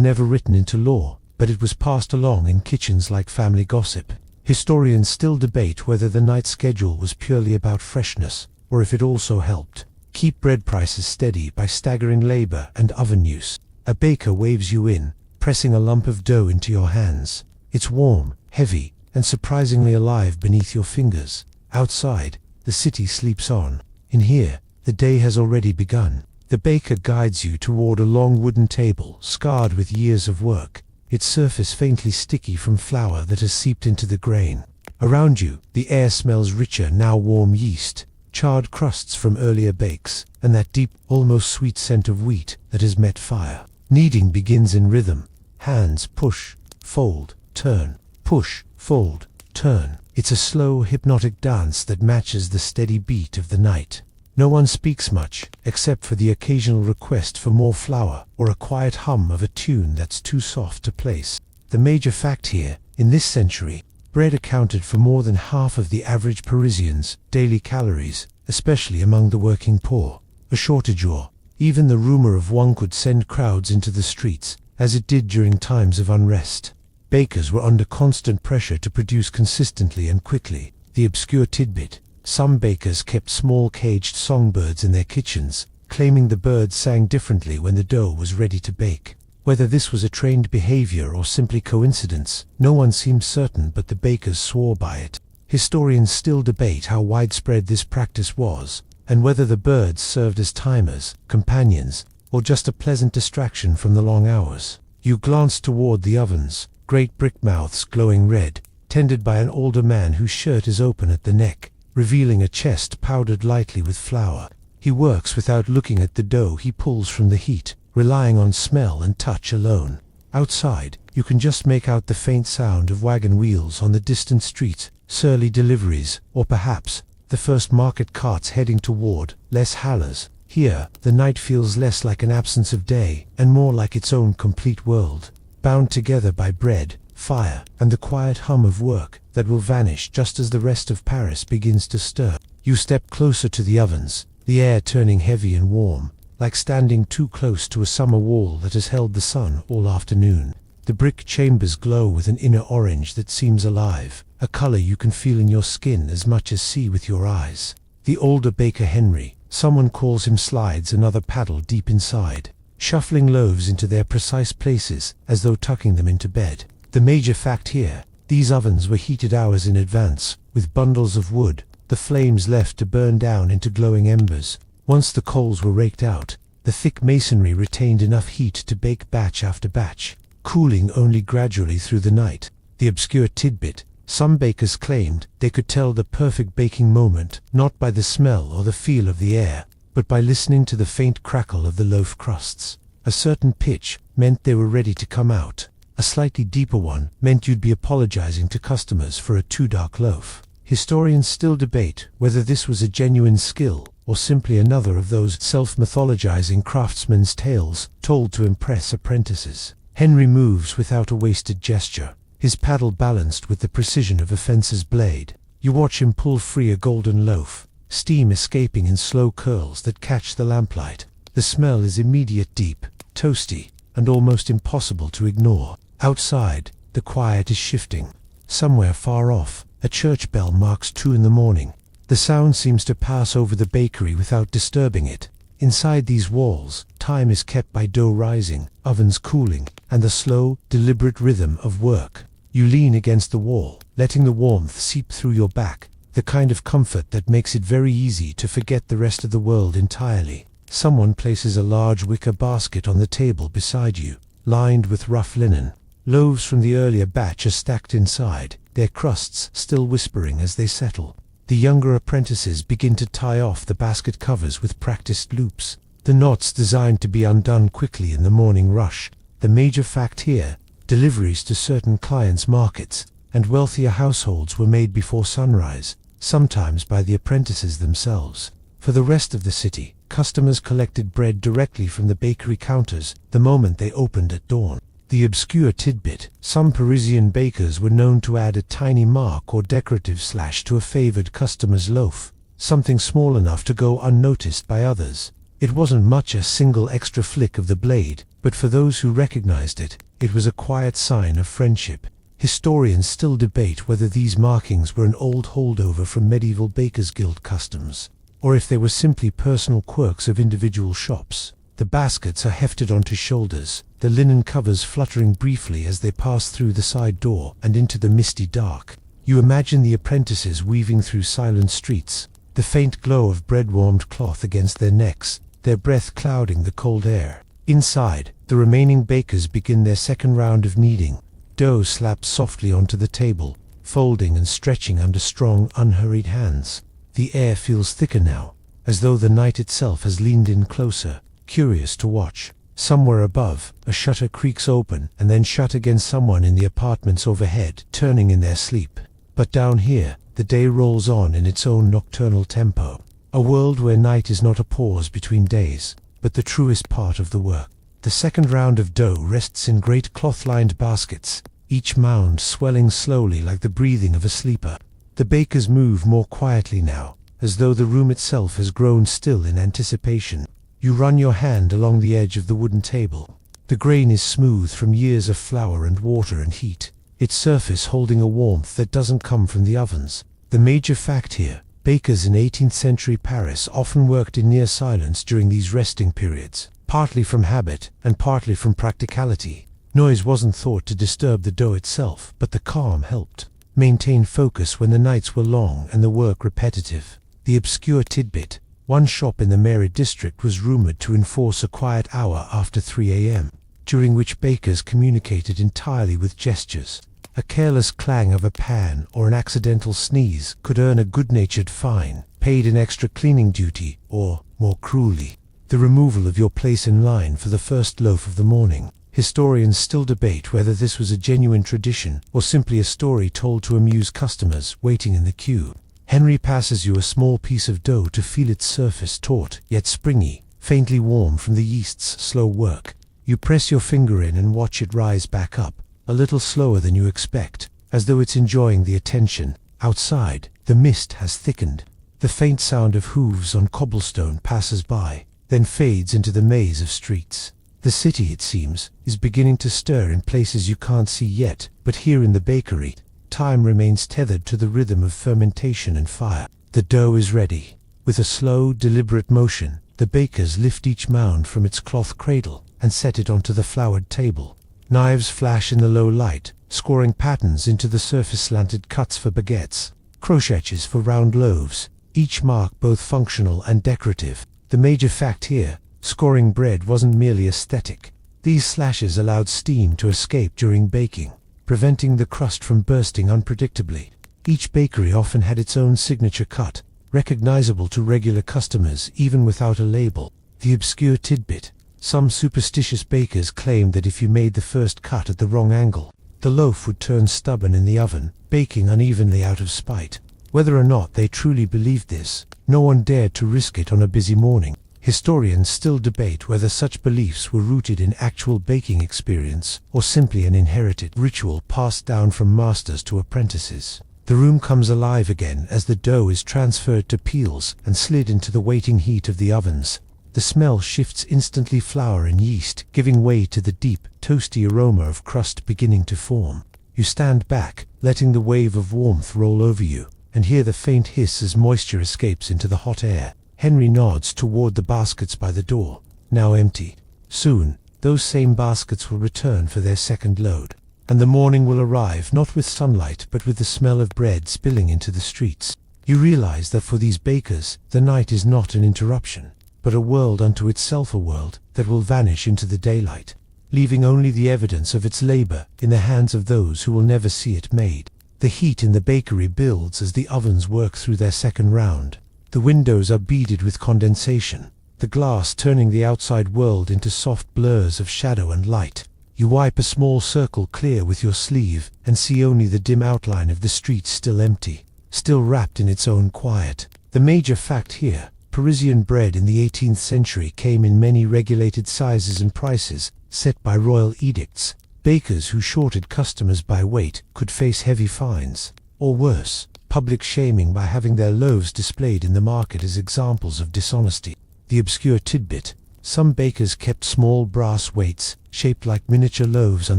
never written into law, but it was passed along in kitchens like family gossip. Historians still debate whether the night schedule was purely about freshness, or if it also helped keep bread prices steady by staggering labor and oven use. A baker waves you in, pressing a lump of dough into your hands. It's warm, heavy, and surprisingly alive beneath your fingers. Outside, the city sleeps on. In here, the day has already begun. The baker guides you toward a long wooden table, scarred with years of work, its surface faintly sticky from flour that has seeped into the grain. Around you, the air smells richer, now warm yeast, charred crusts from earlier bakes, and that deep, almost sweet scent of wheat that has met fire. Kneading begins in rhythm. Hands push, fold, turn, push, fold, turn. It's a slow, hypnotic dance that matches the steady beat of the night. No one speaks much, except for the occasional request for more flour or a quiet hum of a tune that's too soft to place. The major fact here, in this century, bread accounted for more than half of the average Parisian's daily calories, especially among the working poor. A shortage or even the rumor of one could send crowds into the streets, as it did during times of unrest. Bakers were under constant pressure to produce consistently and quickly. The obscure tidbit: some bakers kept small caged songbirds in their kitchens, claiming the birds sang differently when the dough was ready to bake. Whether this was a trained behavior or simply coincidence, no one seemed certain, but the bakers swore by it. Historians still debate how widespread this practice was, and whether the birds served as timers, companions, or just a pleasant distraction from the long hours. You glance toward the ovens, great brick mouths glowing red, tended by an older man whose shirt is open at the neck, revealing a chest powdered lightly with flour. He works without looking at the dough he pulls from the heat, relying on smell and touch alone. Outside, you can just make out the faint sound of wagon wheels on the distant street, surly deliveries, or perhaps the first market carts heading toward Les Halles. Here, the night feels less like an absence of day and more like its own complete world, bound together by bread, fire, and the quiet hum of work that will vanish just as the rest of Paris begins to stir. You step closer to the ovens, the air turning heavy and warm, like standing too close to a summer wall that has held the sun all afternoon. The brick chambers glow with an inner orange that seems alive, a color you can feel in your skin as much as see with your eyes. The older baker Henry, someone calls him, slides another paddle deep inside, shuffling loaves into their precise places as though tucking them into bed. The major fact here: these ovens were heated hours in advance, with bundles of wood, the flames left to burn down into glowing embers. Once the coals were raked out, the thick masonry retained enough heat to bake batch after batch, cooling only gradually through the night. The obscure tidbit: some bakers claimed they could tell the perfect baking moment not by the smell or the feel of the air, but by listening to the faint crackle of the loaf crusts. A certain pitch meant they were ready to come out. A slightly deeper one meant you'd be apologizing to customers for a too dark loaf. Historians still debate whether this was a genuine skill or simply another of those self-mythologizing craftsmen's tales told to impress apprentices. Henry moves without a wasted gesture, his paddle balanced with the precision of a fencer's blade. You watch him pull free a golden loaf, steam escaping in slow curls that catch the lamplight. The smell is immediate, deep, toasty, and almost impossible to ignore. Outside, the quiet is shifting. Somewhere far off, a church bell marks 2 in the morning. The sound seems to pass over the bakery without disturbing it. Inside these walls, time is kept by dough rising, ovens cooling, and the slow, deliberate rhythm of work. You lean against the wall, letting the warmth seep through your back, the kind of comfort that makes it very easy to forget the rest of the world entirely. Someone places a large wicker basket on the table beside you, lined with rough linen. Loaves from the earlier batch are stacked inside, their crusts still whispering as they settle. The younger apprentices begin to tie off the basket covers with practiced loops, the knots designed to be undone quickly in the morning rush. The major fact here: deliveries to certain clients' markets and wealthier households were made before sunrise, sometimes by the apprentices themselves. For the rest of the city, customers collected bread directly from the bakery counters the moment they opened at dawn. The obscure tidbit: some Parisian bakers were known to add a tiny mark or decorative slash to a favored customer's loaf, something small enough to go unnoticed by others. It wasn't much, a single extra flick of the blade, but for those who recognized it, it was a quiet sign of friendship. Historians still debate whether these markings were an old holdover from medieval Bakers' Guild customs, or if they were simply personal quirks of individual shops. The baskets are hefted onto shoulders, the linen covers fluttering briefly as they pass through the side door and into the misty dark. You imagine the apprentices weaving through silent streets, the faint glow of bread-warmed cloth against their necks, their breath clouding the cold air. Inside, the remaining bakers begin their second round of kneading. Dough slaps softly onto the table, folding and stretching under strong, unhurried hands. The air feels thicker now, as though the night itself has leaned in closer, curious to watch. Somewhere above, a shutter creaks open and then shut against someone in the apartments overhead, turning in their sleep. But down here, the day rolls on in its own nocturnal tempo. A world where night is not a pause between days, but the truest part of the work. The second round of dough rests in great cloth-lined baskets, each mound swelling slowly like the breathing of a sleeper. The bakers move more quietly now, as though the room itself has grown still in anticipation. You run your hand along the edge of the wooden table. The grain is smooth from years of flour and water and heat, its surface holding a warmth that doesn't come from the ovens. The major fact here: bakers in 18th century Paris often worked in near silence during these resting periods, partly from habit and partly from practicality. Noise wasn't thought to disturb the dough itself, but the calm helped maintain focus when the nights were long and the work repetitive. The obscure tidbit: one shop in the Mairie district was rumored to enforce a quiet hour after 3 a.m., during which bakers communicated entirely with gestures. A careless clang of a pan or an accidental sneeze could earn a good-natured fine, paid in extra cleaning duty, or, more cruelly, the removal of your place in line for the first loaf of the morning. Historians still debate whether this was a genuine tradition or simply a story told to amuse customers waiting in the queue. Henry passes you a small piece of dough to feel its surface taut yet springy, faintly warm from the yeast's slow work. You press your finger in and watch it rise back up, a little slower than you expect, as though it's enjoying the attention. Outside, the mist has thickened. The faint sound of hooves on cobblestone passes by, then fades into the maze of streets. The city, it seems, is beginning to stir in places you can't see yet, but here in the bakery, time remains tethered to the rhythm of fermentation and fire. The dough is ready. With a slow, deliberate motion, the bakers lift each mound from its cloth cradle and set it onto the floured table. Knives flash in the low light, scoring patterns into the surface-slanted cuts for baguettes, crochets for round loaves, each mark both functional and decorative. The major fact here: scoring bread wasn't merely aesthetic. These slashes allowed steam to escape during baking, preventing the crust from bursting unpredictably. Each bakery often had its own signature cut, recognizable to regular customers even without a label. The obscure tidbit: some superstitious bakers claimed that if you made the first cut at the wrong angle, the loaf would turn stubborn in the oven, baking unevenly out of spite. Whether or not they truly believed this, no one dared to risk it on a busy morning. Historians still debate whether such beliefs were rooted in actual baking experience or simply an inherited ritual passed down from masters to apprentices. The room comes alive again as the dough is transferred to peels and slid into the waiting heat of the ovens. The smell shifts instantly: flour and yeast giving way to the deep, toasty aroma of crust beginning to form. You stand back, letting the wave of warmth roll over you, and hear the faint hiss as moisture escapes into the hot air. Henry nods toward the baskets by the door, now empty. Soon, those same baskets will return for their second load, and the morning will arrive not with sunlight but with the smell of bread spilling into the streets. You realize that for these bakers, the night is not an interruption, but a world unto itself, a world that will vanish into the daylight, leaving only the evidence of its labor in the hands of those who will never see it made. The heat in the bakery builds as the ovens work through their second round. The windows are beaded with condensation, the glass turning the outside world into soft blurs of shadow and light. You wipe a small circle clear with your sleeve and see only the dim outline of the street still empty, still wrapped in its own quiet. The major fact here: Parisian bread in the 18th century came in many regulated sizes and prices, set by royal edicts. Bakers who shorted customers by weight could face heavy fines, or worse, public shaming by having their loaves displayed in the market as examples of dishonesty. The obscure tidbit: some bakers kept small brass weights, shaped like miniature loaves, on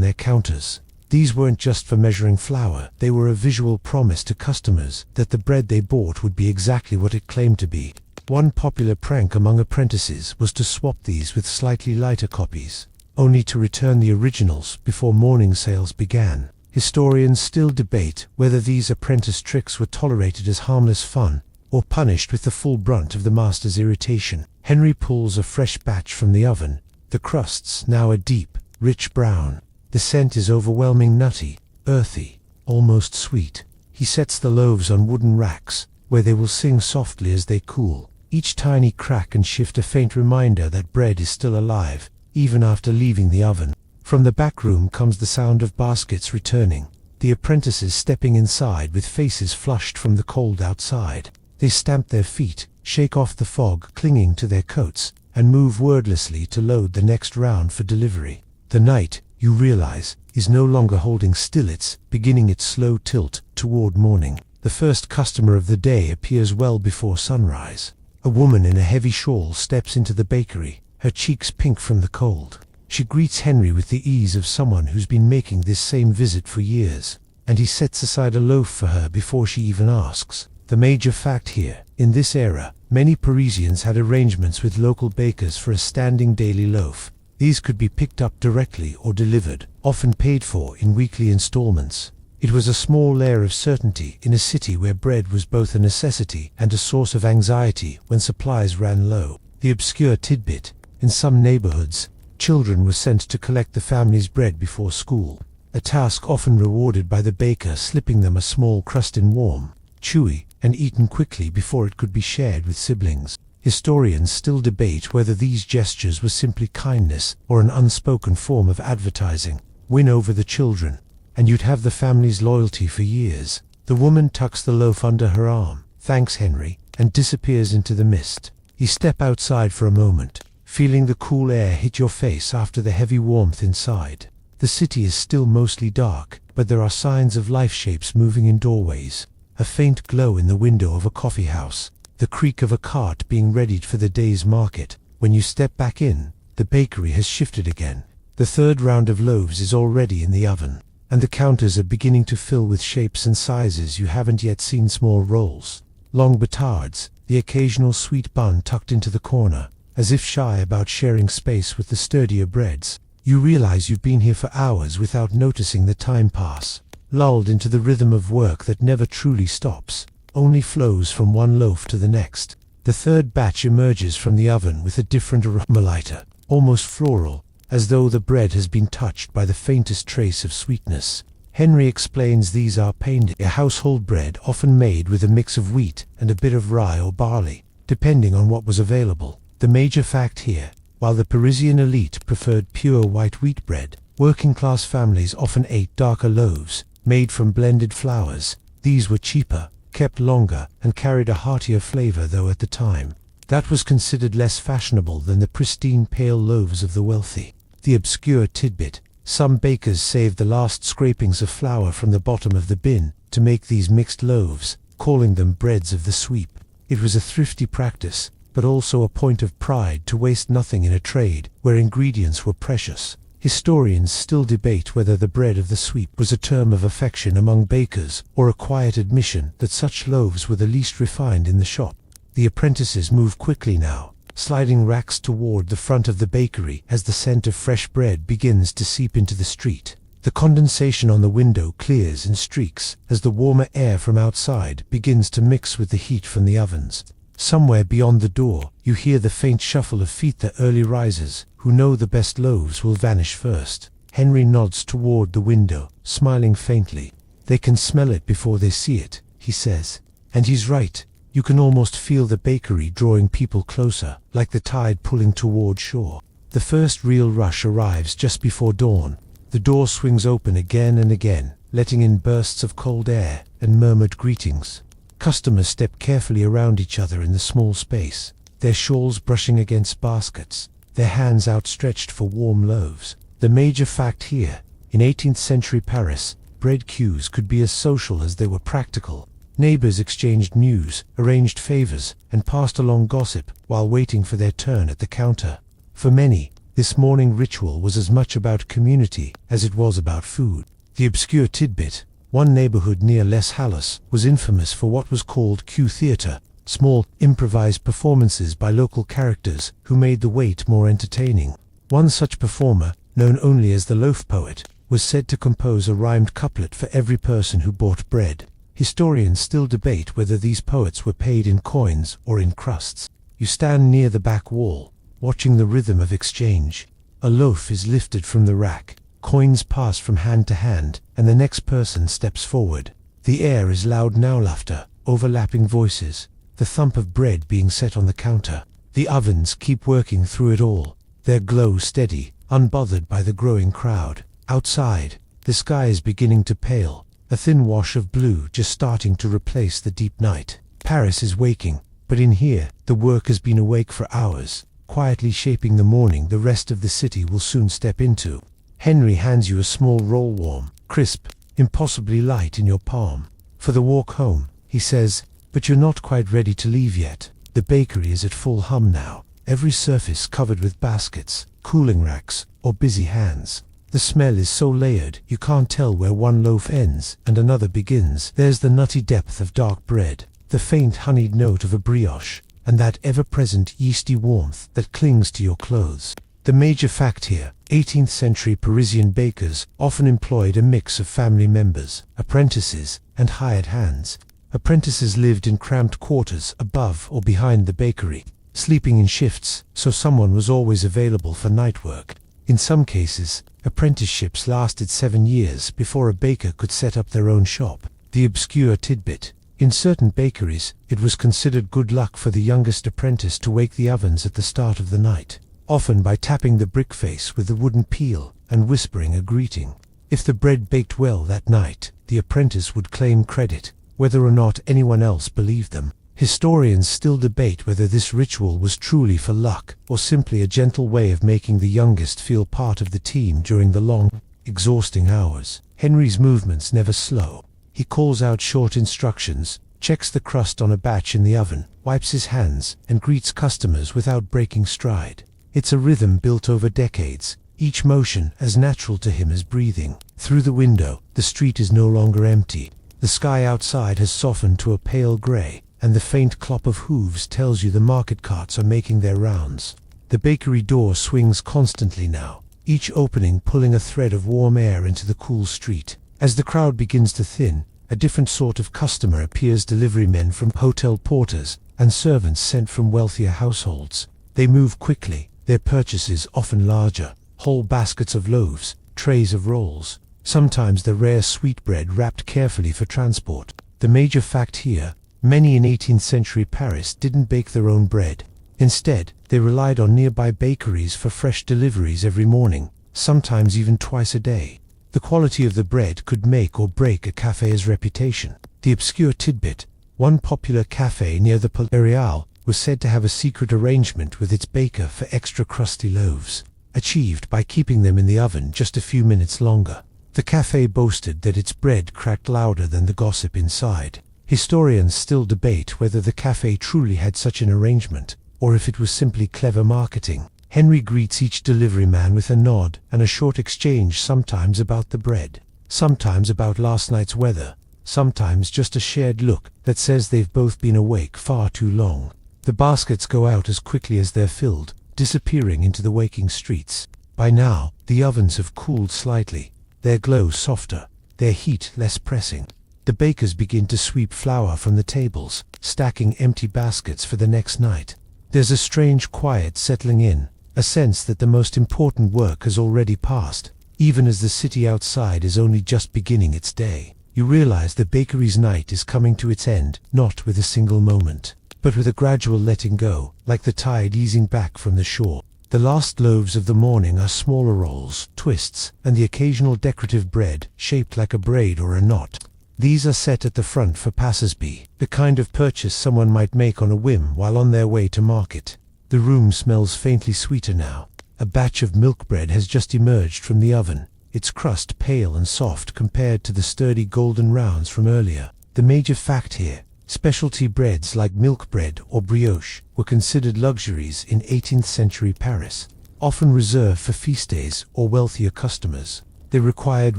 their counters. These weren't just for measuring flour, they were a visual promise to customers that the bread they bought would be exactly what it claimed to be. One popular prank among apprentices was to swap these with slightly lighter copies, only to return the originals before morning sales began. Historians still debate whether these apprentice tricks were tolerated as harmless fun or punished with the full brunt of the master's irritation. Henry pulls a fresh batch from the oven, the crusts now a deep, rich brown. The scent is overwhelming, nutty, earthy, almost sweet. He sets the loaves on wooden racks, where they will sing softly as they cool, each tiny crack and shift a faint reminder that bread is still alive, even after leaving the oven. From the back room comes the sound of baskets returning, the apprentices stepping inside with faces flushed from the cold outside. They stamp their feet, shake off the fog clinging to their coats, and move wordlessly to load the next round for delivery. The night, you realize, is no longer holding still, it's beginning its slow tilt toward morning. The first customer of the day appears well before sunrise. A woman in a heavy shawl steps into the bakery, her cheeks pink from the cold. She greets Henry with the ease of someone who's been making this same visit for years, and he sets aside a loaf for her before she even asks. The major fact here: in this era, many Parisians had arrangements with local bakers for a standing daily loaf. These could be picked up directly or delivered, often paid for in weekly installments. It was a small layer of certainty in a city where bread was both a necessity and a source of anxiety when supplies ran low. The obscure tidbit: in some neighborhoods, children were sent to collect the family's bread before school, a task often rewarded by the baker slipping them a small crust in warm, chewy, and eaten quickly before it could be shared with siblings. Historians still debate whether these gestures were simply kindness or an unspoken form of advertising. Win over the children, and you'd have the family's loyalty for years. The woman tucks the loaf under her arm, thanks Henry, and disappears into the mist. You step outside for a moment, feeling the cool air hit your face after the heavy warmth inside. The city is still mostly dark, but there are signs of life, shapes moving in doorways, a faint glow in the window of a coffee house, the creak of a cart being readied for the day's market. When you step back in, the bakery has shifted again. The third round of loaves is already in the oven, and the counters are beginning to fill with shapes and sizes you haven't yet seen. Small rolls, long batards, the occasional sweet bun tucked into the corner, as if shy about sharing space with the sturdier breads. You realize you've been here for hours without noticing the time pass, lulled into the rhythm of work that never truly stops, only flows from one loaf to the next. The third batch emerges from the oven with a different aroma, lighter, almost floral, as though the bread has been touched by the faintest trace of sweetness. Henry explains these are pained, a household bread often made with a mix of wheat and a bit of rye or barley, depending on what was available. The major fact here: while the Parisian elite preferred pure white wheat bread, working-class families often ate darker loaves, made from blended flours. These were cheaper, kept longer, and carried a heartier flavor, though at the time, that was considered less fashionable than the pristine pale loaves of the wealthy. The obscure tidbit: some bakers saved the last scrapings of flour from the bottom of the bin to make these mixed loaves, calling them breads of the sweep. It was a thrifty practice, but also a point of pride to waste nothing in a trade where ingredients were precious. Historians still debate whether the bread of the sweep was a term of affection among bakers or a quiet admission that such loaves were the least refined in the shop. The apprentices move quickly now, sliding racks toward the front of the bakery as the scent of fresh bread begins to seep into the street. The condensation on the window clears in streaks as the warmer air from outside begins to mix with the heat from the ovens. Somewhere beyond the door, you hear the faint shuffle of feet, the early risers, who know the best loaves will vanish first. Henry nods toward the window, smiling faintly. "They can smell it before they see it," he says. And he's right. You can almost feel the bakery drawing people closer, like the tide pulling toward shore. The first real rush arrives just before dawn. The door swings open again and again, letting in bursts of cold air and murmured greetings. Customers step carefully around each other in the small space, their shawls brushing against baskets, their hands outstretched for warm loaves. The major fact here, in 18th century Paris, bread queues could be as social as they were practical. Neighbors exchanged news, arranged favors, and passed along gossip while waiting for their turn at the counter. For many, this morning ritual was as much about community as it was about food. The obscure tidbit: one neighborhood near Les Halles was infamous for what was called queue theater, small, improvised performances by local characters who made the wait more entertaining. One such performer, known only as the loaf poet, was said to compose a rhymed couplet for every person who bought bread. Historians still debate whether these poets were paid in coins or in crusts. You stand near the back wall, watching the rhythm of exchange. A loaf is lifted from the rack, coins pass from hand to hand, and the next person steps forward. The air is loud now, laughter, overlapping voices, the thump of bread being set on the counter. The ovens keep working through it all, their glow steady, unbothered by the growing crowd. Outside, the sky is beginning to pale, a thin wash of blue just starting to replace the deep night. Paris is waking, but in here, the work has been awake for hours, quietly shaping the morning the rest of the city will soon step into. Henry hands you a small roll, warm, crisp, impossibly light in your palm. "For the walk home," he says, "but you're not quite ready to leave yet." The bakery is at full hum now, every surface covered with baskets, cooling racks, or busy hands. The smell is so layered you can't tell where one loaf ends and another begins. There's the nutty depth of dark bread, the faint honeyed note of a brioche, and that ever-present yeasty warmth that clings to your clothes. The major fact here: 18th century Parisian bakers often employed a mix of family members, apprentices, and hired hands. Apprentices lived in cramped quarters above or behind the bakery, sleeping in shifts, so someone was always available for night work. In some cases, apprenticeships lasted 7 years before a baker could set up their own shop. The obscure tidbit: in certain bakeries, it was considered good luck for the youngest apprentice to wake the ovens at the start of the night, often by tapping the brick face with the wooden peel and whispering a greeting. If the bread baked well that night, the apprentice would claim credit, whether or not anyone else believed them. Historians still debate whether this ritual was truly for luck or simply a gentle way of making the youngest feel part of the team during the long, exhausting hours. Henry's movements never slow. He calls out short instructions, checks the crust on a batch in the oven, wipes his hands, and greets customers without breaking stride. It's a rhythm built over decades, each motion as natural to him as breathing. Through the window, the street is no longer empty. The sky outside has softened to a pale gray, and the faint clop of hooves tells you the market carts are making their rounds. The bakery door swings constantly now, each opening pulling a thread of warm air into the cool street. As the crowd begins to thin, a different sort of customer appears: deliverymen from hotel porters and servants sent from wealthier households. They move quickly, their purchases often larger: whole baskets of loaves, trays of rolls, sometimes the rare sweetbread wrapped carefully for transport. The major fact here: many in 18th century Paris didn't bake their own bread. Instead, they relied on nearby bakeries for fresh deliveries every morning, sometimes even twice a day. The quality of the bread could make or break a cafe's reputation. The obscure tidbit: one popular cafe near the Palais Royal was said to have a secret arrangement with its baker for extra crusty loaves, achieved by keeping them in the oven just a few minutes longer. The cafe boasted that its bread cracked louder than the gossip inside. Historians still debate whether the cafe truly had such an arrangement, or if it was simply clever marketing. Henry greets each deliveryman with a nod and a short exchange, sometimes about the bread, sometimes about last night's weather, sometimes just a shared look that says they've both been awake far too long. The baskets go out as quickly as they're filled, disappearing into the waking streets. By now, the ovens have cooled slightly, their glow softer, their heat less pressing. The bakers begin to sweep flour from the tables, stacking empty baskets for the next night. There's a strange quiet settling in, a sense that the most important work has already passed. Even as the city outside is only just beginning its day, you realize the bakery's night is coming to its end, not with a single moment, but with a gradual letting go, like the tide easing back from the shore. The last loaves of the morning are smaller rolls, twists, and the occasional decorative bread, shaped like a braid or a knot. These are set at the front for passers-by, the kind of purchase someone might make on a whim while on their way to market. The room smells faintly sweeter now. A batch of milk bread has just emerged from the oven, its crust pale and soft compared to the sturdy golden rounds from earlier. The major fact here: specialty breads like milk bread or brioche were considered luxuries in 18th century Paris, often reserved for feast days or wealthier customers. They required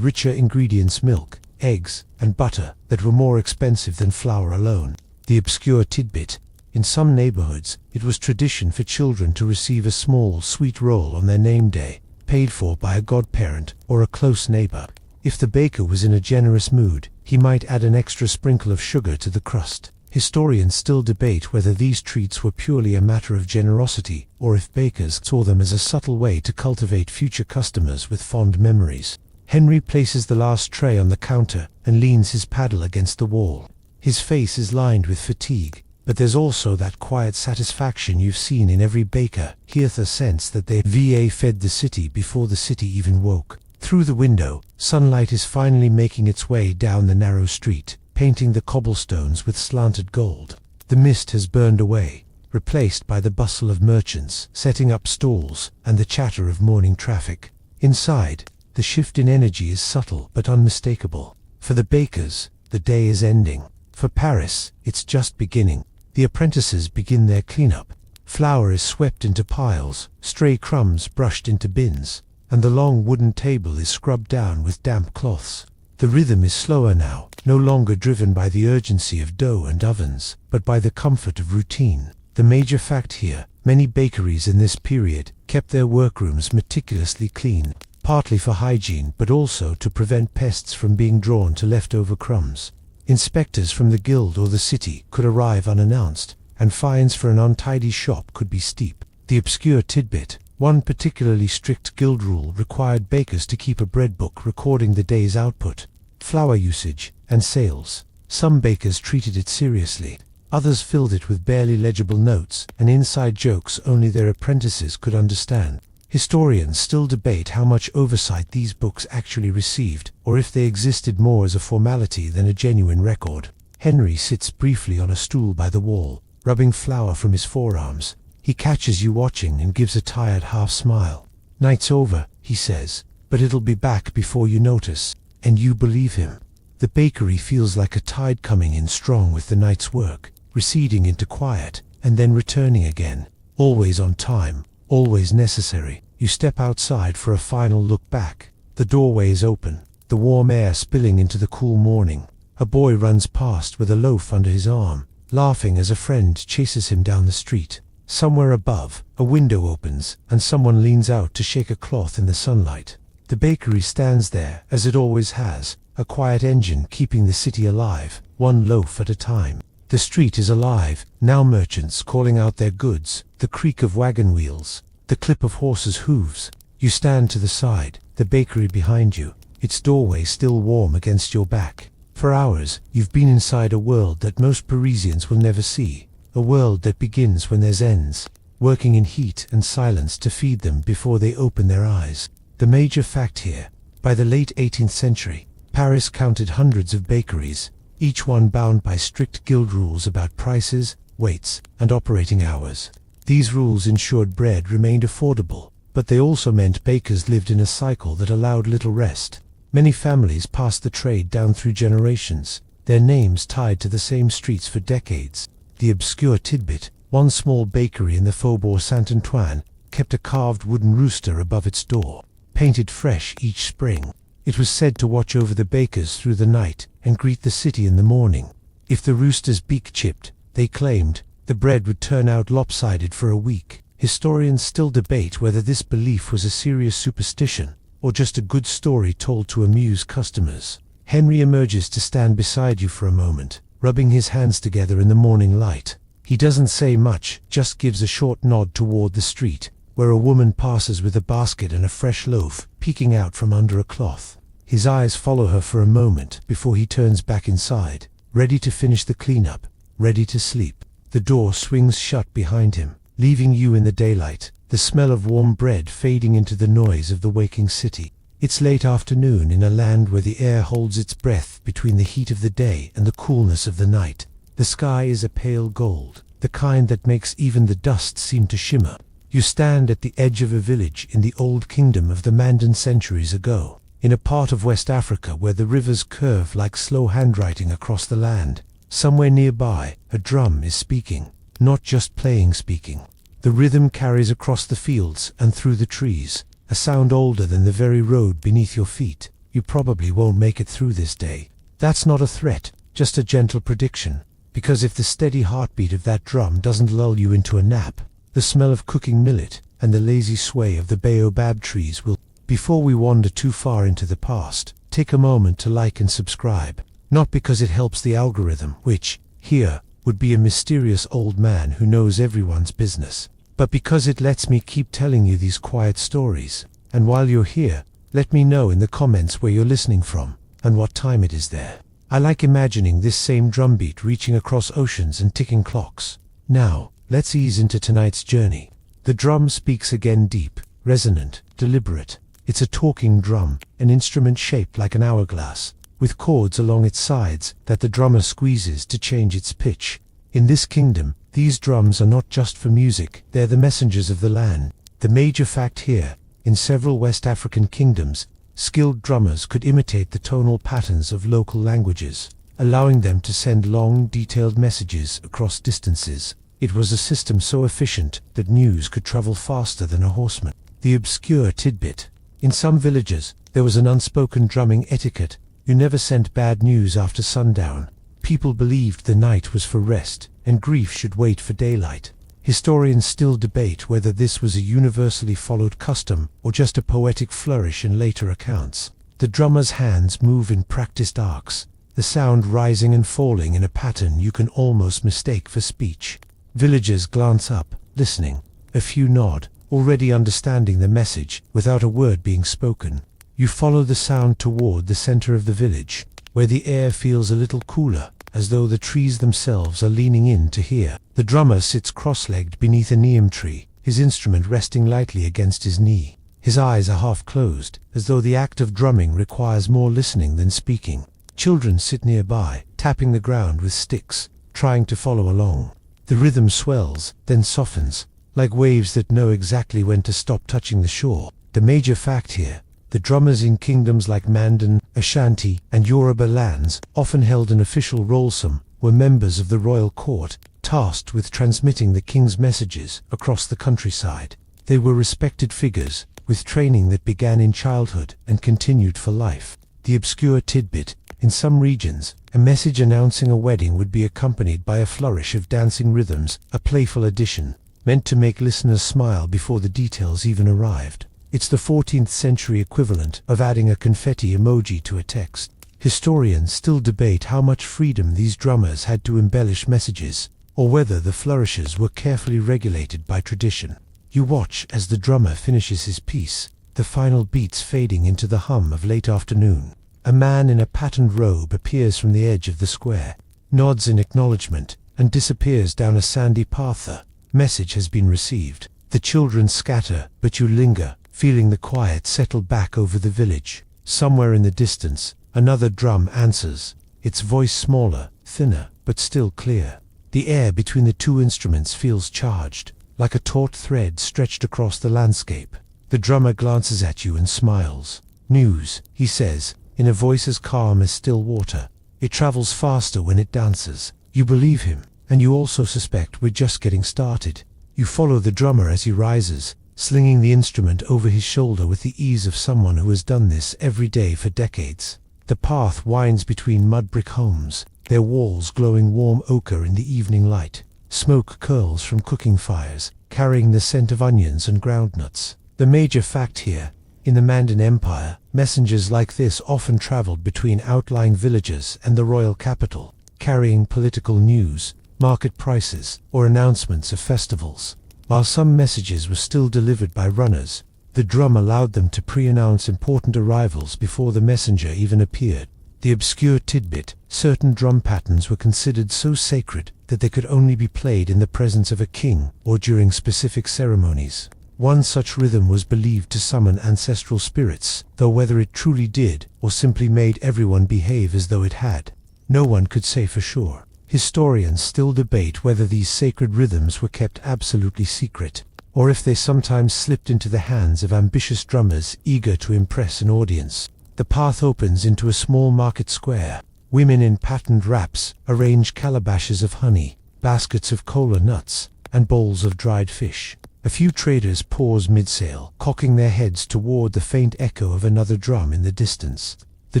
richer ingredients: milk, eggs, and butter that were more expensive than flour alone. The obscure tidbit: in some neighborhoods, it was tradition for children to receive a small, sweet roll on their name day, paid for by a godparent or a close neighbor. If the baker was in a generous mood, he might add an extra sprinkle of sugar to the crust. Historians still debate whether these treats were purely a matter of generosity, or if bakers saw them as a subtle way to cultivate future customers with fond memories. Henry places the last tray on the counter and leans his paddle against the wall. His face is lined with fatigue, but there's also that quiet satisfaction you've seen in every baker. Here's a sense that they've fed the city before the city even woke. Through the window, sunlight is finally making its way down the narrow street, painting the cobblestones with slanted gold. The mist has burned away, replaced by the bustle of merchants setting up stalls and the chatter of morning traffic. Inside, the shift in energy is subtle but unmistakable. For the bakers, the day is ending. For Paris, it's just beginning. The apprentices begin their cleanup. Flour is swept into piles, stray crumbs brushed into bins, and the long wooden table is scrubbed down with damp cloths. The rhythm is slower now, no longer driven by the urgency of dough and ovens, but by the comfort of routine. The major fact here: many bakeries in this period kept their workrooms meticulously clean, partly for hygiene but also to prevent pests from being drawn to leftover crumbs. Inspectors from the guild or the city could arrive unannounced, and fines for an untidy shop could be steep. The obscure tidbit: one particularly strict guild rule required bakers to keep a bread book recording the day's output, flour usage, and sales. Some bakers treated it seriously. Others filled it with barely legible notes and inside jokes only their apprentices could understand. Historians still debate how much oversight these books actually received, or if they existed more as a formality than a genuine record. Henry sits briefly on a stool by the wall, rubbing flour from his forearms. He catches you watching and gives a tired half smile. "Night's over," he says, "but it'll be back before you notice." And you believe him. The bakery feels like a tide coming in strong with the night's work, receding into quiet, and then returning again. Always on time, always necessary. You step outside for a final look back. The doorway is open, the warm air spilling into the cool morning. A boy runs past with a loaf under his arm, laughing as a friend chases him down the street. Somewhere above, a window opens, and someone leans out to shake a cloth in the sunlight. The bakery stands there, as it always has, a quiet engine keeping the city alive, one loaf at a time. The street is alive, now merchants calling out their goods, the creak of wagon wheels, the clip of horses' hooves. You stand to the side, the bakery behind you, its doorway still warm against your back. For hours, you've been inside a world that most Parisians will never see, a world that begins when there's ends, working in heat and silence to feed them before they open their eyes. The major fact here: by the late 18th century, Paris counted hundreds of bakeries, each one bound by strict guild rules about prices, weights, and operating hours. These rules ensured bread remained affordable, but they also meant bakers lived in a cycle that allowed little rest. Many families passed the trade down through generations, their names tied to the same streets for decades. The obscure tidbit: one small bakery in the Faubourg Saint-Antoine kept a carved wooden rooster above its door, painted fresh each spring. It was said to watch over the bakers through the night and greet the city in the morning. If the rooster's beak chipped, they claimed, the bread would turn out lopsided for a week. Historians still debate whether this belief was a serious superstition or just a good story told to amuse customers. Henry emerges to stand beside you for a moment, rubbing his hands together in the morning light. He doesn't say much, just gives a short nod toward the street, where a woman passes with a basket and a fresh loaf peeking out from under a cloth. His eyes follow her for a moment before he turns back inside, ready to finish the cleanup, ready to sleep. The door swings shut behind him, leaving you in the daylight, the smell of warm bread fading into the noise of the waking city. It's late afternoon in a land where the air holds its breath between the heat of the day and the coolness of the night. The sky is a pale gold, the kind that makes even the dust seem to shimmer. You stand at the edge of a village in the old kingdom of the Mandan centuries ago, in a part of West Africa where the rivers curve like slow handwriting across the land. Somewhere nearby, a drum is speaking, not just playing speaking. The rhythm carries across the fields and through the trees, a sound older than the very road beneath your feet. You probably won't make it through this day. That's not a threat, just a gentle prediction, because if the steady heartbeat of that drum doesn't lull you into a nap, the smell of cooking millet and the lazy sway of the baobab trees will. Before we wander too far into the past, take a moment to like and subscribe, not because it helps the algorithm, which, here, would be a mysterious old man who knows everyone's business, but because it lets me keep telling you these quiet stories. And while you're here, let me know in the comments where you're listening from, and what time it is there. I like imagining this same drumbeat reaching across oceans and ticking clocks. Now, let's ease into tonight's journey. The drum speaks again, deep, resonant, deliberate. It's a talking drum, an instrument shaped like an hourglass, with chords along its sides that the drummer squeezes to change its pitch. In this kingdom, these drums are not just for music, they're the messengers of the land. The major fact here, in several West African kingdoms, skilled drummers could imitate the tonal patterns of local languages, allowing them to send long, detailed messages across distances. It was a system so efficient that news could travel faster than a horseman. The obscure tidbit. In some villages, there was an unspoken drumming etiquette. You never sent bad news after sundown. People believed the night was for rest, and grief should wait for daylight. Historians still debate whether this was a universally followed custom or just a poetic flourish in later accounts. The drummer's hands move in practiced arcs, the sound rising and falling in a pattern you can almost mistake for speech. Villagers glance up, listening. A few nod, already understanding the message without a word being spoken. You follow the sound toward the center of the village, where the air feels a little cooler, as though the trees themselves are leaning in to hear. The drummer sits cross-legged beneath a neem tree, his instrument resting lightly against his knee. His eyes are half closed, as though the act of drumming requires more listening than speaking. Children sit nearby, tapping the ground with sticks, trying to follow along. The rhythm swells, then softens, like waves that know exactly when to stop touching the shore. The major fact here: the drummers in kingdoms like Mandan, Ashanti, and Yoruba lands often held an official role. Some were members of the royal court, tasked with transmitting the king's messages across the countryside. They were respected figures, with training that began in childhood and continued for life. The obscure tidbit: in some regions, a message announcing a wedding would be accompanied by a flourish of dancing rhythms, a playful addition, meant to make listeners smile before the details even arrived. It's the 14th century equivalent of adding a confetti emoji to a text. Historians still debate how much freedom these drummers had to embellish messages, or whether the flourishes were carefully regulated by tradition. You watch as the drummer finishes his piece, the final beats fading into the hum of late afternoon. A man in a patterned robe appears from the edge of the square, nods in acknowledgement, and disappears down a sandy path. The message has been received. The children scatter, but you linger, feeling the quiet settle back over the village. Somewhere in the distance, another drum answers, its voice smaller, thinner, but still clear. The air between the two instruments feels charged, like a taut thread stretched across the landscape. The drummer glances at you and smiles. "News," he says, in a voice as calm as still water. It travels faster when it dances. You believe him, and you also suspect we're just getting started. You follow the drummer as he rises, slinging the instrument over his shoulder with the ease of someone who has done this every day for decades. The path winds between mud brick homes, their walls glowing warm ochre in the evening light. Smoke curls from cooking fires, carrying the scent of onions and groundnuts. The major fact here: in the Mandan Empire, messengers like this often traveled between outlying villages and the royal capital, carrying political news, market prices, or announcements of festivals. While some messages were still delivered by runners, the drum allowed them to pre-announce important arrivals before the messenger even appeared. The obscure tidbit: certain drum patterns were considered so sacred that they could only be played in the presence of a king or during specific ceremonies. One such rhythm was believed to summon ancestral spirits, though whether it truly did or simply made everyone behave as though it had, no one could say for sure. Historians still debate whether these sacred rhythms were kept absolutely secret, or if they sometimes slipped into the hands of ambitious drummers eager to impress an audience. The path opens into a small market square. Women in patterned wraps arrange calabashes of honey, baskets of kola nuts, and bowls of dried fish. A few traders pause mid-sale, cocking their heads toward the faint echo of another drum in the distance. The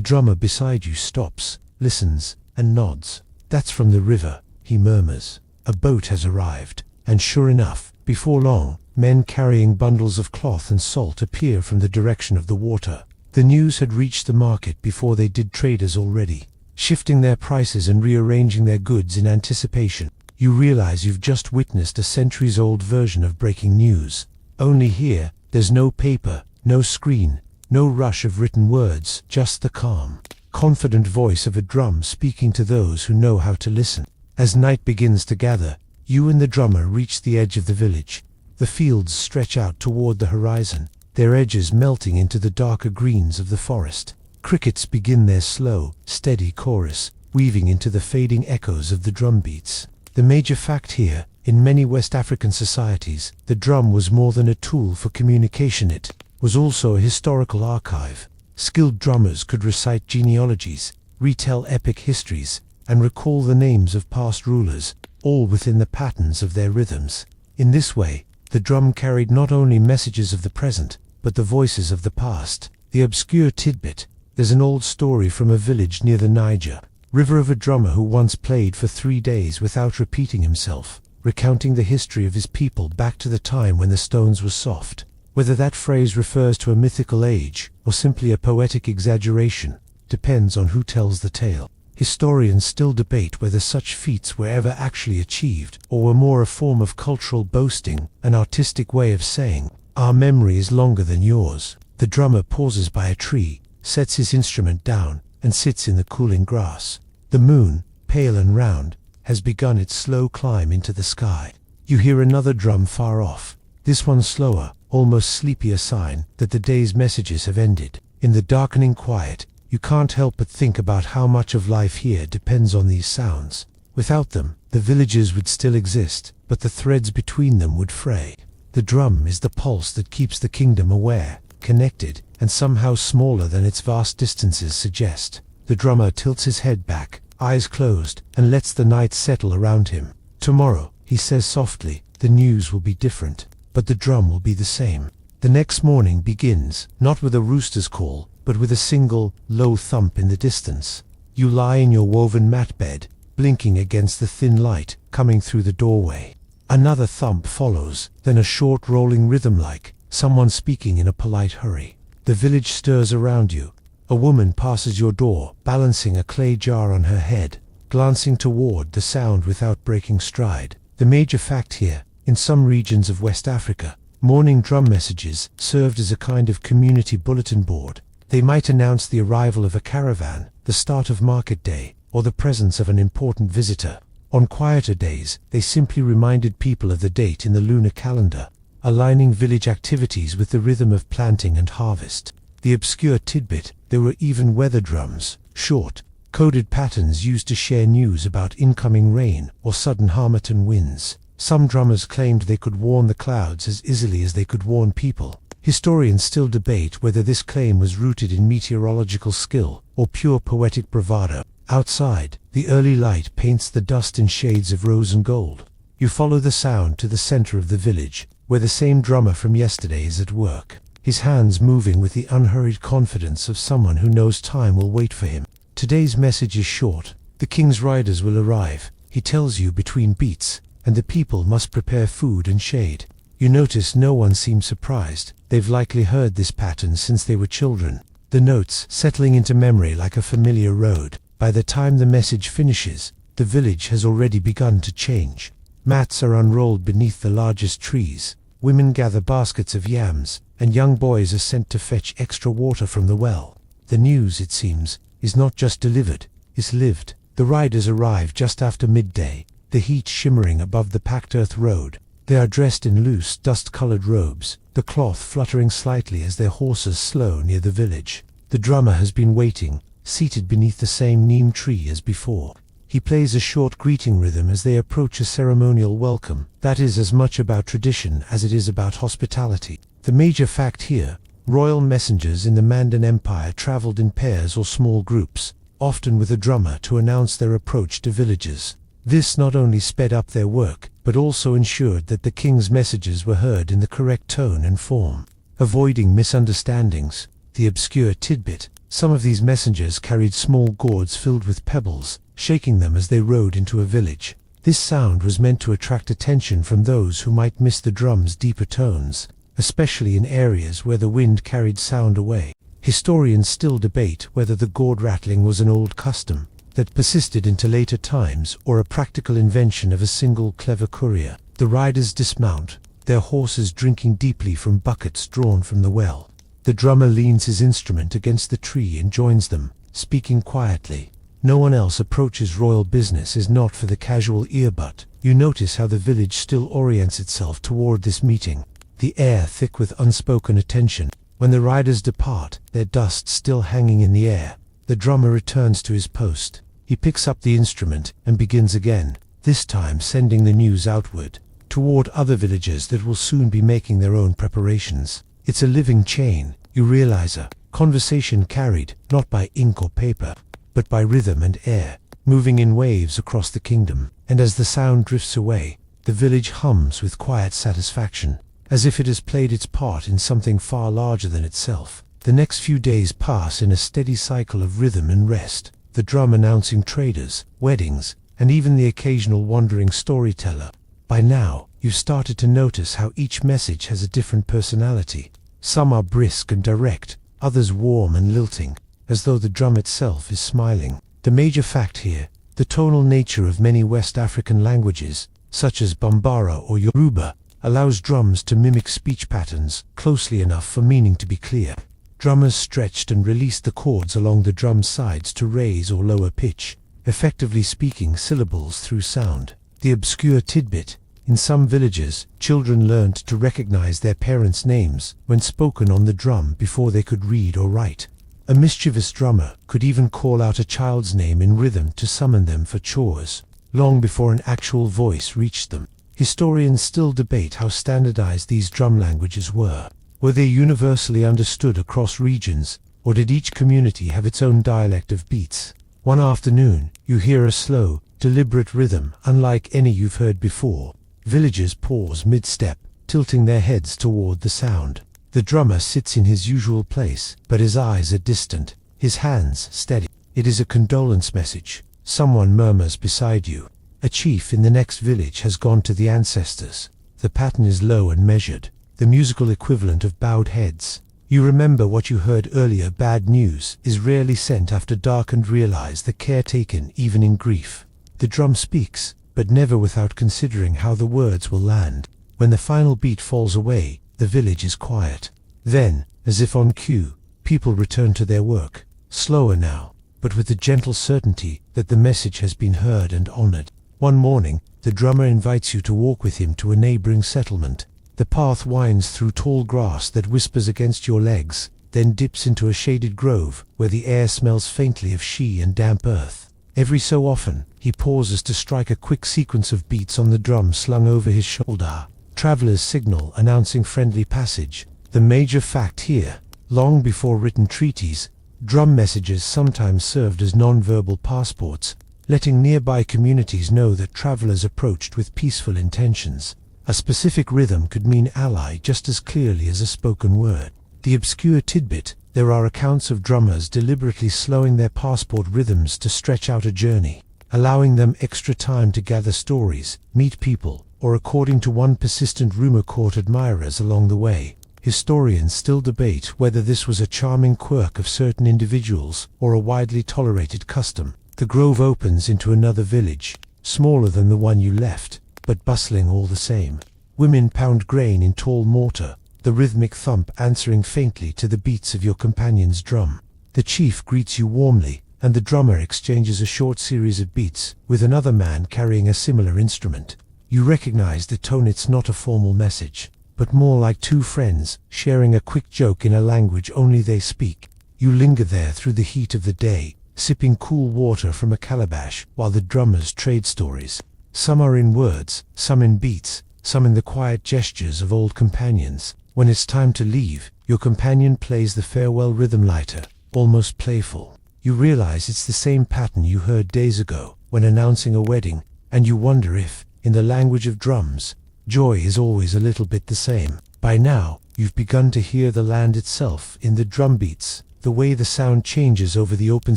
drummer beside you stops, listens, and nods. "That's from the river," he murmurs. "A boat has arrived." And sure enough, before long, men carrying bundles of cloth and salt appear from the direction of the water. The news had reached the market before they did traders already, shifting their prices and rearranging their goods in anticipation. You realize you've just witnessed a centuries-old version of breaking news. Only here, there's no paper, no screen, no rush of written words, just the calm, confident voice of a drum speaking to those who know how to listen. As night begins to gather, you and the drummer reach the edge of the village. The fields stretch out toward the horizon, their edges melting into the darker greens of the forest. Crickets begin their slow, steady chorus, weaving into the fading echoes of the drum beats. The major fact here: in many West African societies, the drum was more than a tool for communication. It was also a historical archive. Skilled drummers could recite genealogies, retell epic histories, and recall the names of past rulers, all within the patterns of their rhythms. In this way, the drum carried not only messages of the present, but the voices of the past. The obscure tidbit: there's an old story from a village near the Niger River of a drummer who once played for 3 days without repeating himself, recounting the history of his people back to the time when the stones were soft. Whether that phrase refers to a mythical age or simply a poetic exaggeration depends on who tells the tale. Historians still debate whether such feats were ever actually achieved or were more a form of cultural boasting, an artistic way of saying, "Our memory is longer than yours." The drummer pauses by a tree, sets his instrument down, and sits in the cooling grass. The moon, pale and round, has begun its slow climb into the sky. You hear another drum far off, this one slower, almost sleepy, a sign that the day's messages have ended. In the darkening quiet, you can't help but think about how much of life here depends on these sounds. Without them, the villages would still exist, but the threads between them would fray. The drum is the pulse that keeps the kingdom aware, connected, and somehow smaller than its vast distances suggest. The drummer tilts his head back, eyes closed, and lets the night settle around him. "Tomorrow," he says softly, "the news will be different, but the drum will be the same." The next morning begins, not with a rooster's call, but with a single, low thump in the distance. You lie in your woven mat bed, blinking against the thin light coming through the doorway. Another thump follows, then a short rolling rhythm like someone speaking in a polite hurry. The village stirs around you. A woman passes your door, balancing a clay jar on her head, glancing toward the sound without breaking stride. The major fact here: in some regions of West Africa, morning drum messages served as a kind of community bulletin board. They might announce the arrival of a caravan, the start of market day, or the presence of an important visitor. On quieter days, they simply reminded people of the date in the lunar calendar, aligning village activities with the rhythm of planting and harvest. The obscure tidbit: there were even weather drums, short, coded patterns used to share news about incoming rain or sudden Harmattan winds. Some drummers claimed they could warn the clouds as easily as they could warn people. Historians still debate whether this claim was rooted in meteorological skill or pure poetic bravado. Outside, the early light paints the dust in shades of rose and gold. You follow the sound to the center of the village, where the same drummer from yesterday is at work, his hands moving with the unhurried confidence of someone who knows time will wait for him. Today's message is short. The king's riders will arrive, he tells you between beats, and the people must prepare food and shade. You notice no one seems surprised. They've likely heard this pattern since they were children. The notes settling into memory like a familiar road. By the time the message finishes, the village has already begun to change. Mats are unrolled beneath the largest trees. Women gather baskets of yams, and young boys are sent to fetch extra water from the well. The news, it seems, is not just delivered, it's lived. The riders arrive just after midday, the heat shimmering above the packed earth road. They are dressed in loose, dust-colored robes, the cloth fluttering slightly as their horses slow near the village. The drummer has been waiting, seated beneath the same neem tree as before. He plays a short greeting rhythm as they approach a ceremonial welcome that is as much about tradition as it is about hospitality. The major fact here: royal messengers in the Mandan Empire traveled in pairs or small groups, often with a drummer to announce their approach to villagers. This not only sped up their work, but also ensured that the king's messages were heard in the correct tone and form. Avoiding misunderstandings, the obscure tidbit: some of these messengers carried small gourds filled with pebbles, shaking them as they rode into a village. This sound was meant to attract attention from those who might miss the drum's deeper tones, especially in areas where the wind carried sound away. Historians still debate whether the gourd rattling was an old custom that persisted into later times or a practical invention of a single clever courier. The riders dismount, their horses drinking deeply from buckets drawn from the well. The drummer leans his instrument against the tree and joins them, speaking quietly. No one else approaches. Royal business is not for the casual earbud. You notice how the village still orients itself toward this meeting, the air thick with unspoken attention. When the riders depart, their dust still hanging in the air, the drummer returns to his post. He picks up the instrument and begins again, this time sending the news outward, toward other villagers that will soon be making their own preparations. It's a living chain, you realize, a conversation carried, not by ink or paper, but by rhythm and air, moving in waves across the kingdom. And as the sound drifts away, the village hums with quiet satisfaction, as if it has played its part in something far larger than itself. The next few days pass in a steady cycle of rhythm and rest, the drum announcing traders, weddings, and even the occasional wandering storyteller. By now, you've started to notice how each message has a different personality. Some are brisk and direct, others warm and lilting, as though the drum itself is smiling. The major fact here: the tonal nature of many West African languages, such as Bambara or Yoruba, allows drums to mimic speech patterns closely enough for meaning to be clear. Drummers stretched and released the chords along the drum's sides to raise or lower pitch, effectively speaking syllables through sound. The obscure tidbit: in some villages, children learned to recognize their parents' names when spoken on the drum before they could read or write. A mischievous drummer could even call out a child's name in rhythm to summon them for chores, long before an actual voice reached them. Historians still debate how standardized these drum languages were. Were they universally understood across regions, or did each community have its own dialect of beats? One afternoon, you hear a slow, deliberate rhythm unlike any you've heard before. Villagers pause mid-step, tilting their heads toward the sound. The drummer sits in his usual place, but his eyes are distant, his hands steady. It is a condolence message. Someone murmurs beside you. A chief in the next village has gone to the ancestors. The pattern is low and measured, the musical equivalent of bowed heads. You remember what you heard earlier: bad news is rarely sent after dark, and realize the care taken even in grief. The drum speaks, but never without considering how the words will land. When the final beat falls away, the village is quiet. Then, as if on cue, people return to their work, slower now, but with the gentle certainty that the message has been heard and honored. One morning, the drummer invites you to walk with him to a neighboring settlement. The path winds through tall grass that whispers against your legs, then dips into a shaded grove where the air smells faintly of shea and damp earth. Every so often, he pauses to strike a quick sequence of beats on the drum slung over his shoulder. Travelers signal, announcing friendly passage. The major fact here: long before written treaties, drum messages sometimes served as non-verbal passports, letting nearby communities know that travelers approached with peaceful intentions. A specific rhythm could mean ally just as clearly as a spoken word. The obscure tidbit: there are accounts of drummers deliberately slowing their passport rhythms to stretch out a journey, allowing them extra time to gather stories, meet people, or according to one persistent rumor court admirers along the way. Historians still debate whether this was a charming quirk of certain individuals or a widely tolerated custom. The grove opens into another village, smaller than the one you left, but bustling all the same. Women pound grain in tall mortar, the rhythmic thump answering faintly to the beats of your companion's drum. The chief greets you warmly, and the drummer exchanges a short series of beats with another man carrying a similar instrument. You recognize the tone. It's not a formal message, but more like two friends sharing a quick joke in a language only they speak. You linger there through the heat of the day, sipping cool water from a calabash while the drummers trade stories. Some are in words, some in beats, some in the quiet gestures of old companions. When it's time to leave, your companion plays the farewell rhythm lighter, almost playful. You realize it's the same pattern you heard days ago when announcing a wedding, and you wonder if, in the language of drums, joy is always a little bit the same. By now, you've begun to hear the land itself in the drum beats, the way the sound changes over the open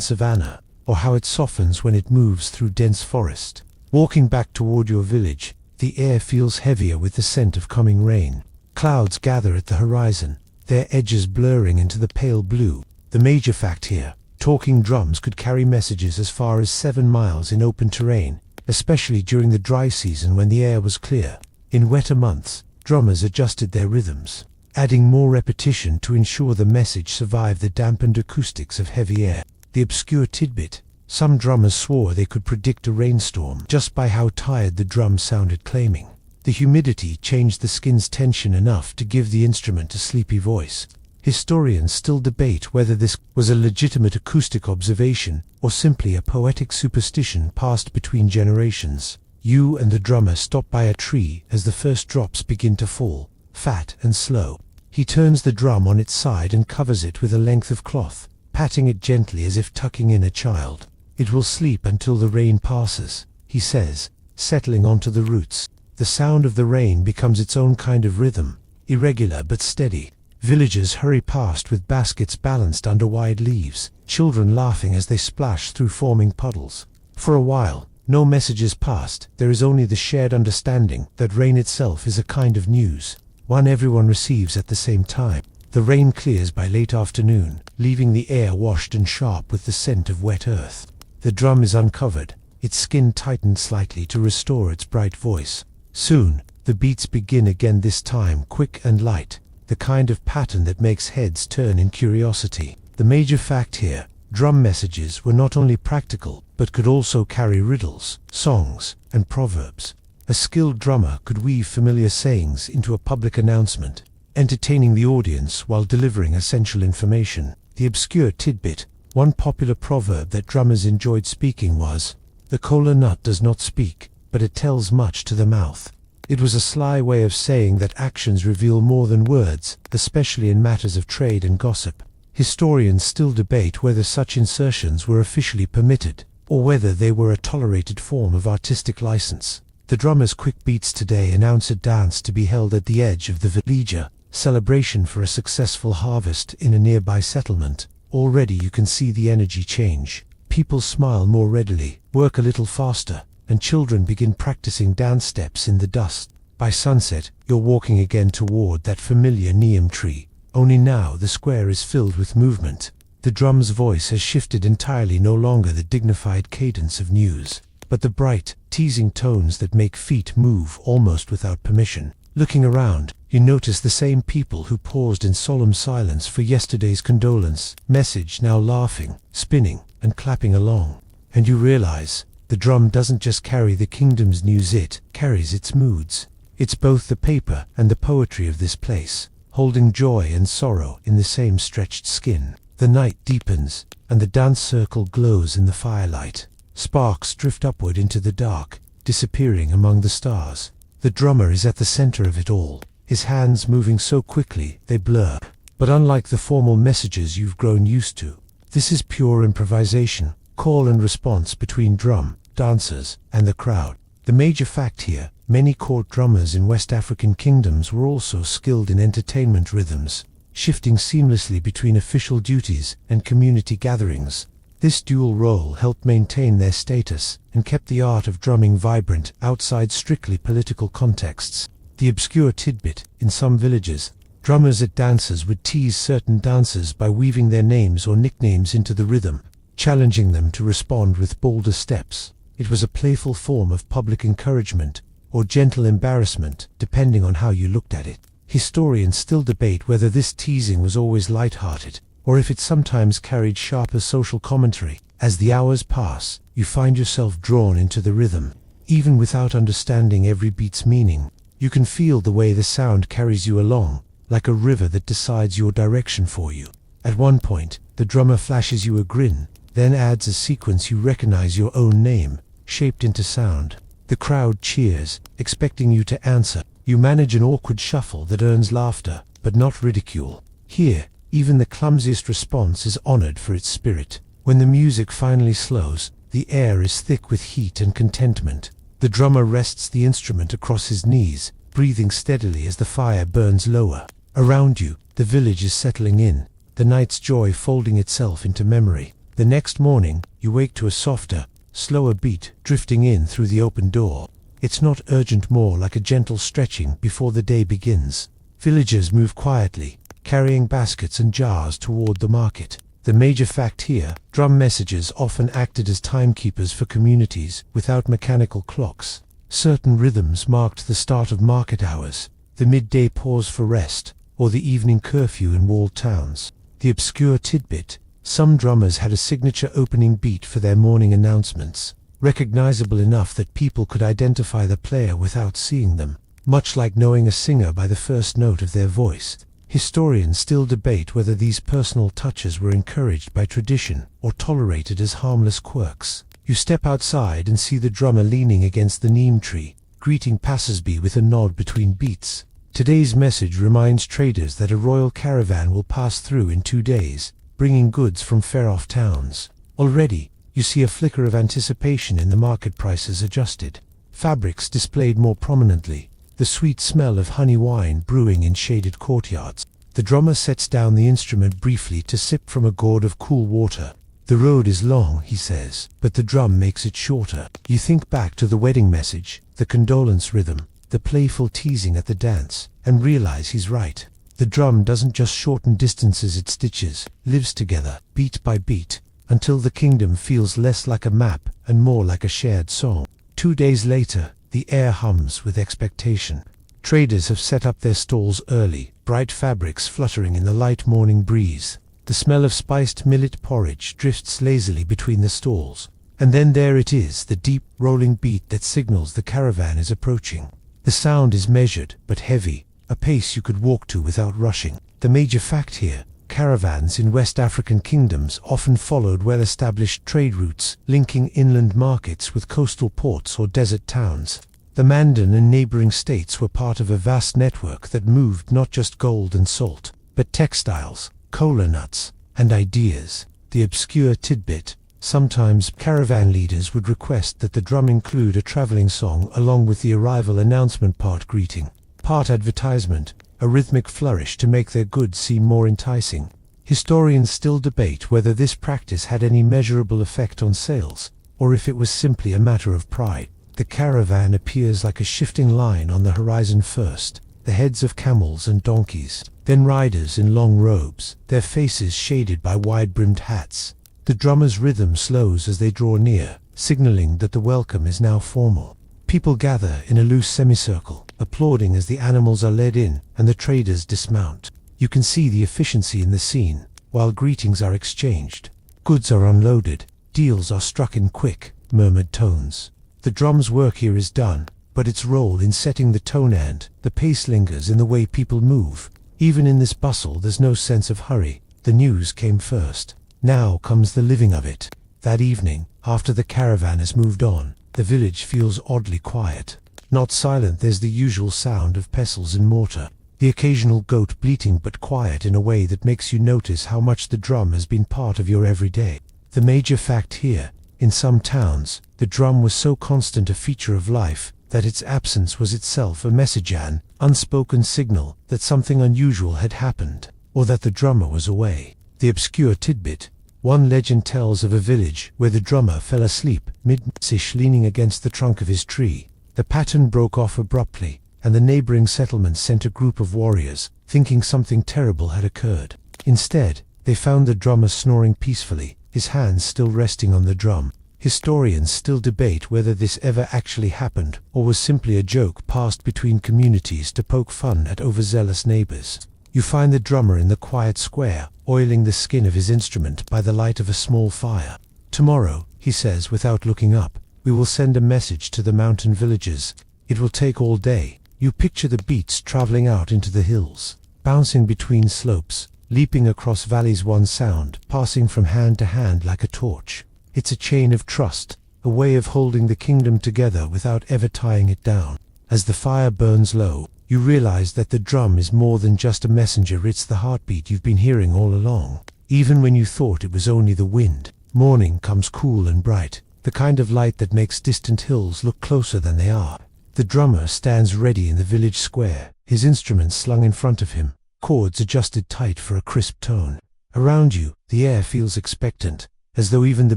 savanna, or how it softens when it moves through dense forest. Walking back toward your village, the air feels heavier with the scent of coming rain. Clouds gather at the horizon, their edges blurring into the pale blue. The major fact here: talking drums could carry messages as far as 7 miles in open terrain, especially during the dry season when the air was clear. In wetter months, drummers adjusted their rhythms, adding more repetition to ensure the message survived the dampened acoustics of heavy air. The obscure tidbit: some drummers swore they could predict a rainstorm just by how tired the drum sounded, claiming the humidity changed the skin's tension enough to give the instrument a sleepy voice. Historians still debate whether this was a legitimate acoustic observation or simply a poetic superstition passed between generations. You and the drummer stop by a tree as the first drops begin to fall, fat and slow. He turns the drum on its side and covers it with a length of cloth, patting it gently as if tucking in a child. "It will sleep until the rain passes," he says, settling onto the roots. The sound of the rain becomes its own kind of rhythm, irregular but steady. Villagers hurry past with baskets balanced under wide leaves, children laughing as they splash through forming puddles. For a while, no message is passed. There is only the shared understanding that rain itself is a kind of news, one everyone receives at the same time. The rain clears by late afternoon, leaving the air washed and sharp with the scent of wet earth. The drum is uncovered, its skin tightened slightly to restore its bright voice. Soon, the beats begin again, this time quick and light, the kind of pattern that makes heads turn in curiosity. The major fact here: drum messages were not only practical, but could also carry riddles, songs, and proverbs. A skilled drummer could weave familiar sayings into a public announcement, entertaining the audience while delivering essential information. The obscure tidbit: one popular proverb that drummers enjoyed speaking was, "The kola nut does not speak, but it tells much to the mouth." It was a sly way of saying that actions reveal more than words, especially in matters of trade and gossip. Historians still debate whether such insertions were officially permitted, or whether they were a tolerated form of artistic license. The drummer's quick beats today announce a dance to be held at the edge of the villager, celebration for a successful harvest in a nearby settlement. Already you can see the energy change. People smile more readily, work a little faster, and children begin practicing dance steps in the dust. By sunset, you're walking again toward that familiar neem tree, only now the square is filled with movement. The drum's voice has shifted entirely, no longer the dignified cadence of news, but the bright, teasing tones that make feet move almost without permission. Looking around, you notice the same people who paused in solemn silence for yesterday's condolence message now laughing, spinning, and clapping along. And you realize, the drum doesn't just carry the kingdom's news, it carries its moods. It's both the paper and the poetry of this place, holding joy and sorrow in the same stretched skin. The night deepens, and the dance circle glows in the firelight. Sparks drift upward into the dark, disappearing among the stars. The drummer is at the center of it all, his hands moving so quickly they blur. But unlike the formal messages you've grown used to, this is pure improvisation, call and response between drum, dancers, and the crowd. The major fact here: many court drummers in West African kingdoms were also skilled in entertainment rhythms, shifting seamlessly between official duties and community gatherings. This dual role helped maintain their status and kept the art of drumming vibrant outside strictly political contexts. The obscure tidbit: in some villages, drummers at dances would tease certain dancers by weaving their names or nicknames into the rhythm, challenging them to respond with bolder steps. It was a playful form of public encouragement or gentle embarrassment, depending on how you looked at it. Historians still debate whether this teasing was always light-hearted, or if it sometimes carried sharper social commentary. As the hours pass, you find yourself drawn into the rhythm. Even without understanding every beat's meaning, you can feel the way the sound carries you along, like a river that decides your direction for you. At one point, the drummer flashes you a grin, then adds a sequence you recognize your own name, shaped into sound. The crowd cheers, expecting you to answer. You manage an awkward shuffle that earns laughter, but not ridicule. Here, even the clumsiest response is honored for its spirit. When the music finally slows, the air is thick with heat and contentment. The drummer rests the instrument across his knees, breathing steadily as the fire burns lower. Around you, the village is settling in, the night's joy folding itself into memory. The next morning, you wake to a softer, slower beat drifting in through the open door. It's not urgent, more like a gentle stretching before the day begins. Villagers move quietly, carrying baskets and jars toward the market. The major fact here: drum messages often acted as timekeepers for communities without mechanical clocks. Certain rhythms marked the start of market hours, the midday pause for rest, or the evening curfew in walled towns. The obscure tidbit: some drummers had a signature opening beat for their morning announcements, recognizable enough that people could identify the player without seeing them, much like knowing a singer by the first note of their voice. Historians still debate whether these personal touches were encouraged by tradition or tolerated as harmless quirks. You step outside and see the drummer leaning against the neem tree, greeting passers-by with a nod between beats. Today's message reminds traders that a royal caravan will pass through in 2 days, bringing goods from far-off towns. Already, you see a flicker of anticipation in the market prices adjusted. Fabrics displayed more prominently, the sweet smell of honey wine brewing in shaded courtyards. The drummer sets down the instrument briefly to sip from a gourd of cool water. The road is long, he says, but the drum makes it shorter. You think back to the wedding message, the condolence rhythm, the playful teasing at the dance, and realize he's right. The drum doesn't just shorten distances, it stitches, lives together, beat by beat, until the kingdom feels less like a map and more like a shared song. 2 days later, the air hums with expectation. Traders have set up their stalls early, bright fabrics fluttering in the light morning breeze. The smell of spiced millet porridge drifts lazily between the stalls. And then there it is, the deep, rolling beat that signals the caravan is approaching. The sound is measured, but heavy, a pace you could walk to without rushing. The major fact here: caravans in West African kingdoms often followed well-established trade routes, linking inland markets with coastal ports or desert towns. The Mandan and neighboring states were part of a vast network that moved not just gold and salt, but textiles, cola nuts, and ideas. The obscure tidbit: sometimes caravan leaders would request that the drum include a traveling song along with the arrival announcement, part greeting, part advertisement, a rhythmic flourish to make their goods seem more enticing. Historians still debate whether this practice had any measurable effect on sales, or if it was simply a matter of pride. The caravan appears like a shifting line on the horizon first, the heads of camels and donkeys, then riders in long robes, their faces shaded by wide-brimmed hats. The drummer's rhythm slows as they draw near, signaling that the welcome is now formal. People gather in a loose semicircle, applauding as the animals are led in and the traders dismount. You can see the efficiency in the scene, while greetings are exchanged. Goods are unloaded, deals are struck in quick, murmured tones. The drum's work here is done, but its role in setting the tone and the pace lingers in the way people move. Even in this bustle there's no sense of hurry. The news came first. Now comes the living of it. That evening, after the caravan has moved on, the village feels oddly quiet. Not silent, there's the usual sound of pestles and mortar, the occasional goat bleating, but quiet in a way that makes you notice how much the drum has been part of your everyday. The major fact here: in some towns, the drum was so constant a feature of life that its absence was itself a message, an unspoken signal that something unusual had happened, or that the drummer was away. The obscure tidbit: One legend tells of a village where the drummer fell asleep mid-sish leaning against the trunk of his tree. The pattern broke off abruptly, and the neighboring settlement sent a group of warriors, thinking something terrible had occurred. Instead, they found the drummer snoring peacefully, his hands still resting on the drum. Historians still debate whether this ever actually happened or was simply a joke passed between communities to poke fun at overzealous neighbors. You find the drummer in the quiet square, oiling the skin of his instrument by the light of a small fire. "Tomorrow," he says without looking up, "we will send a message to the mountain villages. It will take all day." You picture the beats traveling out into the hills, bouncing between slopes, leaping across valleys, one sound passing from hand to hand like a torch. It's a chain of trust, a way of holding the kingdom together without ever tying it down. As the fire burns low, you realize that the drum is more than just a messenger. It's the heartbeat you've been hearing all along, even when you thought it was only the wind. Morning comes cool and bright, the kind of light that makes distant hills look closer than they are. The drummer stands ready in the village square, his instruments slung in front of him, chords adjusted tight for a crisp tone. Around you, the air feels expectant, as though even the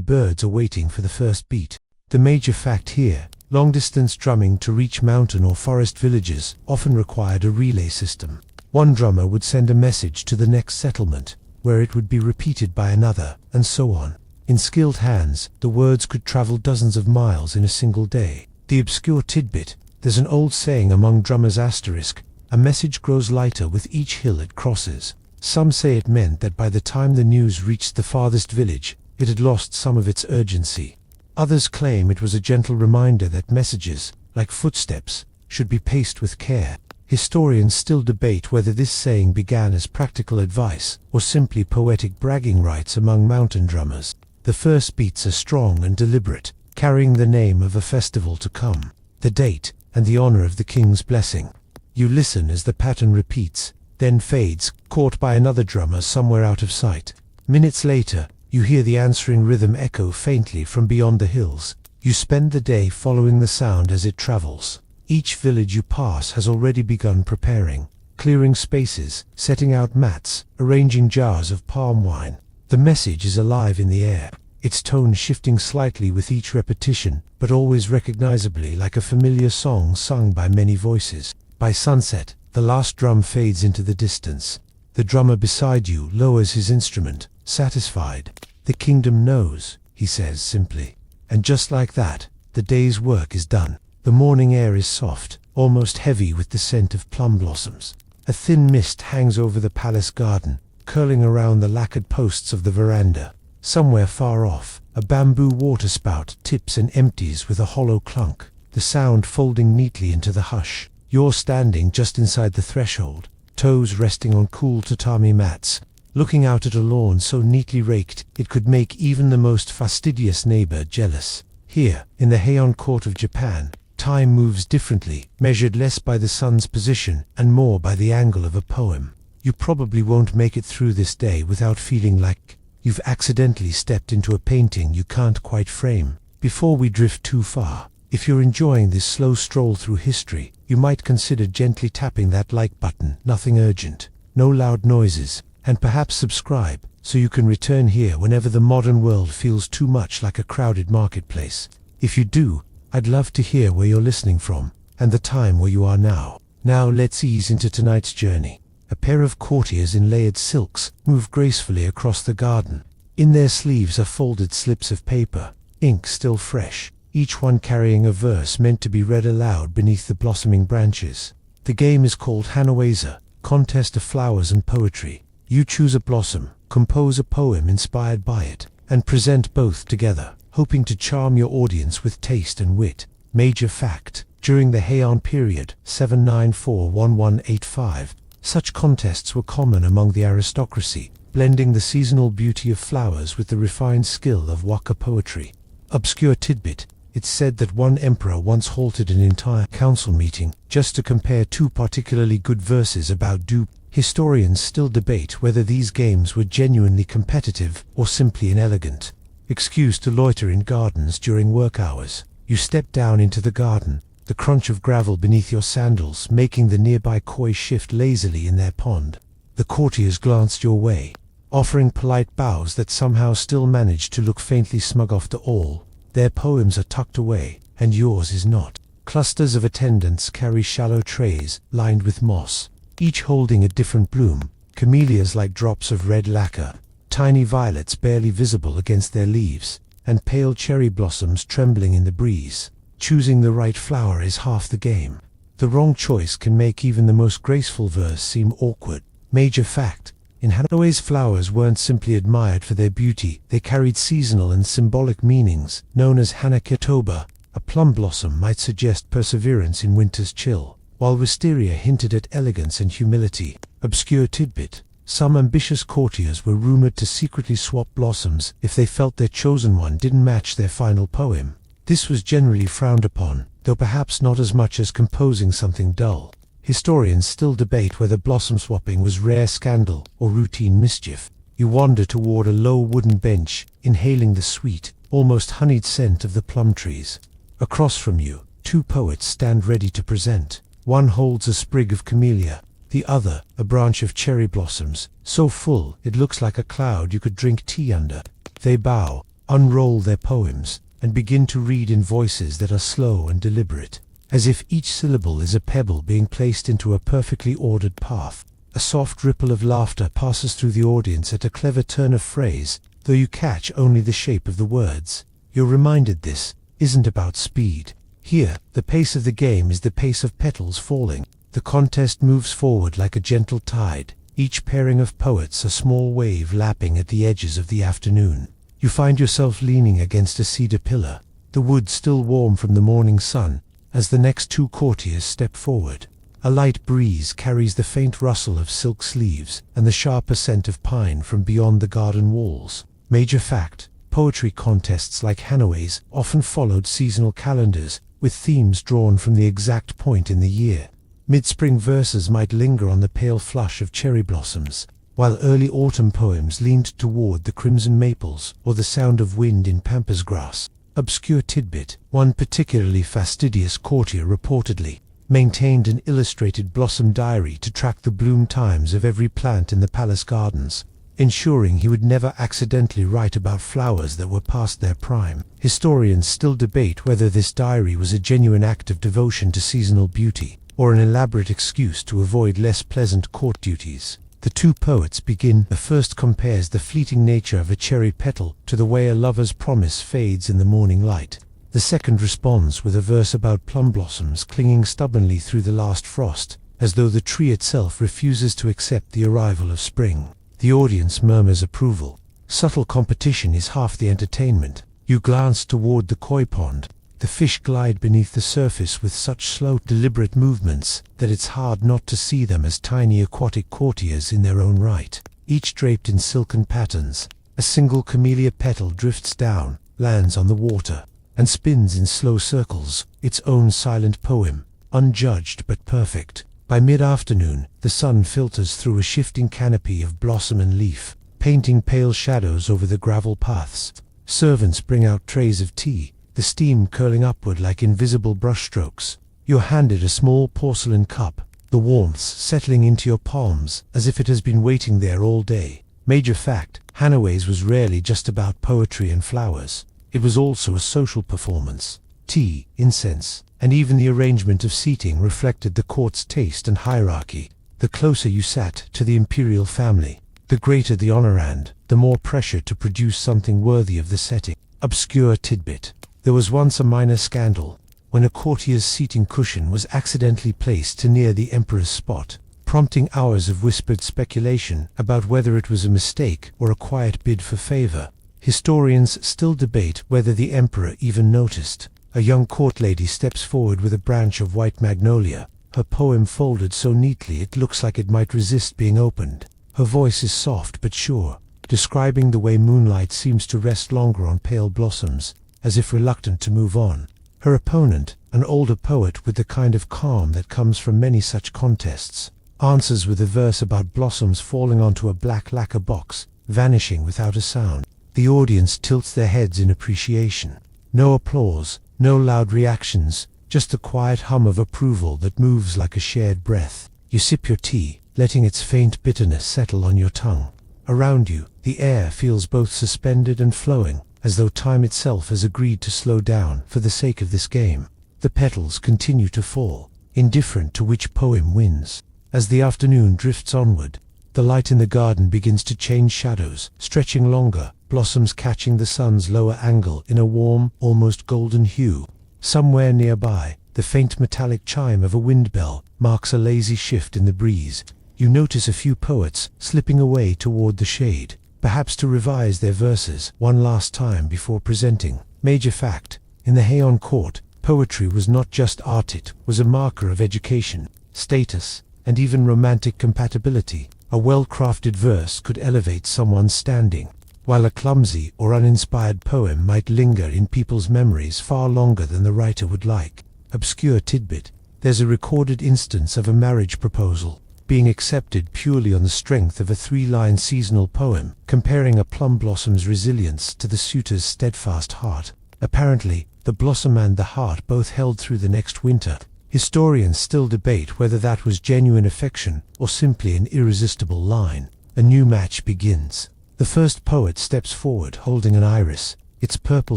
birds are waiting for the first beat. The major fact here: long-distance drumming to reach mountain or forest villages often required a relay system. One drummer would send a message to the next settlement, where it would be repeated by another, and so on. In skilled hands, the words could travel dozens of miles in a single day. The obscure tidbit: there's an old saying among drummers, a message grows lighter with each hill it crosses. Some say it meant that by the time the news reached the farthest village, it had lost some of its urgency. Others claim it was a gentle reminder that messages, like footsteps, should be paced with care. Historians still debate whether this saying began as practical advice or simply poetic bragging rights among mountain drummers. The first beats are strong and deliberate, carrying the name of a festival to come, the date, and the honor of the king's blessing. You listen as the pattern repeats, then fades, caught by another drummer somewhere out of sight. Minutes later, you hear the answering rhythm echo faintly from beyond the hills. You spend the day following the sound as it travels. Each village you pass has already begun preparing, clearing spaces, setting out mats, arranging jars of palm wine. The message is alive in the air, its tone shifting slightly with each repetition, but always recognizably like a familiar song sung by many voices. By sunset, the last drum fades into the distance. The drummer beside you lowers his instrument, satisfied. "The kingdom knows," he says simply. And just like that, the day's work is done. The morning air is soft, almost heavy with the scent of plum blossoms. A thin mist hangs over the palace garden, curling around the lacquered posts of the veranda. Somewhere far off, a bamboo waterspout tips and empties with a hollow clunk, the sound folding neatly into the hush. You're standing just inside the threshold, toes resting on cool tatami mats, looking out at a lawn so neatly raked it could make even the most fastidious neighbor jealous. Here, in the Heian court of Japan, time moves differently, measured less by the sun's position and more by the angle of a poem. You probably won't make it through this day without feeling like you've accidentally stepped into a painting you can't quite frame. Before we drift too far, if you're enjoying this slow stroll through history, you might consider gently tapping that like button. Nothing urgent, no loud noises, and perhaps subscribe so you can return here whenever the modern world feels too much like a crowded marketplace. If you do, I'd love to hear where you're listening from and the time where you are now. Now let's ease into tonight's journey. A pair of courtiers in layered silks move gracefully across the garden. In their sleeves are folded slips of paper, ink still fresh, each one carrying a verse meant to be read aloud beneath the blossoming branches. The game is called Hanaweza, Contest of Flowers and Poetry. You choose a blossom, compose a poem inspired by it, and present both together, hoping to charm your audience with taste and wit. Major fact: during the Heian period, 794-1185, such contests were common among the aristocracy, blending the seasonal beauty of flowers with the refined skill of waka poetry. Obscure tidbit: it's said that one emperor once halted an entire council meeting just to compare two particularly good verses about dew. Historians still debate whether these games were genuinely competitive or simply inelegant. Excuse to loiter in gardens during work hours. You step down into the garden, the crunch of gravel beneath your sandals making the nearby koi shift lazily in their pond. The courtiers glanced your way, offering polite bows that somehow still manage to look faintly smug after all. Their poems are tucked away, and yours is not. Clusters of attendants carry shallow trays lined with moss, each holding a different bloom, camellias like drops of red lacquer, tiny violets barely visible against their leaves, and pale cherry blossoms trembling in the breeze. Choosing the right flower is half the game. The wrong choice can make even the most graceful verse seem awkward. Major fact: in Hanaway's flowers weren't simply admired for their beauty, they carried seasonal and symbolic meanings, known as Hanakatoba. A plum blossom might suggest perseverance in winter's chill, while wisteria hinted at elegance and humility. Obscure tidbit: some ambitious courtiers were rumored to secretly swap blossoms if they felt their chosen one didn't match their final poem. This was generally frowned upon, though perhaps not as much as composing something dull. Historians still debate whether blossom swapping was rare scandal or routine mischief. You wander toward a low wooden bench, inhaling the sweet, almost honeyed scent of the plum trees. Across from you, two poets stand ready to present. One holds a sprig of camellia, the other a branch of cherry blossoms, so full it looks like a cloud you could drink tea under. They bow, unroll their poems, and begin to read in voices that are slow and deliberate, as if each syllable is a pebble being placed into a perfectly ordered path. A soft ripple of laughter passes through the audience at a clever turn of phrase, though you catch only the shape of the words. You're reminded this isn't about speed. Here, the pace of the game is the pace of petals falling. The contest moves forward like a gentle tide, each pairing of poets a small wave lapping at the edges of the afternoon. You find yourself leaning against a cedar pillar, the wood still warm from the morning sun, as the next two courtiers step forward. A light breeze carries the faint rustle of silk sleeves and the sharper scent of pine from beyond the garden walls. Major fact: poetry contests like Hanaway's often followed seasonal calendars, with themes drawn from the exact point in the year. Mid-spring verses might linger on the pale flush of cherry blossoms, while early autumn poems leaned toward the crimson maples or the sound of wind in pampas grass. Obscure tidbit: one particularly fastidious courtier reportedly maintained an illustrated blossom diary to track the bloom times of every plant in the palace gardens, ensuring he would never accidentally write about flowers that were past their prime. Historians still debate whether this diary was a genuine act of devotion to seasonal beauty, or an elaborate excuse to avoid less pleasant court duties. The two poets begin. The first compares the fleeting nature of a cherry petal to the way a lover's promise fades in the morning light. The second responds with a verse about plum blossoms clinging stubbornly through the last frost, as though the tree itself refuses to accept the arrival of spring. The audience murmurs approval. Subtle competition is half the entertainment. You glance toward the koi pond. The fish glide beneath the surface with such slow, deliberate movements that it's hard not to see them as tiny aquatic courtiers in their own right. Each draped in silken patterns, a single camellia petal drifts down, lands on the water, and spins in slow circles, its own silent poem, unjudged but perfect. By mid-afternoon, the sun filters through a shifting canopy of blossom and leaf, painting pale shadows over the gravel paths. Servants bring out trays of tea, the steam curling upward like invisible brushstrokes. You're handed a small porcelain cup, the warmth settling into your palms as if it has been waiting there all day. Major fact: Hanaway's was rarely just about poetry and flowers. It was also a social performance. Tea, incense, and even the arrangement of seating reflected the court's taste and hierarchy. The closer you sat to the imperial family, the greater the honor and the more pressure to produce something worthy of the setting. Obscure tidbit: there was once a minor scandal when a courtier's seating cushion was accidentally placed too near the emperor's spot, prompting hours of whispered speculation about whether it was a mistake or a quiet bid for favor. Historians still debate whether the emperor even noticed. A young court lady steps forward with a branch of white magnolia, her poem folded so neatly it looks like it might resist being opened. Her voice is soft but sure, describing the way moonlight seems to rest longer on pale blossoms, as if reluctant to move on. Her opponent, an older poet with the kind of calm that comes from many such contests, answers with a verse about blossoms falling onto a black lacquer box, vanishing without a sound. The audience tilts their heads in appreciation. No applause, no loud reactions, just the quiet hum of approval that moves like a shared breath. You sip your tea, letting its faint bitterness settle on your tongue. Around you, the air feels both suspended and flowing, as though time itself has agreed to slow down for the sake of this game. The petals continue to fall, indifferent to which poem wins. As the afternoon drifts onward, the light in the garden begins to change shadows, stretching longer, blossoms catching the sun's lower angle in a warm, almost golden hue. Somewhere nearby, the faint metallic chime of a wind bell marks a lazy shift in the breeze. You notice a few poets slipping away toward the shade, perhaps to revise their verses one last time before presenting. Major fact: in the Heian court, poetry was not just art, it was a marker of education, status, and even romantic compatibility. A well-crafted verse could elevate someone's standing, while a clumsy or uninspired poem might linger in people's memories far longer than the writer would like. Obscure tidbit: there's a recorded instance of a marriage proposal being accepted purely on the strength of a 3-line seasonal poem, comparing a plum blossom's resilience to the suitor's steadfast heart. Apparently, the blossom and the heart both held through the next winter. Historians still debate whether that was genuine affection or simply an irresistible line. A new match begins. The first poet steps forward holding an iris, its purple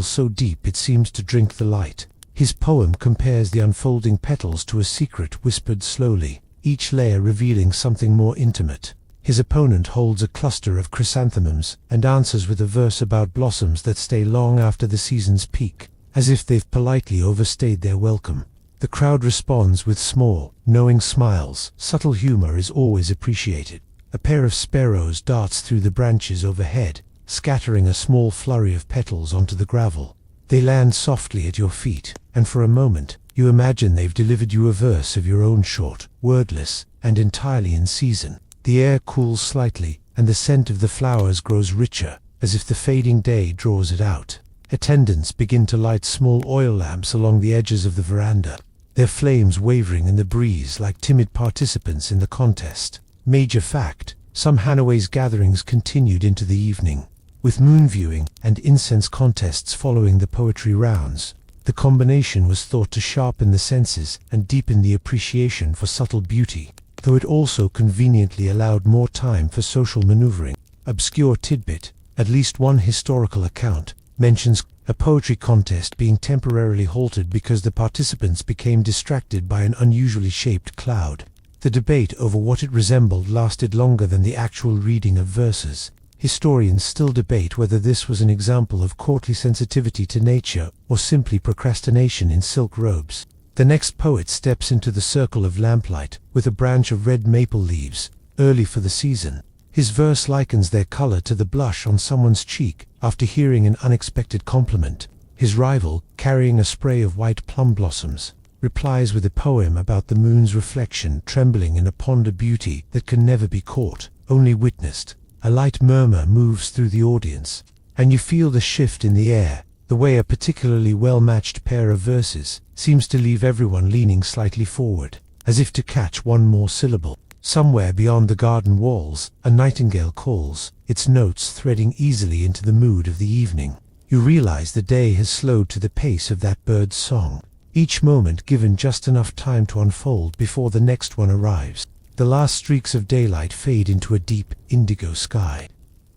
so deep it seems to drink the light. His poem compares the unfolding petals to a secret whispered slowly, each layer revealing something more intimate. His opponent holds a cluster of chrysanthemums and answers with a verse about blossoms that stay long after the season's peak, as if they've politely overstayed their welcome. The crowd responds with small, knowing smiles. Subtle humor is always appreciated. A pair of sparrows darts through the branches overhead, scattering a small flurry of petals onto the gravel. They land softly at your feet, and for a moment, you imagine they've delivered you a verse of your own, short, wordless, and entirely in season. The air cools slightly, and the scent of the flowers grows richer, as if the fading day draws it out. Attendants begin to light small oil lamps along the edges of the veranda, their flames wavering in the breeze like timid participants in the contest. Major fact: some Hanaway's gatherings continued into the evening, with moon viewing and incense contests following the poetry rounds. The combination was thought to sharpen the senses and deepen the appreciation for subtle beauty, though it also conveniently allowed more time for social maneuvering. Obscure tidbit: at least one historical account mentions a poetry contest being temporarily halted because the participants became distracted by an unusually shaped cloud. The debate over what it resembled lasted longer than the actual reading of verses. Historians still debate whether this was an example of courtly sensitivity to nature or simply procrastination in silk robes. The next poet steps into the circle of lamplight with a branch of red maple leaves, early for the season. His verse likens their color to the blush on someone's cheek after hearing an unexpected compliment. His rival, carrying a spray of white plum blossoms, replies with a poem about the moon's reflection trembling in a pond of beauty that can never be caught, only witnessed. A light murmur moves through the audience, and you feel the shift in the air, the way a particularly well-matched pair of verses seems to leave everyone leaning slightly forward, as if to catch one more syllable. Somewhere beyond the garden walls, a nightingale calls, its notes threading easily into the mood of the evening. You realize the day has slowed to the pace of that bird's song, each moment given just enough time to unfold before the next one arrives. The last streaks of daylight fade into a deep, indigo sky.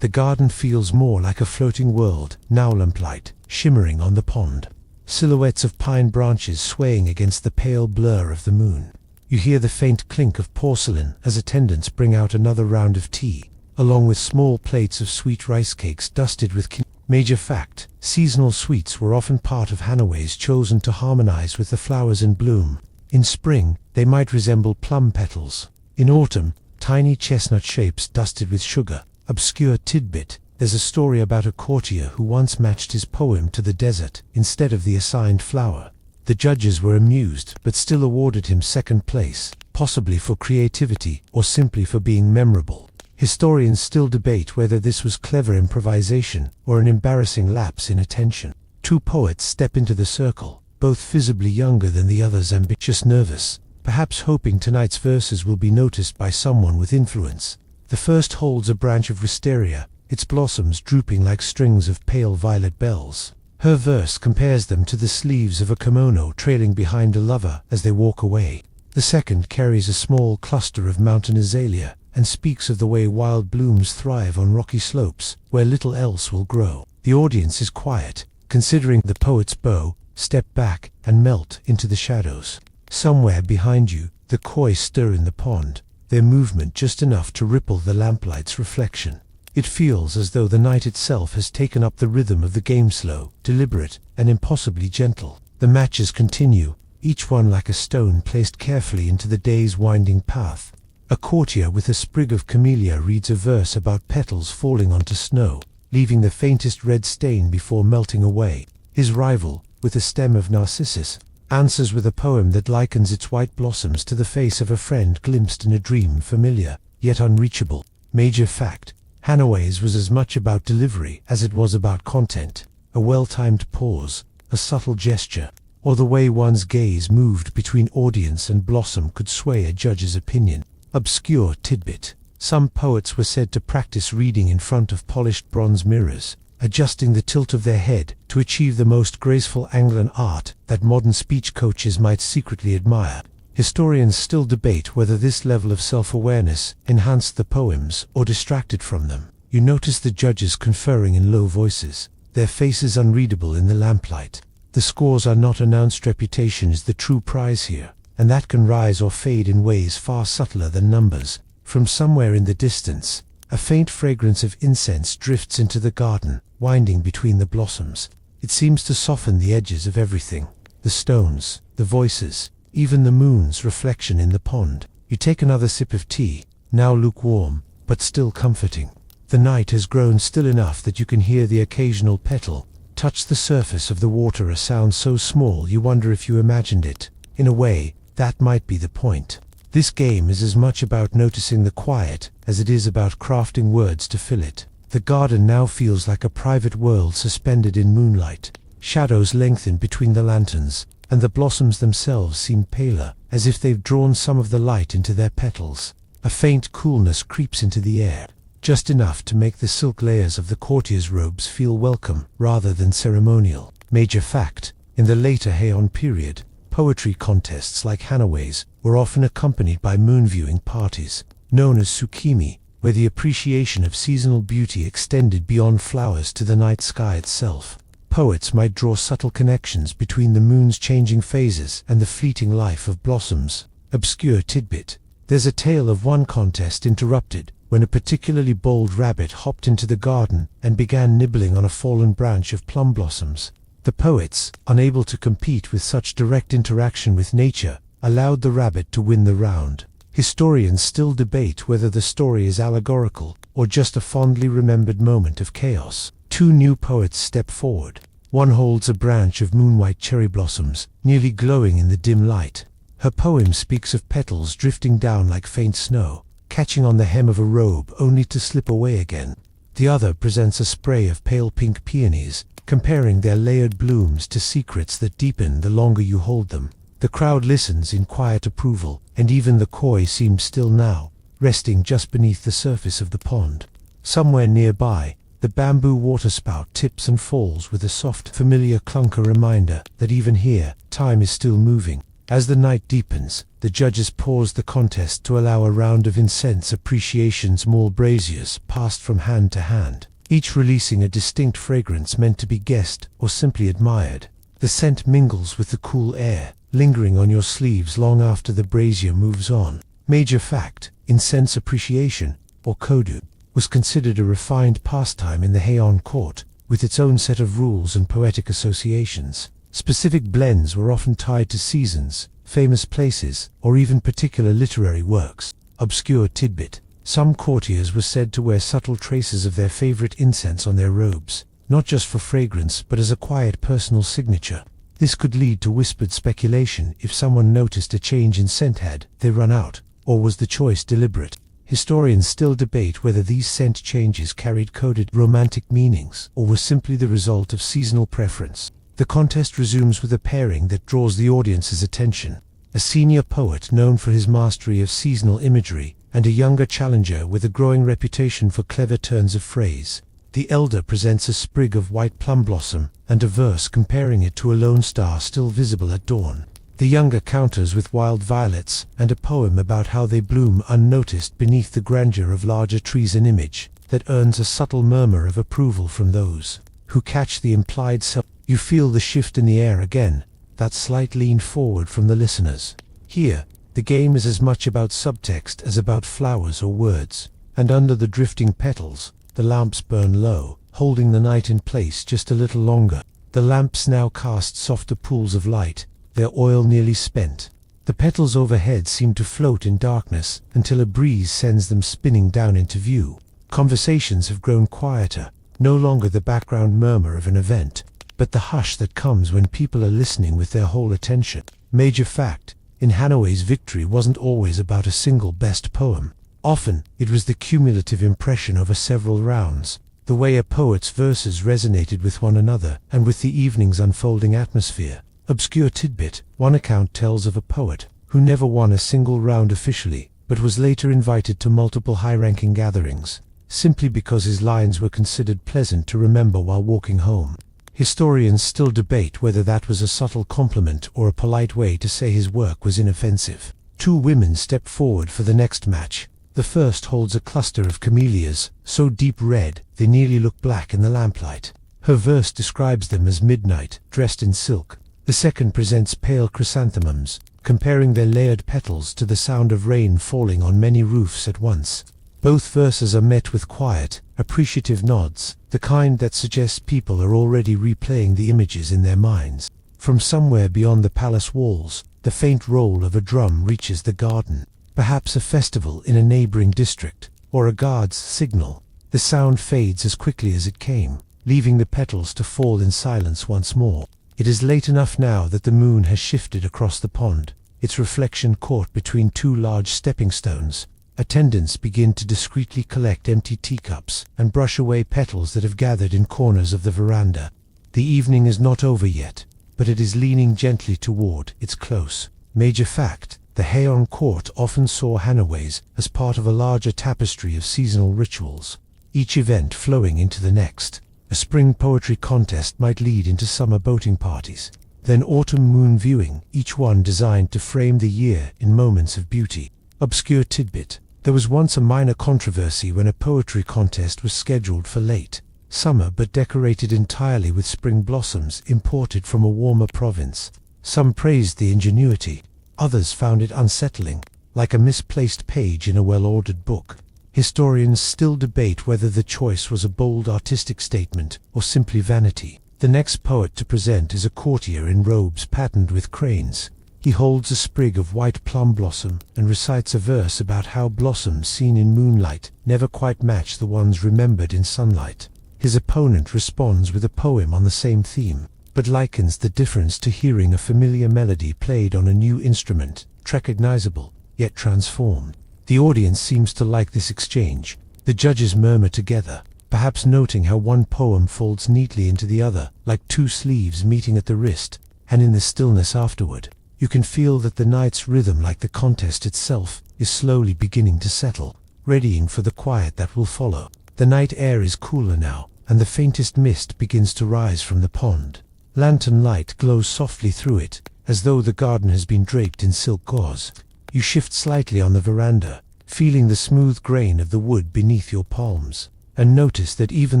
The garden feels more like a floating world, now lamplight, shimmering on the pond. Silhouettes of pine branches swaying against the pale blur of the moon. You hear the faint clink of porcelain as attendants bring out another round of tea, along with small plates of sweet rice cakes dusted with Major fact: seasonal sweets were often part of Hanaways chosen to harmonize with the flowers in bloom. In spring, they might resemble plum petals. In autumn, tiny chestnut shapes dusted with sugar. Obscure tidbit: there's a story about a courtier who once matched his poem to the desert instead of the assigned flower. The judges were amused, but still awarded him second place, possibly for creativity or simply for being memorable. Historians still debate whether this was clever improvisation or an embarrassing lapse in attention. Two poets step into the circle, both visibly younger than the others, ambitious, nervous, perhaps hoping tonight's verses will be noticed by someone with influence. The first holds a branch of wisteria, its blossoms drooping like strings of pale violet bells. Her verse compares them to the sleeves of a kimono trailing behind a lover as they walk away. The second carries a small cluster of mountain azalea, and speaks of the way wild blooms thrive on rocky slopes, where little else will grow. The audience is quiet, considering the poet's bow, step back and melt into the shadows. Somewhere behind you, the koi stir in the pond, their movement just enough to ripple the lamplight's reflection. It feels as though the night itself has taken up the rhythm of the game, slow, deliberate, and impossibly gentle. The matches continue, each one like a stone placed carefully into the day's winding path. A courtier with a sprig of camellia reads a verse about petals falling onto snow, leaving the faintest red stain before melting away. His rival, with a stem of narcissus, answers with a poem that likens its white blossoms to the face of a friend glimpsed in a dream, familiar, yet unreachable. Major fact: Hanaway's was as much about delivery as it was about content. A well-timed pause, a subtle gesture, or the way one's gaze moved between audience and blossom could sway a judge's opinion. Obscure tidbit: some poets were said to practice reading in front of polished bronze mirrors, adjusting the tilt of their head to achieve the most graceful angle and art that modern speech coaches might secretly admire. Historians still debate whether this level of self-awareness enhanced the poems or distracted from them. You notice the judges conferring in low voices, their faces unreadable in the lamplight. The scores are not announced. Reputation is the true prize here, and that can rise or fade in ways far subtler than numbers. From somewhere in the distance, a faint fragrance of incense drifts into the garden, winding between the blossoms. It seems to soften the edges of everything: the stones, the voices, even the moon's reflection in the pond. You take another sip of tea, now lukewarm, but still comforting. The night has grown still enough that you can hear the occasional petal touch the surface of the water, a sound so small you wonder if you imagined it. In a way, that might be the point. This game is as much about noticing the quiet as it is about crafting words to fill it. The garden now feels like a private world suspended in moonlight. Shadows lengthen between the lanterns, and the blossoms themselves seem paler, as if they've drawn some of the light into their petals. A faint coolness creeps into the air, just enough to make the silk layers of the courtier's robes feel welcome rather than ceremonial. Major fact: in the later Heian period, poetry contests like Hanaway's were often accompanied by moon-viewing parties, known as tsukimi, where the appreciation of seasonal beauty extended beyond flowers to the night sky itself. Poets might draw subtle connections between the moon's changing phases and the fleeting life of blossoms. Obscure tidbit: there's a tale of one contest interrupted when a particularly bold rabbit hopped into the garden and began nibbling on a fallen branch of plum blossoms. The poets, unable to compete with such direct interaction with nature, allowed the rabbit to win the round. Historians still debate whether the story is allegorical or just a fondly remembered moment of chaos. Two new poets step forward. One holds a branch of moon-white cherry blossoms, nearly glowing in the dim light. Her poem speaks of petals drifting down like faint snow, catching on the hem of a robe only to slip away again. The other presents a spray of pale pink peonies, comparing their layered blooms to secrets that deepen the longer you hold them. The crowd listens in quiet approval, and even the koi seems still now, resting just beneath the surface of the pond. Somewhere nearby, the bamboo waterspout tips and falls with a soft, familiar clunk, a reminder that even here, time is still moving. As the night deepens, the judges pause the contest to allow a round of incense appreciation. Small braziers passed from hand to hand, each releasing a distinct fragrance meant to be guessed or simply admired. The scent mingles with the cool air, lingering on your sleeves long after the brazier moves on. Major fact: incense appreciation, or kodu, was considered a refined pastime in the Heian court, with its own set of rules and poetic associations. Specific blends were often tied to seasons, famous places, or even particular literary works. Obscure tidbit: some courtiers were said to wear subtle traces of their favorite incense on their robes, not just for fragrance but as a quiet personal signature. This could lead to whispered speculation if someone noticed a change in scent. Had they run out, or was the choice deliberate? Historians still debate whether these scent changes carried coded romantic meanings or were simply the result of seasonal preference. The contest resumes with a pairing that draws the audience's attention: a senior poet known for his mastery of seasonal imagery, and a younger challenger with a growing reputation for clever turns of phrase. The elder presents a sprig of white plum blossom and a verse comparing it to a lone star still visible at dawn. The younger counters with wild violets, and a poem about how they bloom unnoticed beneath the grandeur of larger trees, an image that earns a subtle murmur of approval from those who catch the implied self. You feel the shift in the air again, that slight lean forward from the listeners. Here, the game is as much about subtext as about flowers or words, and under the drifting petals, the lamps burn low, holding the night in place just a little longer. The lamps now cast softer pools of light, their oil nearly spent. The petals overhead seem to float in darkness until a breeze sends them spinning down into view. Conversations have grown quieter, no longer the background murmur of an event, but the hush that comes when people are listening with their whole attention. Major fact, in Hanaway's victory wasn't always about a single best poem. Often, it was the cumulative impression over several rounds, the way a poet's verses resonated with one another and with the evening's unfolding atmosphere. Obscure tidbit: one account tells of a poet who never won a single round officially, but was later invited to multiple high-ranking gatherings, simply because his lines were considered pleasant to remember while walking home. Historians still debate whether that was a subtle compliment or a polite way to say his work was inoffensive. Two women step forward for the next match. The first holds a cluster of camellias, so deep red they nearly look black in the lamplight. Her verse describes them as midnight, dressed in silk. The second presents pale chrysanthemums, comparing their layered petals to the sound of rain falling on many roofs at once. Both verses are met with quiet, appreciative nods, the kind that suggests people are already replaying the images in their minds. From somewhere beyond the palace walls, the faint roll of a drum reaches the garden, perhaps a festival in a neighboring district, or a guard's signal. The sound fades as quickly as it came, leaving the petals to fall in silence once more. It is late enough now that the moon has shifted across the pond, its reflection caught between two large stepping stones. Attendants begin to discreetly collect empty teacups and brush away petals that have gathered in corners of the veranda. The evening is not over yet, but it is leaning gently toward its close. Major fact: the Heian court often saw Hanaways as part of a larger tapestry of seasonal rituals, each event flowing into the next. A spring poetry contest might lead into summer boating parties, then autumn moon viewing, each one designed to frame the year in moments of beauty. Obscure tidbit: there was once a minor controversy when a poetry contest was scheduled for late summer but decorated entirely with spring blossoms imported from a warmer province. Some praised the ingenuity, others found it unsettling, like a misplaced page in a well-ordered book. Historians still debate whether the choice was a bold artistic statement or simply vanity. The next poet to present is a courtier in robes patterned with cranes. He holds a sprig of white plum blossom and recites a verse about how blossoms seen in moonlight never quite match the ones remembered in sunlight. His opponent responds with a poem on the same theme, but likens the difference to hearing a familiar melody played on a new instrument, recognizable, yet transformed. The audience seems to like this exchange. The judges murmur together, perhaps noting how one poem folds neatly into the other, like two sleeves meeting at the wrist, and in the stillness afterward, you can feel that the night's rhythm, like the contest itself, is slowly beginning to settle, readying for the quiet that will follow. The night air is cooler now, and the faintest mist begins to rise from the pond. Lantern light glows softly through it, as though the garden has been draped in silk gauze. You shift slightly on the veranda, feeling the smooth grain of the wood beneath your palms, and notice that even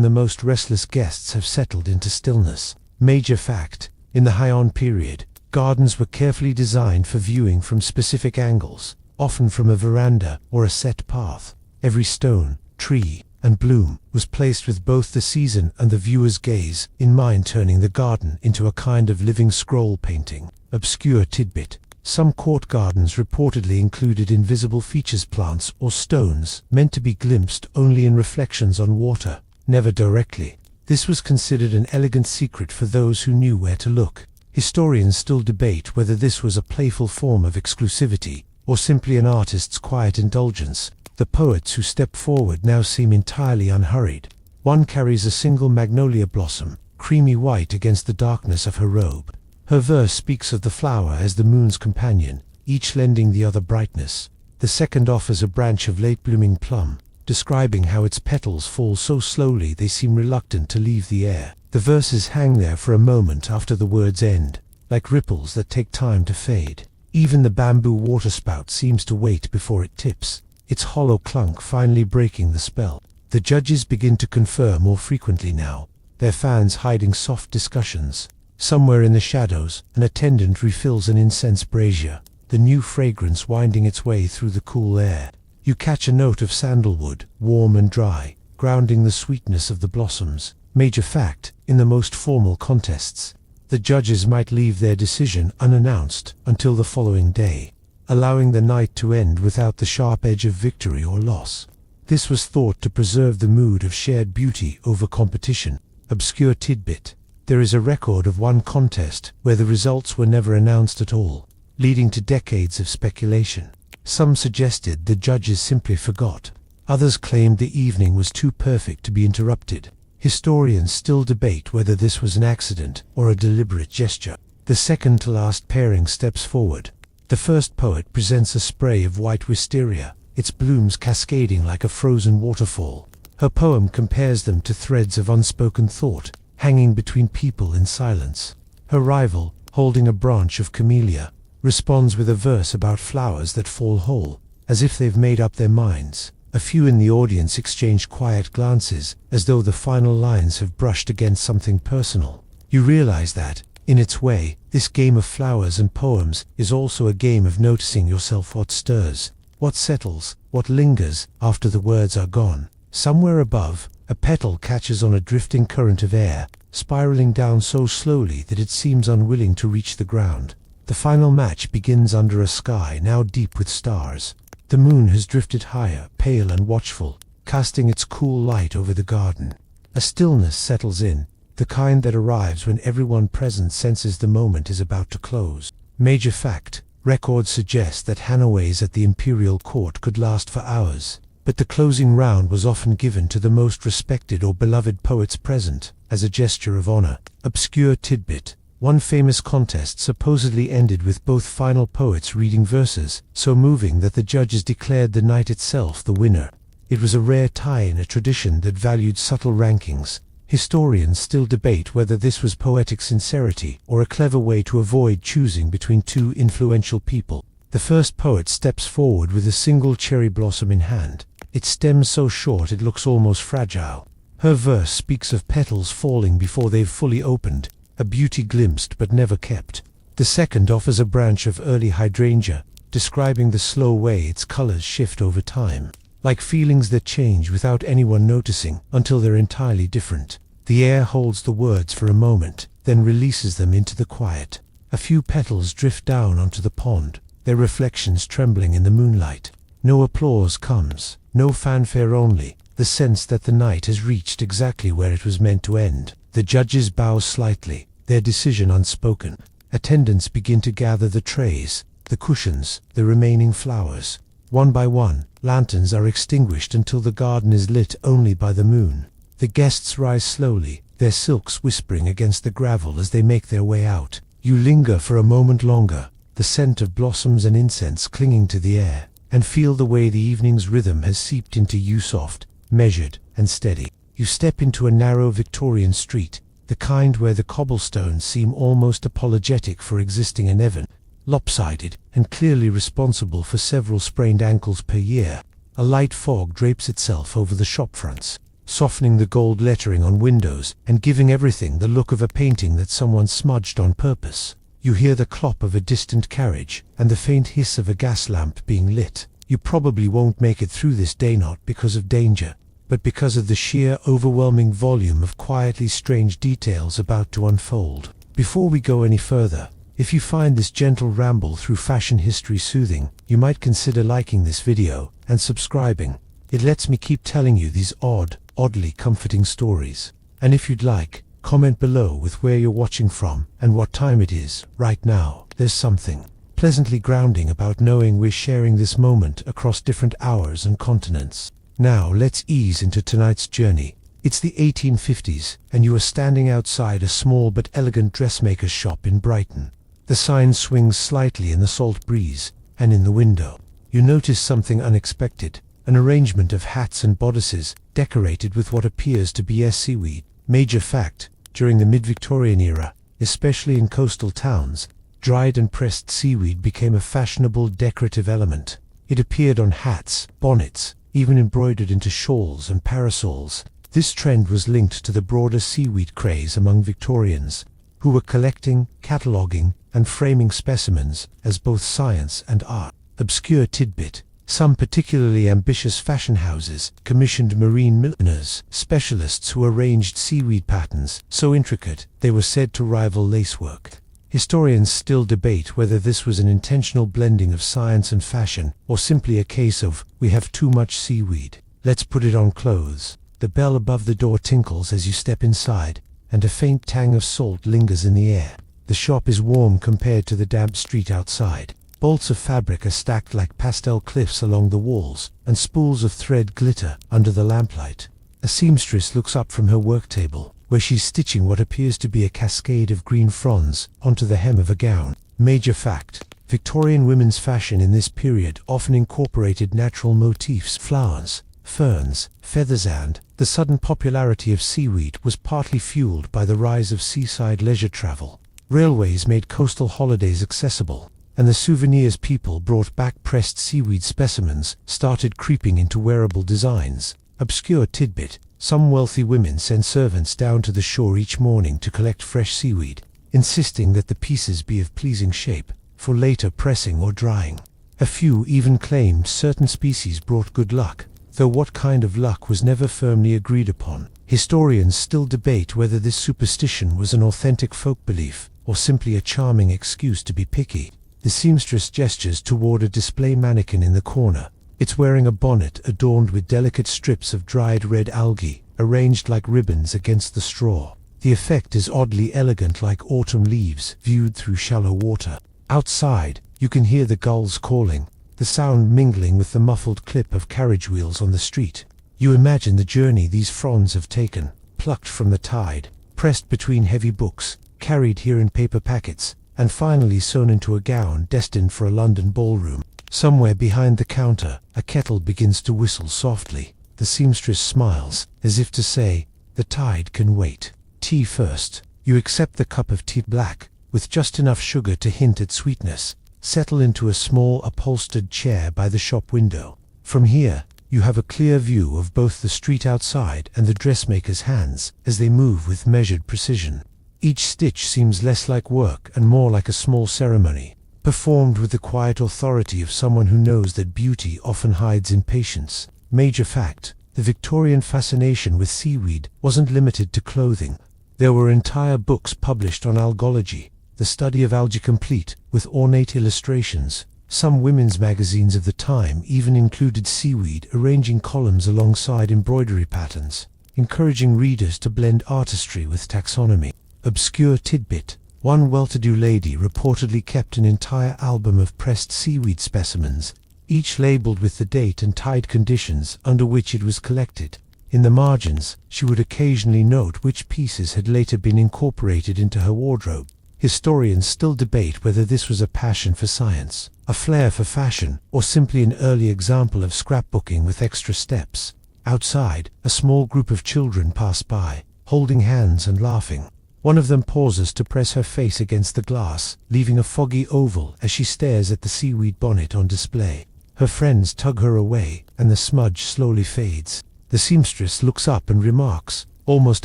the most restless guests have settled into stillness. Major fact: in the Heian period, gardens were carefully designed for viewing from specific angles, often from a veranda or a set path. Every stone, tree, and bloom was placed with both the season and the viewer's gaze in mind, turning the garden into a kind of living scroll painting. Obscure tidbit: some court gardens reportedly included invisible features, plants or stones meant to be glimpsed only in reflections on water, never directly. This was considered an elegant secret for those who knew where to look. Historians still debate whether this was a playful form of exclusivity or simply an artist's quiet indulgence. The poets who step forward now seem entirely unhurried. One carries a single magnolia blossom, creamy white against the darkness of her robe. Her verse speaks of the flower as the moon's companion, each lending the other brightness. The second offers a branch of late-blooming plum, describing how its petals fall so slowly they seem reluctant to leave the air. The verses hang there for a moment after the words end, like ripples that take time to fade. Even the bamboo waterspout seems to wait before it tips, its hollow clunk finally breaking the spell. The judges begin to confer more frequently now, their fans hiding soft discussions. Somewhere in the shadows, an attendant refills an incense brazier, the new fragrance winding its way through the cool air. You catch a note of sandalwood, warm and dry, grounding the sweetness of the blossoms. Major fact, in the most formal contests, the judges might leave their decision unannounced until the following day, allowing the night to end without the sharp edge of victory or loss. This was thought to preserve the mood of shared beauty over competition. Obscure tidbit: there is a record of one contest where the results were never announced at all, leading to decades of speculation. Some suggested the judges simply forgot. Others claimed the evening was too perfect to be interrupted. Historians still debate whether this was an accident or a deliberate gesture. The second-to-last pairing steps forward. The first poet presents a spray of white wisteria, its blooms cascading like a frozen waterfall. Her poem compares them to threads of unspoken thought, hanging between people in silence. Her rival, holding a branch of camellia, responds with a verse about flowers that fall whole, as if they've made up their minds. A few in the audience exchange quiet glances, as though the final lines have brushed against something personal. You realize that, in its way, this game of flowers and poems is also a game of noticing yourself: what stirs, what settles, what lingers after the words are gone. Somewhere above, a petal catches on a drifting current of air, spiraling down so slowly that it seems unwilling to reach the ground. The final match begins under a sky now deep with stars. The moon has drifted higher, pale and watchful, casting its cool light over the garden. A stillness settles in, the kind that arrives when everyone present senses the moment is about to close. Major fact: records suggest that Hanoways at the imperial court could last for hours, but the closing round was often given to the most respected or beloved poets present, as a gesture of honor. Obscure tidbit: one famous contest supposedly ended with both final poets reading verses so moving that the judges declared the night itself the winner. It was a rare tie in a tradition that valued subtle rankings. Historians still debate whether this was poetic sincerity or a clever way to avoid choosing between two influential people. The first poet steps forward with a single cherry blossom in hand, its stem so short it looks almost fragile. Her verse speaks of petals falling before they've fully opened, a beauty glimpsed but never kept. The second offers a branch of early hydrangea, describing the slow way its colors shift over time, like feelings that change without anyone noticing until they're entirely different. The air holds the words for a moment, then releases them into the quiet. A few petals drift down onto the pond, their reflections trembling in the moonlight. No applause comes, no fanfare, only the sense that the night has reached exactly where it was meant to end. The judges bow slightly, their decision unspoken. Attendants begin to gather the trays, the cushions, the remaining flowers. One by one, lanterns are extinguished until the garden is lit only by the moon. The guests rise slowly, their silks whispering against the gravel as they make their way out. You linger for a moment longer, the scent of blossoms and incense clinging to the air, and feel the way the evening's rhythm has seeped into you, soft, measured, and steady. You step into a narrow Victorian street, the kind where the cobblestones seem almost apologetic for existing in heaven, lopsided and clearly responsible for several sprained ankles per year. A light fog drapes itself over the shopfronts, softening the gold lettering on windows and giving everything the look of a painting that someone smudged on purpose. You hear the clop of a distant carriage and the faint hiss of a gas lamp being lit. You probably won't make it through this day, not because of danger, but because of the sheer overwhelming volume of quietly strange details about to unfold. Before we go any further, if you find this gentle ramble through fashion history soothing, you might consider liking this video and subscribing. It lets me keep telling you these oddly comforting stories. And if you'd like, comment below with where you're watching from and what time it is right now. There's something pleasantly grounding about knowing we're sharing this moment across different hours and continents. Now let's ease into tonight's journey. It's the 1850s, and you are standing outside a small but elegant dressmaker's shop in Brighton. The sign swings slightly in the salt breeze, and in the window, you notice something unexpected: an arrangement of hats and bodices, decorated with what appears to be seaweed. Major fact: during the mid-Victorian era, especially in coastal towns, dried and pressed seaweed became a fashionable decorative element. It appeared on hats, bonnets, even embroidered into shawls and parasols. This trend was linked to the broader seaweed craze among Victorians, who were collecting, cataloguing, and framing specimens as both science and art. Obscure tidbit: some particularly ambitious fashion houses commissioned marine milliners, specialists who arranged seaweed patterns so intricate they were said to rival lacework. Historians still debate whether this was an intentional blending of science and fashion, or simply a case of, we have too much seaweed, let's put it on clothes. The bell above the door tinkles as you step inside, and a faint tang of salt lingers in the air. The shop is warm compared to the damp street outside. Bolts of fabric are stacked like pastel cliffs along the walls, and spools of thread glitter under the lamplight. A seamstress looks up from her work table, where she's stitching what appears to be a cascade of green fronds onto the hem of a gown. Major fact: Victorian women's fashion in this period often incorporated natural motifs, flowers, ferns, feathers, and the sudden popularity of seaweed was partly fueled by the rise of seaside leisure travel. Railways made coastal holidays accessible, and the souvenirs people brought back pressed seaweed specimens started creeping into wearable designs. Obscure tidbit: some wealthy women sent servants down to the shore each morning to collect fresh seaweed, insisting that the pieces be of pleasing shape for later pressing or drying. A few even claimed certain species brought good luck, though what kind of luck was never firmly agreed upon. Historians still debate whether this superstition was an authentic folk belief or simply a charming excuse to be picky. The seamstress gestures toward a display mannequin in the corner. It's wearing a bonnet adorned with delicate strips of dried red algae, arranged like ribbons against the straw. The effect is oddly elegant, like autumn leaves viewed through shallow water. Outside, you can hear the gulls calling, the sound mingling with the muffled clip of carriage wheels on the street. You imagine the journey these fronds have taken, plucked from the tide, pressed between heavy books, carried here in paper packets, and finally sewn into a gown destined for a London ballroom. Somewhere behind the counter, a kettle begins to whistle softly. The seamstress smiles, as if to say, the tide can wait. Tea first. You accept the cup of tea black, with just enough sugar to hint at sweetness. Settle into a small upholstered chair by the shop window. From here, you have a clear view of both the street outside and the dressmaker's hands as they move with measured precision. Each stitch seems less like work and more like a small ceremony, performed with the quiet authority of someone who knows that beauty often hides in patience. Major fact: the Victorian fascination with seaweed wasn't limited to clothing. There were entire books published on algology, the study of algae complete with ornate illustrations. Some women's magazines of the time even included seaweed arranging columns alongside embroidery patterns, encouraging readers to blend artistry with taxonomy. Obscure tidbit: one well-to-do lady reportedly kept an entire album of pressed seaweed specimens, each labeled with the date and tide conditions under which it was collected. In the margins, she would occasionally note which pieces had later been incorporated into her wardrobe. Historians still debate whether this was a passion for science, a flair for fashion, or simply an early example of scrapbooking with extra steps. Outside, a small group of children pass by, holding hands and laughing. One of them pauses to press her face against the glass, leaving a foggy oval as she stares at the seaweed bonnet on display. Her friends tug her away, and the smudge slowly fades. The seamstress looks up and remarks, almost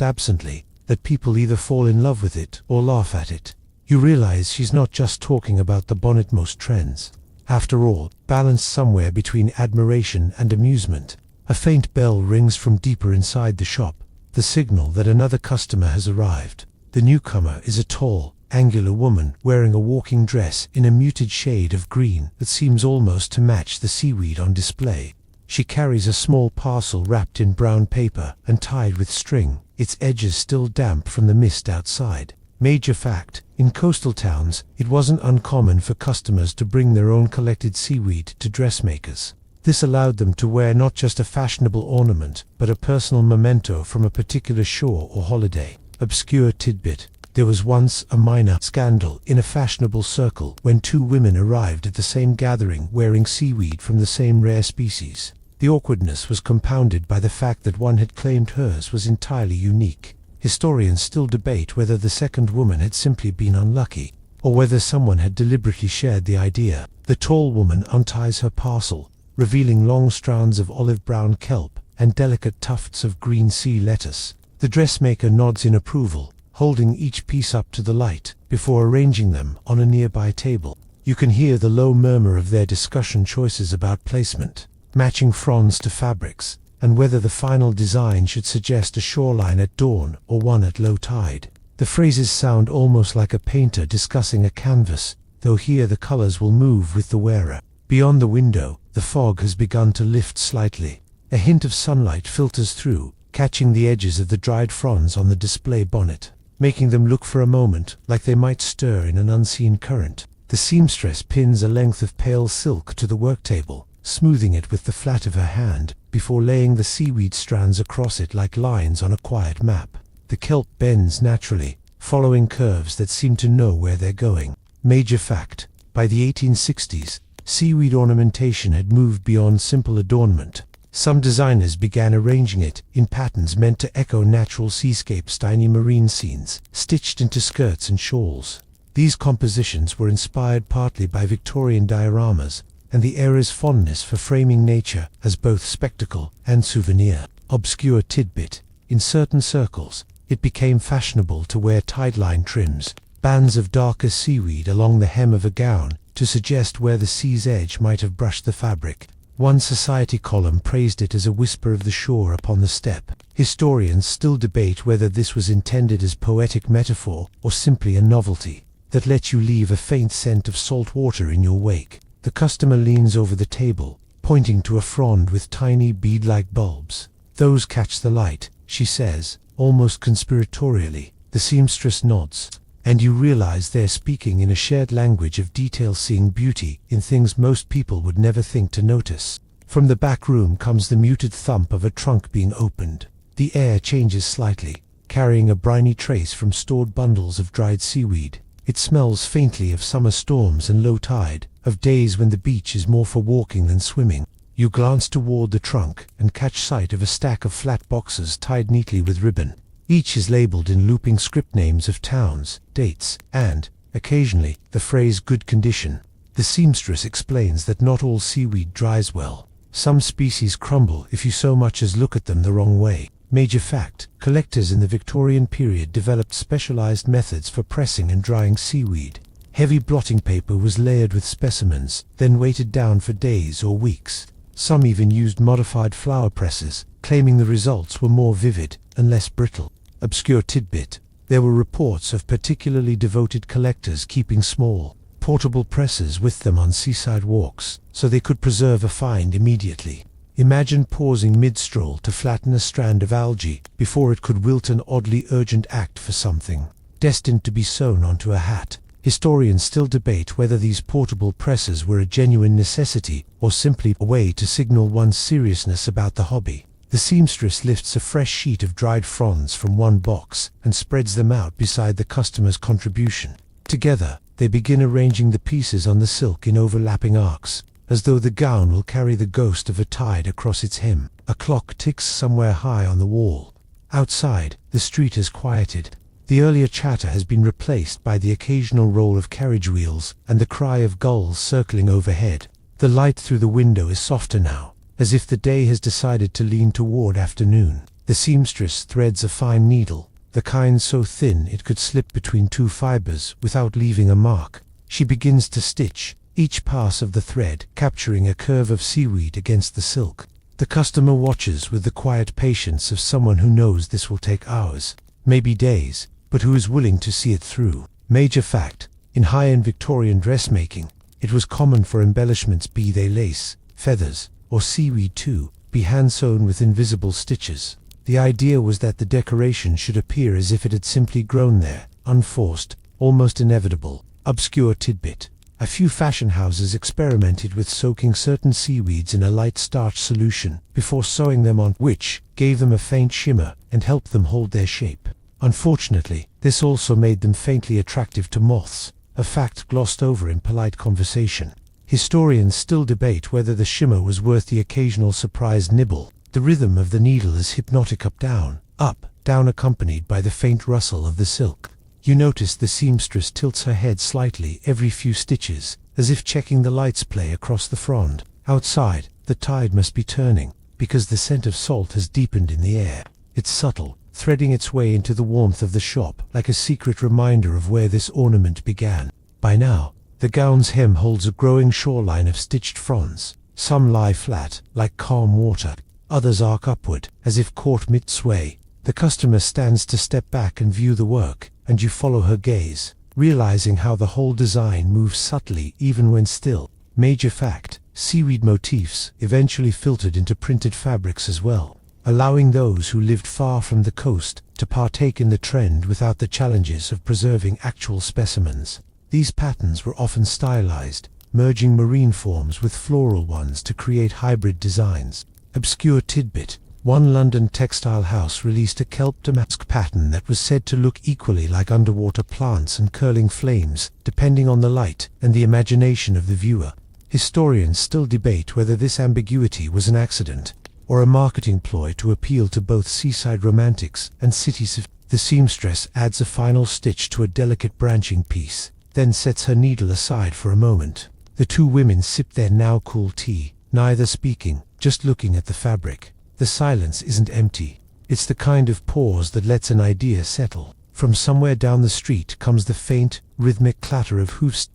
absently, that people either fall in love with it or laugh at it. You realize she's not just talking about the bonnet most trends. After all, balanced somewhere between admiration and amusement. A faint bell rings from deeper inside the shop, the signal that another customer has arrived. The newcomer is a tall, angular woman wearing a walking dress in a muted shade of green that seems almost to match the seaweed on display. She carries a small parcel wrapped in brown paper and tied with string, its edges still damp from the mist outside. Major fact: in coastal towns, it wasn't uncommon for customers to bring their own collected seaweed to dressmakers. This allowed them to wear not just a fashionable ornament, but a personal memento from a particular shore or holiday. Obscure tidbit: there was once a minor scandal in a fashionable circle when two women arrived at the same gathering wearing seaweed from the same rare species. The awkwardness was compounded by the fact that one had claimed hers was entirely unique. Historians still debate whether the second woman had simply been unlucky, or whether someone had deliberately shared the idea. The tall woman unties her parcel, revealing long strands of olive-brown kelp and delicate tufts of green sea lettuce. The dressmaker nods in approval, holding each piece up to the light before arranging them on a nearby table. You can hear the low murmur of their discussion choices about placement, matching fronds to fabrics, and whether the final design should suggest a shoreline at dawn or one at low tide. The phrases sound almost like a painter discussing a canvas, though here the colors will move with the wearer. Beyond the window, the fog has begun to lift slightly. A hint of sunlight filters through, catching the edges of the dried fronds on the display bonnet, making them look for a moment like they might stir in an unseen current. The seamstress pins a length of pale silk to the work table, smoothing it with the flat of her hand, before laying the seaweed strands across it like lines on a quiet map. The kelp bends naturally, following curves that seem to know where they're going. Major fact: by the 1860s, seaweed ornamentation had moved beyond simple adornment. Some designers began arranging it in patterns meant to echo natural seascapes, tiny marine scenes, stitched into skirts and shawls. These compositions were inspired partly by Victorian dioramas and the era's fondness for framing nature as both spectacle and souvenir. Obscure tidbit: in certain circles, it became fashionable to wear tideline trims, bands of darker seaweed along the hem of a gown, to suggest where the sea's edge might have brushed the fabric. One society column praised it as a whisper of the shore upon the step. Historians still debate whether this was intended as poetic metaphor or simply a novelty that lets you leave a faint scent of salt water in your wake. The customer leans over the table, pointing to a frond with tiny bead-like bulbs. "Those catch the light," she says, almost conspiratorially. The seamstress nods, and you realize they're speaking in a shared language of detail, seeing beauty in things most people would never think to notice. From the back room comes the muted thump of a trunk being opened. The air changes slightly, carrying a briny trace from stored bundles of dried seaweed. It smells faintly of summer storms and low tide, of days when the beach is more for walking than swimming. You glance toward the trunk and catch sight of a stack of flat boxes tied neatly with ribbon. Each is labeled in looping script names of towns, dates, and, occasionally, the phrase "good condition." The seamstress explains that not all seaweed dries well. Some species crumble if you so much as look at them the wrong way. Major fact: collectors in the Victorian period developed specialized methods for pressing and drying seaweed. Heavy blotting paper was layered with specimens, then weighted down for days or weeks. Some even used modified flower presses, claiming the results were more vivid and less brittle. Obscure tidbit: there were reports of particularly devoted collectors keeping small, portable presses with them on seaside walks, so they could preserve a find immediately. Imagine pausing mid-stroll to flatten a strand of algae before it could wilt, an oddly urgent act for something destined to be sewn onto a hat. Historians still debate whether these portable presses were a genuine necessity or simply a way to signal one's seriousness about the hobby. The seamstress lifts a fresh sheet of dried fronds from one box and spreads them out beside the customer's contribution. Together, they begin arranging the pieces on the silk in overlapping arcs, as though the gown will carry the ghost of a tide across its hem. A clock ticks somewhere high on the wall. Outside, the street has quieted. The earlier chatter has been replaced by the occasional roll of carriage wheels and the cry of gulls circling overhead. The light through the window is softer now, as if the day has decided to lean toward afternoon. The seamstress threads a fine needle, the kind so thin it could slip between two fibers without leaving a mark. She begins to stitch, each pass of the thread capturing a curve of seaweed against the silk. The customer watches with the quiet patience of someone who knows this will take hours, maybe days, but who is willing to see it through. Major fact: in high-end Victorian dressmaking, it was common for embellishments, be they lace, feathers, or seaweed to be hand-sewn with invisible stitches. The idea was that the decoration should appear as if it had simply grown there, unforced, almost inevitable. Obscure tidbit: a few fashion houses experimented with soaking certain seaweeds in a light starch solution before sewing them on, which gave them a faint shimmer and helped them hold their shape. Unfortunately, this also made them faintly attractive to moths, a fact glossed over in polite conversation. Historians still debate whether the shimmer was worth the occasional surprised nibble. The rhythm of the needle is hypnotic: up, down, up, down accompanied by the faint rustle of the silk. You notice the seamstress tilts her head slightly every few stitches, as if checking the light's play across the frond. Outside, the tide must be turning, because the scent of salt has deepened in the air. It's subtle, threading its way into the warmth of the shop, like a secret reminder of where this ornament began. By now, the gown's hem holds a growing shoreline of stitched fronds. Some lie flat, like calm water. Others arc upward, as if caught mid-sway. The customer stands to step back and view the work, and you follow her gaze, realizing how the whole design moves subtly even when still. Major fact: seaweed motifs eventually filtered into printed fabrics as well, allowing those who lived far from the coast to partake in the trend without the challenges of preserving actual specimens. These patterns were often stylized, merging marine forms with floral ones to create hybrid designs. Obscure tidbit: one London textile house released a kelp damask pattern that was said to look equally like underwater plants and curling flames, depending on the light and the imagination of the viewer. Historians still debate whether this ambiguity was an accident, or a marketing ploy to appeal to both seaside romantics and cities. The seamstress adds a final stitch to a delicate branching piece, then sets her needle aside for a moment. The two women sip their now cool tea, neither speaking, just looking at the fabric. The silence isn't empty. It's the kind of pause that lets an idea settle. From somewhere down the street comes the faint, rhythmic clatter of hoofs,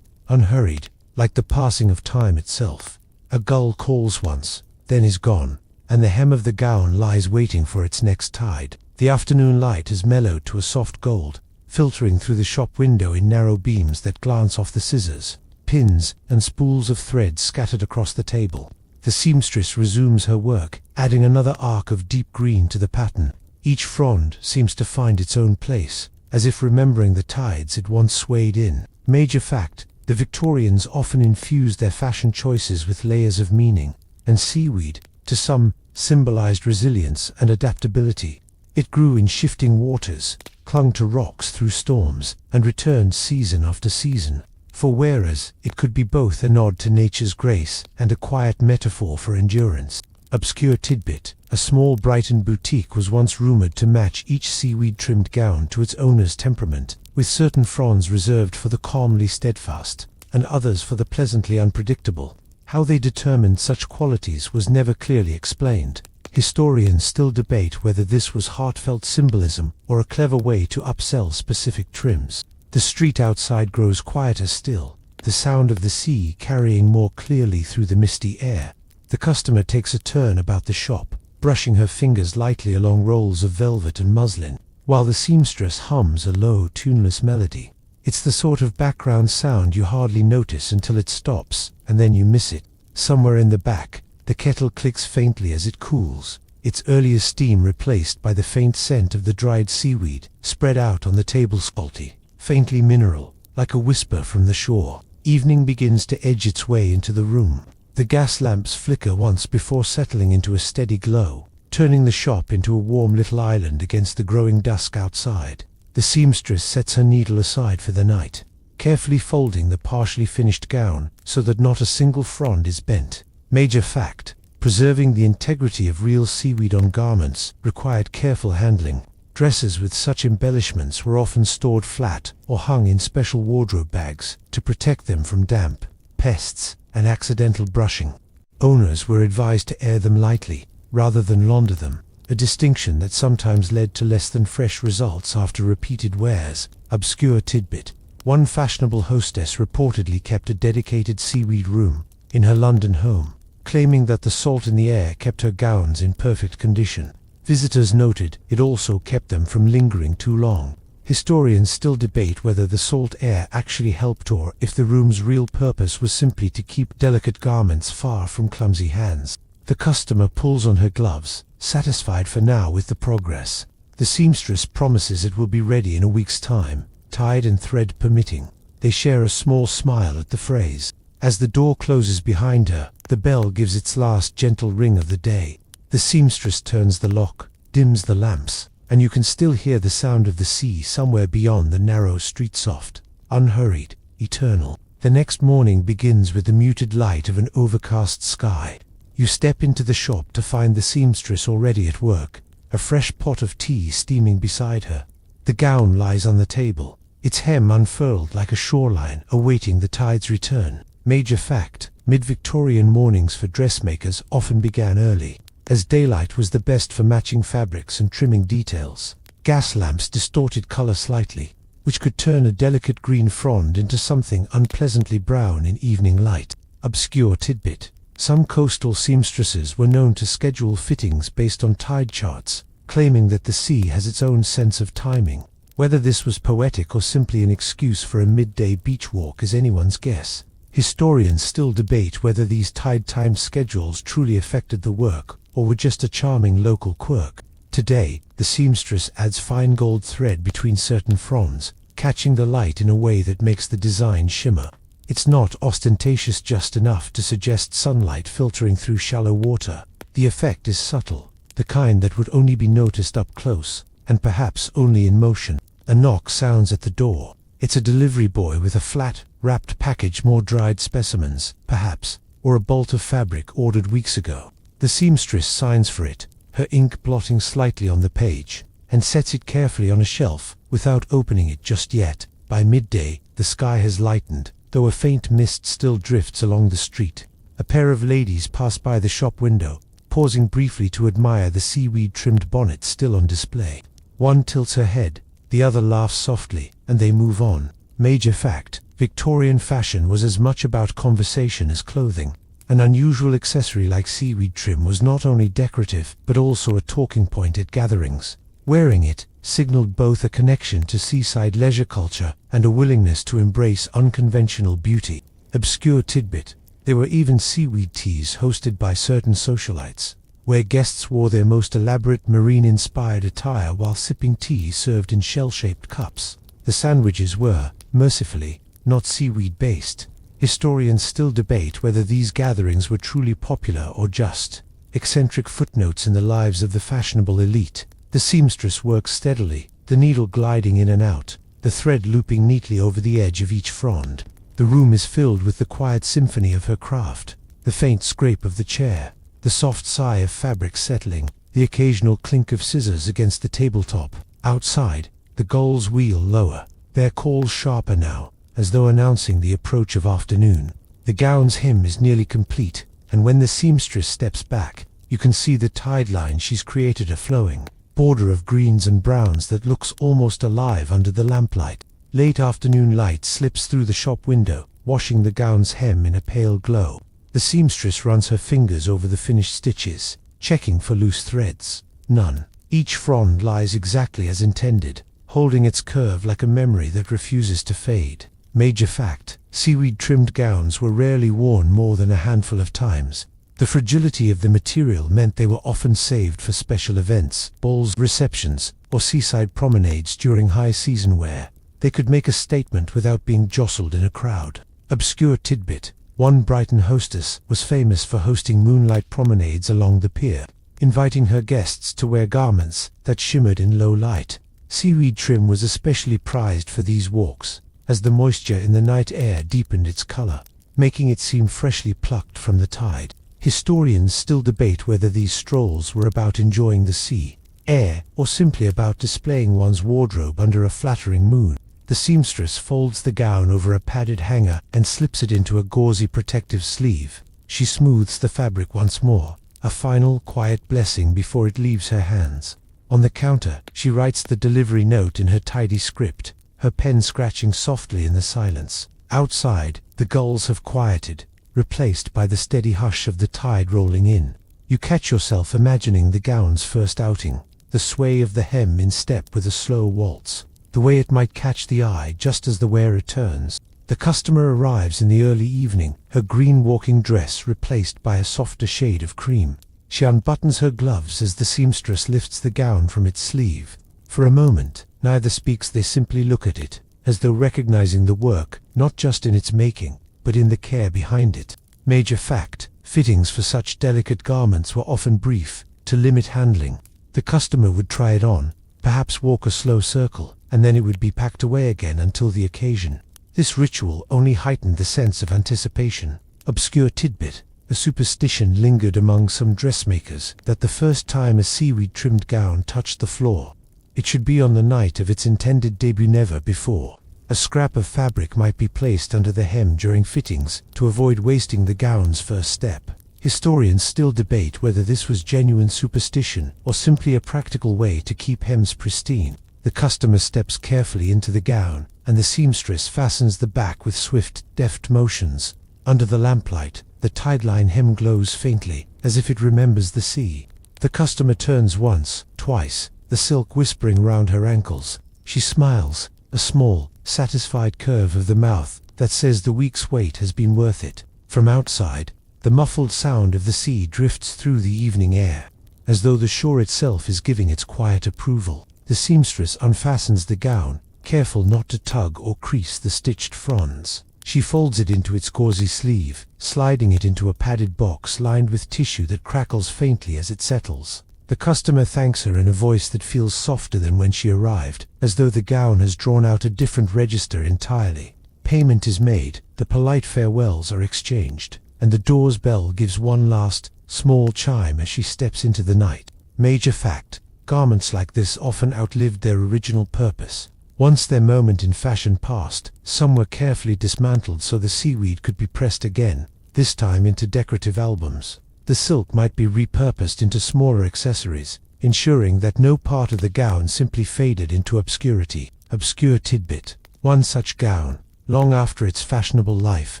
unhurried, like the passing of time itself. A gull calls once, then is gone, and the hem of the gown lies waiting for its next tide. The afternoon light has mellowed to a soft gold, filtering through the shop window in narrow beams that glance off the scissors, pins, and spools of thread scattered across the table. The seamstress resumes her work, adding another arc of deep green to the pattern. Each frond seems to find its own place, as if remembering the tides it once swayed in. Major fact: the Victorians often infused their fashion choices with layers of meaning, and seaweed, to some, symbolized resilience and adaptability. It grew in shifting waters, clung to rocks through storms, and returned season after season. For wearers, it could be both a nod to nature's grace and a quiet metaphor for endurance. Obscure tidbit: a small Brighton boutique was once rumored to match each seaweed-trimmed gown to its owner's temperament, with certain fronds reserved for the calmly steadfast, and others for the pleasantly unpredictable. How they determined such qualities was never clearly explained. Historians still debate whether this was heartfelt symbolism or a clever way to upsell specific trims. The street outside grows quieter still, the sound of the sea carrying more clearly through the misty air. The customer takes a turn about the shop, brushing her fingers lightly along rolls of velvet and muslin, while the seamstress hums a low, tuneless melody. It's the sort of background sound you hardly notice until it stops, and then you miss it. Somewhere in the back, the kettle clicks faintly as it cools, its earlier steam replaced by the faint scent of the dried seaweed spread out on the table, salty, faintly mineral, like a whisper from the shore. Evening begins to edge its way into the room. The gas lamps flicker once before settling into a steady glow, turning the shop into a warm little island against the growing dusk outside. The seamstress sets her needle aside for the night, carefully folding the partially finished gown so that not a single frond is bent. Major fact: preserving the integrity of real seaweed on garments required careful handling. Dresses with such embellishments were often stored flat or hung in special wardrobe bags to protect them from damp, pests, and accidental brushing. Owners were advised to air them lightly, rather than launder them, a distinction that sometimes led to less than fresh results after repeated wears. Obscure tidbit: one fashionable hostess reportedly kept a dedicated seaweed room in her London home, claiming that the salt in the air kept her gowns in perfect condition. Visitors noted it also kept them from lingering too long. Historians still debate whether the salt air actually helped or if the room's real purpose was simply to keep delicate garments far from clumsy hands. The customer pulls on her gloves, satisfied for now with the progress. The seamstress promises it will be ready in a week's time, tide and thread permitting. They share a small smile at the phrase. As the door closes behind her, the bell gives its last gentle ring of the day. The seamstress turns the lock, dims the lamps, and you can still hear the sound of the sea somewhere beyond the narrow street, soft, unhurried, eternal. The next morning begins with the muted light of an overcast sky. You step into the shop to find the seamstress already at work, a fresh pot of tea steaming beside her. The gown lies on the table, its hem unfurled like a shoreline awaiting the tide's return. Major fact: mid-Victorian mornings for dressmakers often began early, as daylight was the best for matching fabrics and trimming details. Gas lamps distorted color slightly, which could turn a delicate green frond into something unpleasantly brown in evening light. Obscure tidbit: some coastal seamstresses were known to schedule fittings based on tide charts, claiming that the sea has its own sense of timing. Whether this was poetic or simply an excuse for a midday beach walk is anyone's guess. Historians still debate whether these tide-timed schedules truly affected the work or were just a charming local quirk. Today, the seamstress adds fine gold thread between certain fronds, catching the light in a way that makes the design shimmer. It's not ostentatious just enough to suggest sunlight filtering through shallow water. The effect is subtle, the kind that would only be noticed up close, and perhaps only in motion. A knock sounds at the door. It's a delivery boy with a flat, wrapped package, more dried specimens, perhaps, or a bolt of fabric ordered weeks ago. The seamstress signs for it, her ink blotting slightly on the page, and sets it carefully on a shelf without opening it just yet. By midday, the sky has lightened, though a faint mist still drifts along the street. A pair of ladies pass by the shop window, pausing briefly to admire the seaweed-trimmed bonnet still on display. One tilts her head, the other laughs softly, and they move on. Major fact: Victorian fashion was as much about conversation as clothing. An unusual accessory like seaweed trim was not only decorative, but also a talking point at gatherings. Wearing it signaled both a connection to seaside leisure culture and a willingness to embrace unconventional beauty. Obscure tidbit: there were even seaweed teas hosted by certain socialites, where guests wore their most elaborate marine-inspired attire while sipping tea served in shell-shaped cups. The sandwiches were, mercifully, not seaweed-based. Historians still debate whether these gatherings were truly popular or just eccentric footnotes in the lives of the fashionable elite. The seamstress works steadily, the needle gliding in and out, the thread looping neatly over the edge of each frond. The room is filled with the quiet symphony of her craft, the faint scrape of the chair, the soft sigh of fabric settling, the occasional clink of scissors against the tabletop. Outside, the gulls wheel lower, their calls sharper now, as though announcing the approach of afternoon. The gown's hem is nearly complete, and when the seamstress steps back, you can see the tide line she's created, a flowing border of greens and browns that looks almost alive under the lamplight. Late afternoon light slips through the shop window, washing the gown's hem in a pale glow. The seamstress runs her fingers over the finished stitches, checking for loose threads. None. Each frond lies exactly as intended, holding its curve like a memory that refuses to fade. Major fact: seaweed-trimmed gowns were rarely worn more than a handful of times. The fragility of the material meant they were often saved for special events, balls, receptions, or seaside promenades during high-season wear. They could make a statement without being jostled in a crowd. Obscure tidbit: one Brighton hostess was famous for hosting moonlight promenades along the pier, inviting her guests to wear garments that shimmered in low light. Seaweed trim was especially prized for these walks, as the moisture in the night air deepened its color, making it seem freshly plucked from the tide. Historians still debate whether these strolls were about enjoying the sea, air, or simply about displaying one's wardrobe under a flattering moon. The seamstress folds the gown over a padded hanger and slips it into a gauzy protective sleeve. She smooths the fabric once more, a final quiet blessing before it leaves her hands. On the counter, she writes the delivery note in her tidy script, her pen scratching softly in the silence. Outside, the gulls have quieted, replaced by the steady hush of the tide rolling in. You catch yourself imagining the gown's first outing, the sway of the hem in step with a slow waltz, the way it might catch the eye just as the wearer turns. The customer arrives in the early evening, her green walking dress replaced by a softer shade of cream. She unbuttons her gloves as the seamstress lifts the gown from its sleeve. For a moment, neither speaks, they simply look at it, as though recognizing the work, not just in its making, but in the care behind it. Major fact: fittings for such delicate garments were often brief, to limit handling. The customer would try it on, perhaps walk a slow circle, and then it would be packed away again until the occasion. This ritual only heightened the sense of anticipation. Obscure tidbit: A superstition lingered among some dressmakers that the first time a seaweed-trimmed gown touched the floor, it should be on the night of its intended debut, never before. A scrap of fabric might be placed under the hem during fittings to avoid wasting the gown's first step. Historians still debate whether this was genuine superstition or simply a practical way to keep hems pristine. The customer steps carefully into the gown, and the seamstress fastens the back with swift, deft motions. Under the lamplight, the tideline hem glows faintly, as if it remembers the sea. The customer turns once, twice, the silk whispering round her ankles. She smiles, a small, satisfied curve of the mouth that says the week's wait has been worth it. From outside, the muffled sound of the sea drifts through the evening air, as though the shore itself is giving its quiet approval. The seamstress unfastens the gown, careful not to tug or crease the stitched fronds. She folds it into its gauzy sleeve, sliding it into a padded box lined with tissue that crackles faintly as it settles. The customer thanks her in a voice that feels softer than when she arrived, as though the gown has drawn out a different register entirely. Payment is made, the polite farewells are exchanged, and the door's bell gives one last, small chime as she steps into the night. Major fact: garments like this often outlived their original purpose. Once their moment in fashion passed, some were carefully dismantled so the seaweed could be pressed again, this time into decorative albums. The silk might be repurposed into smaller accessories, ensuring that no part of the gown simply faded into obscurity. Obscure tidbit: one such gown, long after its fashionable life,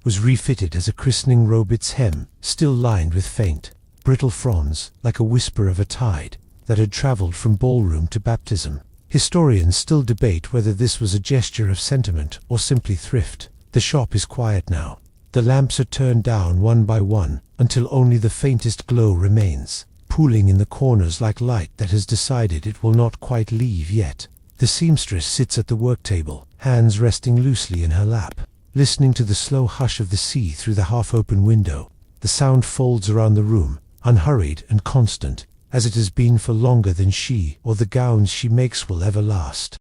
was refitted as a christening robe, its hem still lined with faint, brittle fronds, like a whisper of a tide that had traveled from ballroom to baptism. Historians still debate whether this was a gesture of sentiment or simply thrift. The shop is quiet now. The lamps are turned down one by one until only the faintest glow remains, pooling in the corners like light that has decided it will not quite leave yet. The seamstress sits at the work table, hands resting loosely in her lap, listening to the slow hush of the sea through the half-open window. The sound folds around the room, unhurried and constant, as it has been for longer than she or the gowns she makes will ever last.